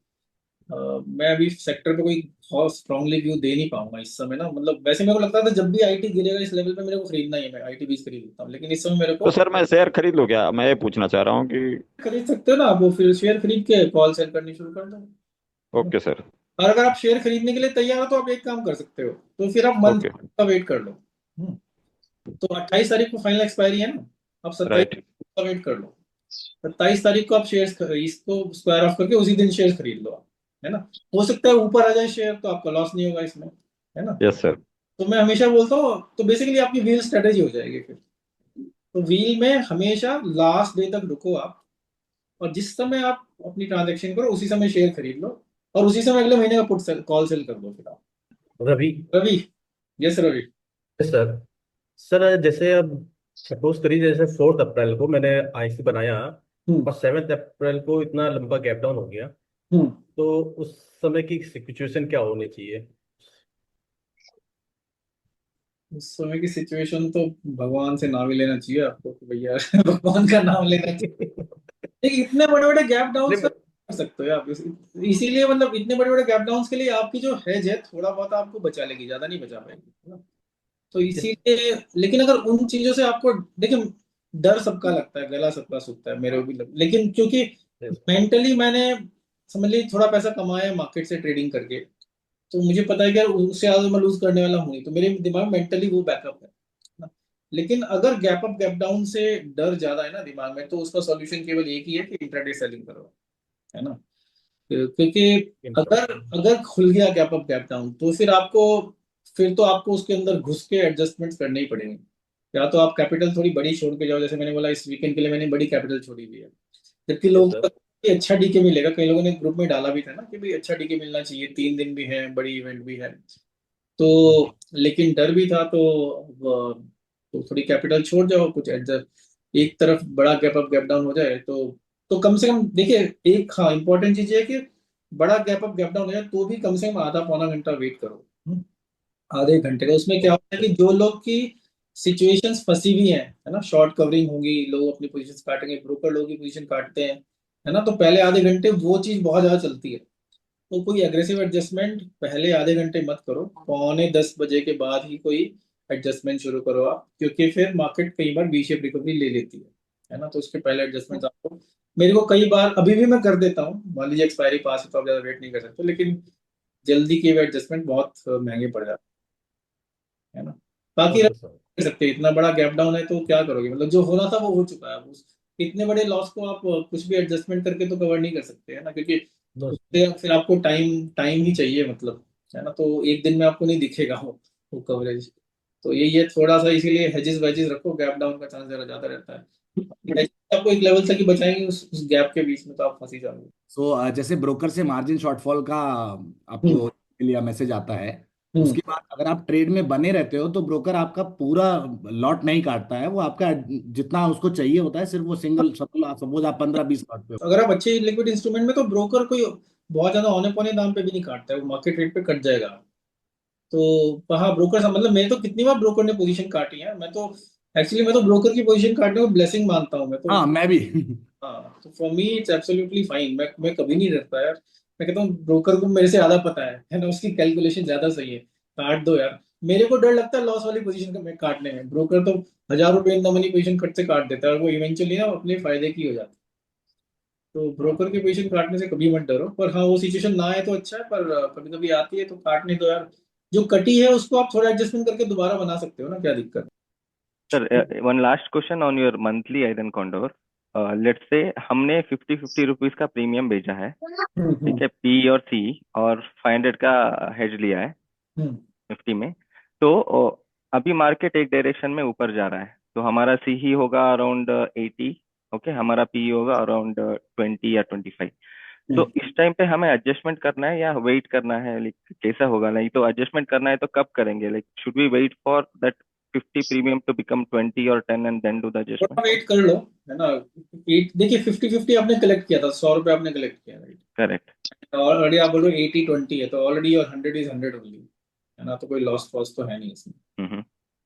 मैं अभी सेक्टर पे कोई बहुत स्ट्रांगली व्यू दे नहीं पाऊंगा इस समय ना। मतलब वैसे मेरे को लगता था जब भी आईटी गिरेगा इस लेवल पे मेरे को खरीदना ही है, मैं आईटी बीज खरीद लेता हूँ, लेकिन इस समय मेरे तो को, सर मैं शेयर खरीद लूँ क्या? मैं ये पूछना चाह रहा हूँ कि खरीद सकते हो ना आप, वो फिर शेयर खरीद के कॉल सेल करनी शुरू कर दो। Okay sir. और अगर आप शेयर खरीदने के लिए तैयार हो तो आप एक काम कर सकते हो, तो फिर आप मंथ ओके। का वेट कर लो। तो 28 तारीख को फाइनल एक्सपायरी है ना, आप 27 राइट। का वेट कर लो। 27 तारीख को आप शेयर्स इसको स्क्वायर ऑफ करके उसी दिन शेयर खरीद लो आप, है ना। हो सकता है ऊपर आ जाए शेयर तो आपका लॉस नहीं होगा इसमें, है ना। Yes sir. तो मैं हमेशा बोलता हूँ, तो बेसिकली आपकी व्हील स्ट्रेटेजी हो जाएगी फिर। तो व्हील में हमेशा लास्ट डे तक रुको आप, और जिस समय आप अपनी ट्रांजेक्शन करो उसी समय शेयर खरीद लो, और उसी समय अगले महीने का पुट कॉल सेल कर दो फिर आप। Ravi. Ravi, yes Ravi. Sir sir जैसे अब सपोज करिए जैसे 4 अप्रैल को मैंने आईसी बनाया और 7 अप्रैल को इतना लंबा गैप डाउन हो गया, तो उस समय की सिचुएशन क्या होनी चाहिए? उस समय की सिचुएशन तो भगवान से नाम ही लेना चाहिए आपको कि भैया भगवान का नाम लेना चाहिए। देखिए इतने बड़े बड़े गैप डाउन नहीं, कर सकते हो आप इसीलिए मतलब इतने बड़े बड़े गैप डाउन के लिए आपकी जो हेज है थोड़ा बहुत आपको बचा लेगी, ज्यादा नहीं बचा पाएगी, है ना? तो इसीलिए लेकिन अगर उन चीजों से आपको देखिए डर सबका लगता है, गला सबका सूखता है, मेरे को भी लेकिन क्योंकि मेंटली मैंने समझ ली थोड़ा पैसा कमाया मार्केट से ट्रेडिंग करके, तो मुझे पता है कि यार उससे ज्यादा मैं लूज करने वाला हूँ नहीं, तो मेरे दिमाग मेंटली वो बैकअप है ना। लेकिन अगर गैप अप गैप डाउन से डर ज्यादा है ना दिमाग में, तो उसका सॉल्यूशन केवल एक ही है कि इंट्राडे सेलिंग करो, है ना। क्योंकि अगर अगर खुल गया गैप अप गैप डाउन तो फिर तो आपको उसके अंदर घुस के एडजस्टमेंट्स करने ही पड़ेंगे। या तो आप कैपिटल थोड़ी बड़ी छोड़ के जाओ, जैसे मैंने बोला इस वीकेंड के लिए मैंने बड़ी कैपिटल छोड़ी हुई है, जबकि लोगों को कि अच्छा डीके मिलेगा, कई लोगों ने ग्रुप में डाला भी था ना कि भाई अच्छा डीके मिलना चाहिए, 3 दिन भी है, बड़ी इवेंट भी है, तो लेकिन डर भी था, तो थोड़ी कैपिटल छोड़ जाओ, कुछ एडजस्ट एक तरफ बड़ा गैप अप गैप डाउन हो जाए तो कम से कम देखिए एक हाँ इंपॉर्टेंट चीज है कि बड़ा गैप अप गैप डाउन हो जाए तो भी कम से कम आधा पौना घंटा वेट करो, आधे घंटे का। उसमें क्या होता है कि जो लोग की सिचुएशंस फंसी हुई हैं, है ना, शॉर्ट कवरिंग होगी, लोग अपनी पोजीशन काटेंगे, ब्रोकर लोग की पोजीशन काटते हैं, है ना, तो पहले आधे घंटे वो चीज बहुत ज्यादा चलती है। तो कोई एग्रेसिव एडजस्टमेंट पहले आधे घंटे मत करो, 9:45 के बाद ही कोई एडजस्टमेंट शुरू करो आप, क्योंकि फिर मार्केट कई बार वी शेप रिकवरी ले लेती है ना, तो उसके पहले एडजस्टमेंट आपको मेरे को कई बार अभी भी मैं कर देता हूँ, मान लीजिए एक्सपायरी पास है तो आप ज्यादा वेट नहीं कर सकते, लेकिन जल्दी के एडजस्टमेंट बहुत महंगे पड़ जाते हैं ना। बाकी कर सकते हैं, इतना बड़ा गैप डाउन है तो क्या करोगे, मतलब जो होना था वो हो चुका है, उस इतने बड़े लॉस को आप कुछ भी एडजस्टमेंट करके तो कवर नहीं कर सकते, है ना, क्योंकि उससे फिर आपको टाइम टाइम ही चाहिए, मतलब, है ना, तो एक दिन में आपको नहीं दिखेगा वो कवरेज। तो यही है थोड़ा सा, इसीलिए हेजेस वेजेस रखो, गैप डाउन का चांस जरा ज्यादा रहता है। hedges आपको एक लेवल तक ही बचाएंगे, उस गैप के बीच में तो आप फंसी जाओगे। सो जैसे ब्रोकर से मार्जिन शॉर्टफॉल का आपको लिया मैसेज आता है, उसके बाद अगर आप ट्रेड में बने रहते हो तो ब्रोकर आपका पूरा लॉट नहीं काटता है, वो आपका जितना उसको चाहिए होता है सिर्फ वो सिंगल सपोज आप 15-20 लॉट पे हो। अगर आप अच्छे लिक्विड इंस्ट्रूमेंट में तो ब्रोकर कोई बहुत ज्यादा औने पौने दाम पे भी नहीं काटता है, वो मार्केट रेट पे कट जाएगा। तो हाँ ब्रोकर से मतलब मैं तो कितनी बार ब्रोकर ने पोजीशन काटी है, मैं तो ब्रोकर की पोजीशन काटने को ब्लेसिंग मानता हूँ मैं तो। हाँ मैं भी हाँ तो for me it's absolutely fine, मैं कभी नहीं डरता यार। मैं कहता हूँ ब्रोकर को मेरे से ज्यादा पता है ना, उसकी कैलकुलेशन ज्यादा सही है, काट दो यार। मेरे को डर लगता है लॉस वाली पोजीशन का मैं काटने में, ब्रोकर तो 1,000 रुपए in the money position cut से काट देता है और वो इवेंचुअली ना अपने फायदे की हो जाती है। तो ब्रोकर की पोजीशन काटने से कभी मत डरो, पर हाँ वो सिचुएशन ना आए तो अच्छा है, पर कभी कभी आती है तो काटने दो यार। जो कटी है उसको आप थोड़ा एडजस्टमेंट करके दोबारा बना सकते हो ना, क्या दिक्कत। Sir, one last question on your monthly iron condor. Let's say हमने 50 रुपीज का प्रीमियम भेजा है, ठीक है, पी और सी, और 500 का हेज लिया है निफ्टी में, तो अभी मार्केट एक डायरेक्शन में ऊपर जा रहा है, तो हमारा सी ही होगा अराउंड 80, ओके, हमारा पी होगा अराउंड 20 या 25। तो इस टाइम पे हमें एडजस्टमेंट करना है या वेट करना है, लाइक कैसा होगा? नहीं तो एडजस्टमेंट करना है तो कब करेंगे, like should we wait for that 50 premium to become 20 और 10 and then do the adjustment? थोड़ा वेट कर लो, है ना। देखिए 50-50 आपने कलेक्ट किया था, 100 रुपए आपने कलेक्ट किया, राइट। करेक्ट। ऑलरेडी आप बोल रहे हो 80-20 है, तो ऑलरेडी और 100 इज 100 ओनली, है ना, तो कोई लॉस फॉस तो है नहीं इसमें।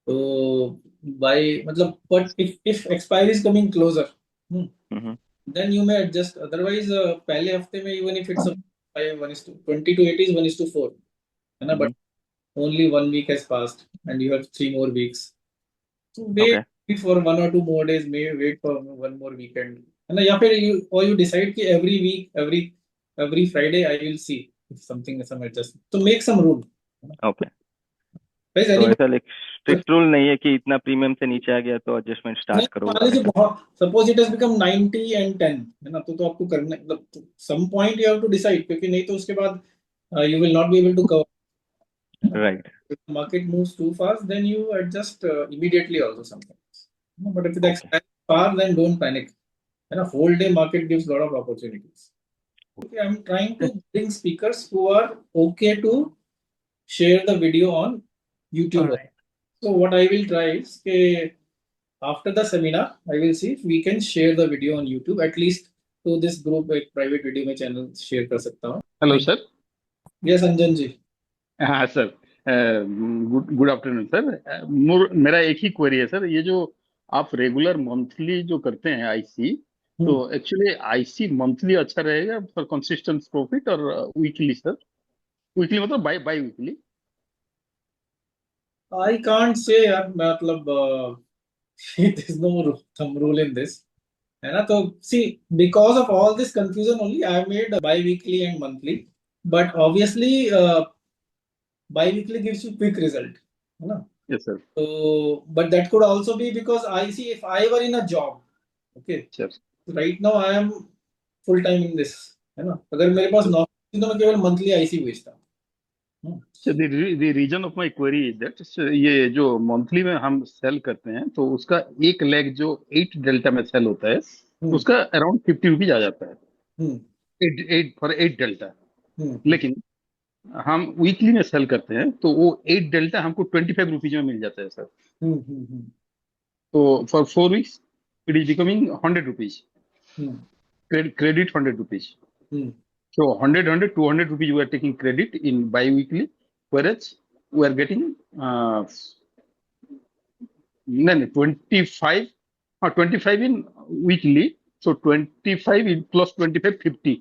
तो बाय मतलब but if expiry is coming closer then you may adjust, otherwise पहले हफ्ते में even if it's 20 to 80 is 1:4, है ना, but only 1 week has passed and you have 3 more weeks, so wait for 1 or 2 more days, maybe wait for 1 more weekend, है ना, या फिर you decide कि every week every Friday I will see if something some adjustment, so make some rule, okay. तो ऐसा like strict rule नहीं है कि इतना प्रीमियम से नीचे आ गया तो एडजस्टमेंट स्टार्ट करो? मान लीजिए बहुत suppose it has become 90 and 10, है ना, तो आपको करना मतलब some point you have to decide, क्योंकि नहीं तो उसके बाद you will not be able to cover, right. If the market moves too fast then you adjust immediately also sometimes, but if it expands far then don't panic, and a whole day market gives a lot of opportunities. Okay, I'm trying to bring speakers who are okay to share the video on YouTube. All right. So what I will try is after the seminar, I will see if we can share the video on YouTube at least to this group. एक private video में channel share कर सकता हूँ. Hello sir. Yes, अंजन जी. हाँ sir, good afternoon sir. मेरा एक ही query है sir. ये जो आप रेगुलर मंथली जो करते हैं आईसी, तो एक्चुअली आईसी मंथली अच्छा रहेगा फॉर कंसिस्टेंट प्रॉफिट और वीकली सर? वीकली मतलब biweekly? I can't say यार, मतलब there's no thumb rule in this, है ना. तो see, because of all this confusion only I made bi-weekly and monthly, but obviously bi-weekly gives you quick result, है ना. Yes sir. So but that could also be because I see if I were in a job, okay, Sure. right now I am full time in this, है ना. अगर मेरे पास नौकरी तो मैं केवल monthly IC बेचता हूँ. So the reason of my query is that ये जो मंथली में हम सेल करते हैं तो उसका एक लेग जो 8 डेल्टा में सेल होता है उसका अराउंड 50 रुपीज आ जाता है. 8 फॉर 8 डेल्टा. लेकिन हम वीकली में सेल करते हैं तो वो 8 डेल्टा हमको 25 रुपीज में मिल जाता है सर. तो for 4 weeks it is becoming 100 rupees. Credit 100 rupees. So 100, 200 rupees we are taking credit in bi-weekly, whereas we are getting 25 in weekly. So 25 in plus 25, 50.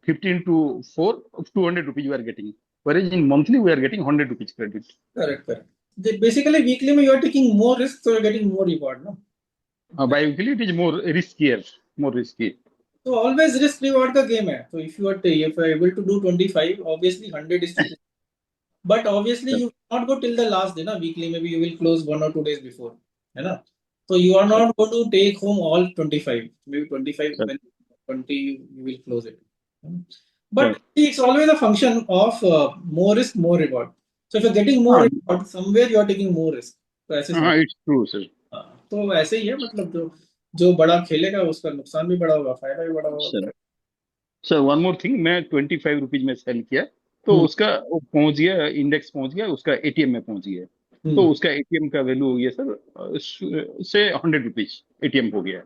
50 into 4, 200 rupees you are getting. Whereas in monthly we are getting 100 rupees credit. Correct. Basically weekly में you are taking more risk, so you are getting more reward, no? Bi-weekly it is more risky. So always risk reward का game है. So if you are able to do 25, obviously 100 is to do. But obviously you will not go till the last day, ना. Weekly maybe you will close 1 or 2 days before, है ना. So you are not going to take home all 25. Maybe 25 when 20 you will close it. But it's always a function of more risk, more reward. So if you're getting more reward, somewhere you are taking more risk. तो ऐसे it's true sir. तो ऐसे ही है, मतलब जो बड़ा खेलेगा उसका नुकसान भी बड़ा होगा, फायदा भी बड़ा होगा. सर वन मोर थिंग, मैं 25 रुपीज में सेल किया तो उसका पहुंच गया, इंडेक्स पहुंच गया, उसका एटीएम में पहुंच गया. तो उसका एटीएम का वैल्यू हो गया सर से 100 रुपीज एटीएम हो गया.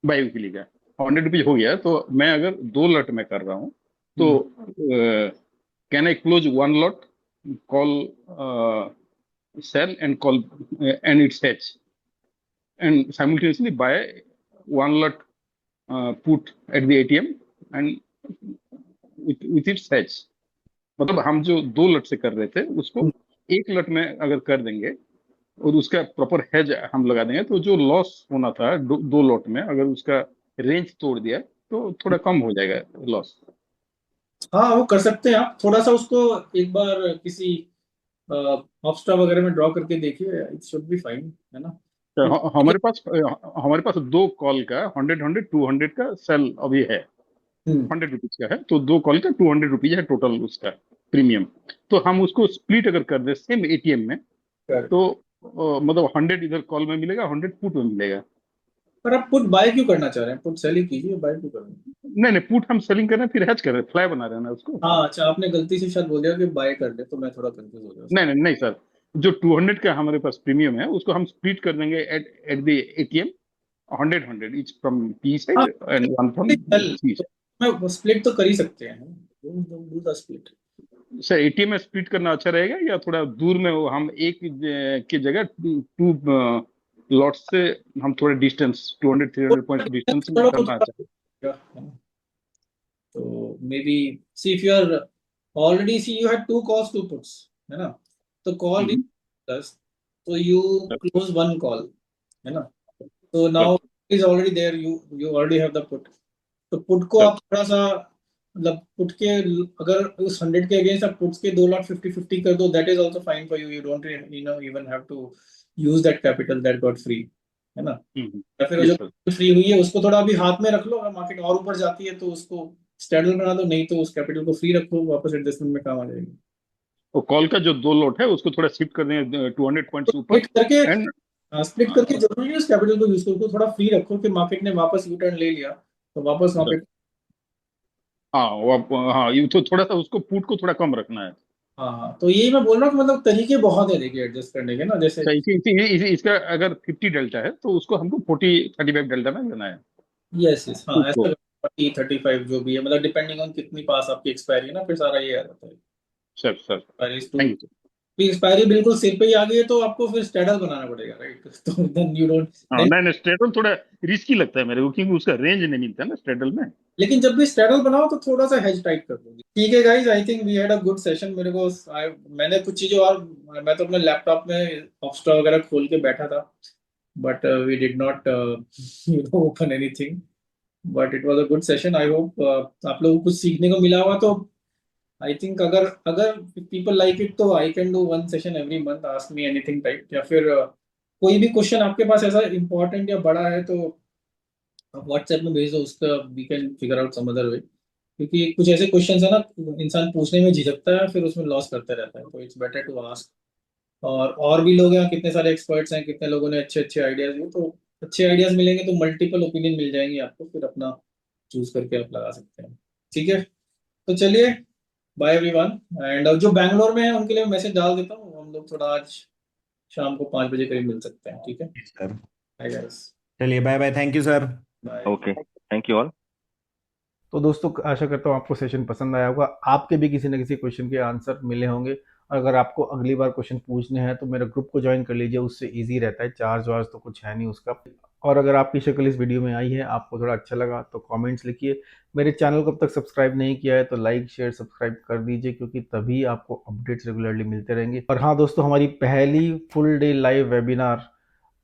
बाई वीकली का 100 रुपीज हो गया. तो मैं अगर 2 लॉट में कर रहा हूँ तो can I close 1 lot, call sell and call and it's hedge and simultaneously buy 1 lot put at the ATM and with its hedge. मतलब हम जो 2 लट से कर रहे थे उसको 1 लट में अगर कर देंगे और उसका प्रॉपर हेज हम लगा देंगे तो जो लॉस होना था 2 लॉट में, अगर उसका रेंज तोड़ दिया तो थोड़ा कम हो जाएगा लॉस. हाँ, वो कर सकते हैं आप. थोड़ा सा उसको एक बार किसी हॉटस्टार वगैरह में ड्रॉ करके देखिए, इट शुड बी फाइन, है ना. हमारे पास 2 कॉल का 100, 200 का सेल अभी है. 100 रुपीज का है तो 2 कॉल का 200 रुपीज है टोटल उसका प्रीमियम. तो हम उसको स्प्लिट अगर कर दे सेम एटीएम में तो मतलब 100 इधर कॉल में मिलेगा, 100 पुट में मिलेगा. पर आप पुट बाय क्यों करना चाह रहे हैं? पुट सेल ही कीजिए, बाय क्यों कर रहे हैं? नहीं, पुट हम सेलिंग कर रहे हैं फिर हेज कर रहे हैं, फ्लाई बना रहे हैं ना उसको. हाँ अच्छा, आपने गलती से शायद बोल दिया कि बाय कर दे, तो मैं थोड़ा कंफ्यूज हो गया. नहीं सर, जो 200 का हमारे पास प्रीमियम है उसको हम स्प्लिट कर देंगे at the ATM. 100 each from P side and 1 from C side. मैं स्प्लिट तो कर ही सकते हैं. Do the split. Sir ATM में स्प्लिट करना अच्छा रहेगा या थोड़ा दूर में हो, हम एक की जगह 2 लॉट से हम थोड़ा डिस्टेंस 200-300 पॉइंट डिस्टेंस में करना अच्छा. तो maybe see if you are already see you had 2 calls 2 puts, है ना. तो कॉल प्लस तो यू क्लोज 1 कॉल, है ना. तो now is already there, you already have the put. तो पुट को आप थोड़ा सा मतलब पुट के अगर उस 100 के अगेंस्ट आप पुट्स के 2 लॉट 50-50 कर दो, that is also fine for you. You don't even have to use that capital that got free, है ना. या फिर जो फ्री हुई है उसको थोड़ा अभी हाथ में रख लो, अगर मार्केट और ऊपर जाती है तो उसको स्टैडल बना दो, नहीं तो उस कैपिटल को फ्री रखो, वापस एडजस्टमेंट में काम आ जाएगी. और कॉल का जो 2 लॉट है उसको थोड़ा शिफ्ट कर देंगे 200 पॉइंट्स ऊपर करके एंड स्प्लिट करके. जरूरी है उस कैपिटल को यूज करो, थोड़ा फ्री रखो कि मार्केट ने वापस यू टर्न ले लिया तो वापस वहां पे हाँ ये तो थोड़ा सा उसको पुट को थोड़ा कम रखना है. हाँ, तो यही मैं बोल रहा हूँ कि मतलब तरीके बहुत है देखिए एडजस्ट करने के ना, जैसे अच्छा इसका अगर 50 डेल्टा है तो उसको हमको 35 डेल्टा में लेना है यस यस, हाँ उसको। ऐसा 40-35 जो भी है, मतलब डिपेंडिंग ऑन कितनी पास आपकी एक्सपायरी है ना, फिर सारा ये आ जाता है। Sir expiry thank you expiry बिल्कुल सिर पे ही आ गई है, तो आपको फिर स्टेडल बनाना पड़ेगा, राइट? तो देन यू डोंट हाँ, देन, नहीं स्ट्रेडल थोड़ा रिस्की लगता है मेरे को क्योंकि उसका रेंज नहीं मिलता ना स्ट्रेडल में। लेकिन जब भी स्टेडल बनाओ तो थोड़ा सा हेज टाइट कर दो। ठीक है guys, I think we had a good session. मेरे को मैंने कुछ चीजें और, मैं तो अपने लैपटॉप में ऑप्स्ट्रा वगैरह खोल के बैठा था, but we did not open anything, but it was a good session. I hope आप लोगों को कुछ सीखने को मिला हुआ। तो आई थिंक अगर अगर पीपल लाइक इट तो I can do one session every month, ask me anything type, या फिर कोई भी क्वेश्चन आपके पास ऐसा इंपॉर्टेंट या बड़ा है तो आप व्हाट्सएप में भेज दो, उसका we can figure out some other way. क्योंकि कुछ ऐसे क्वेश्चंस है ना, इंसान पूछने में झिझकता है, फिर उसमें लॉस करते रहता है, तो इट्स बेटर टू आस्क। और भी लोग हैं, कितने सारे एक्सपर्ट्स हैं, कितने लोगों ने अच्छे अच्छे आइडियाज दिए, तो अच्छे आइडियाज मिलेंगे तो मल्टीपल ओपिनियन मिल जाएंगे आपको, फिर अपना चूज करके आप लगा सकते हैं। ठीक है, तो चलिए, बाय एवरीवन। एंड जो बैंगलोर में है उनके लिए मैसेज डाल देता हूँ, हम लोग थोड़ा आज शाम को 5 बजे करीब मिल सकते हैं। ठीक है, सर बाय गाइस, चलिए, bye bye, thank you sir. Bye. Okay, thank you all. तो दोस्तों आशा करता हूँ आपको सेशन पसंद आया होगा, आपके भी किसी न किसी क्वेश्चन के आंसर मिले होंगे। और अगर आपको अगली बार क्वेश्चन पूछने हैं तो मेरे ग्रुप को ज्वाइन कर लीजिए, उससे इजी रहता है, चार्ज वार्ज तो कुछ है नहीं उसका। और अगर आपकी शक्ल इस वीडियो में आई है, आपको थोड़ा अच्छा लगा तो कमेंट्स लिखिए। मेरे चैनल को अब तक सब्सक्राइब नहीं किया है तो लाइक शेयर सब्सक्राइब कर दीजिए, क्योंकि तभी आपको अपडेट्स रेगुलरली मिलते रहेंगे। और हाँ दोस्तों, हमारी पहली फुल डे लाइव वेबिनार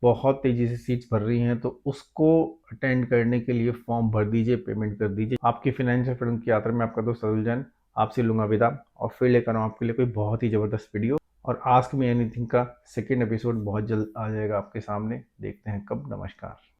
बहुत तेज़ी से सीट्स भर रही हैं, तो उसको अटेंड करने के लिए फॉर्म भर दीजिए, पेमेंट कर दीजिए। आपकी फाइनेंशियल फ्रीडम की यात्रा में आपका दोस्त अतुल जैन आपसे लूंगा विदा, और फिर लेकर आऊँ आपके लिए कोई बहुत ही ज़बरदस्त वीडियो। और आस्क मी एनीथिंग का सेकेंड एपिसोड बहुत जल्द आ जाएगा आपके सामने, देखते हैं कब। नमस्कार।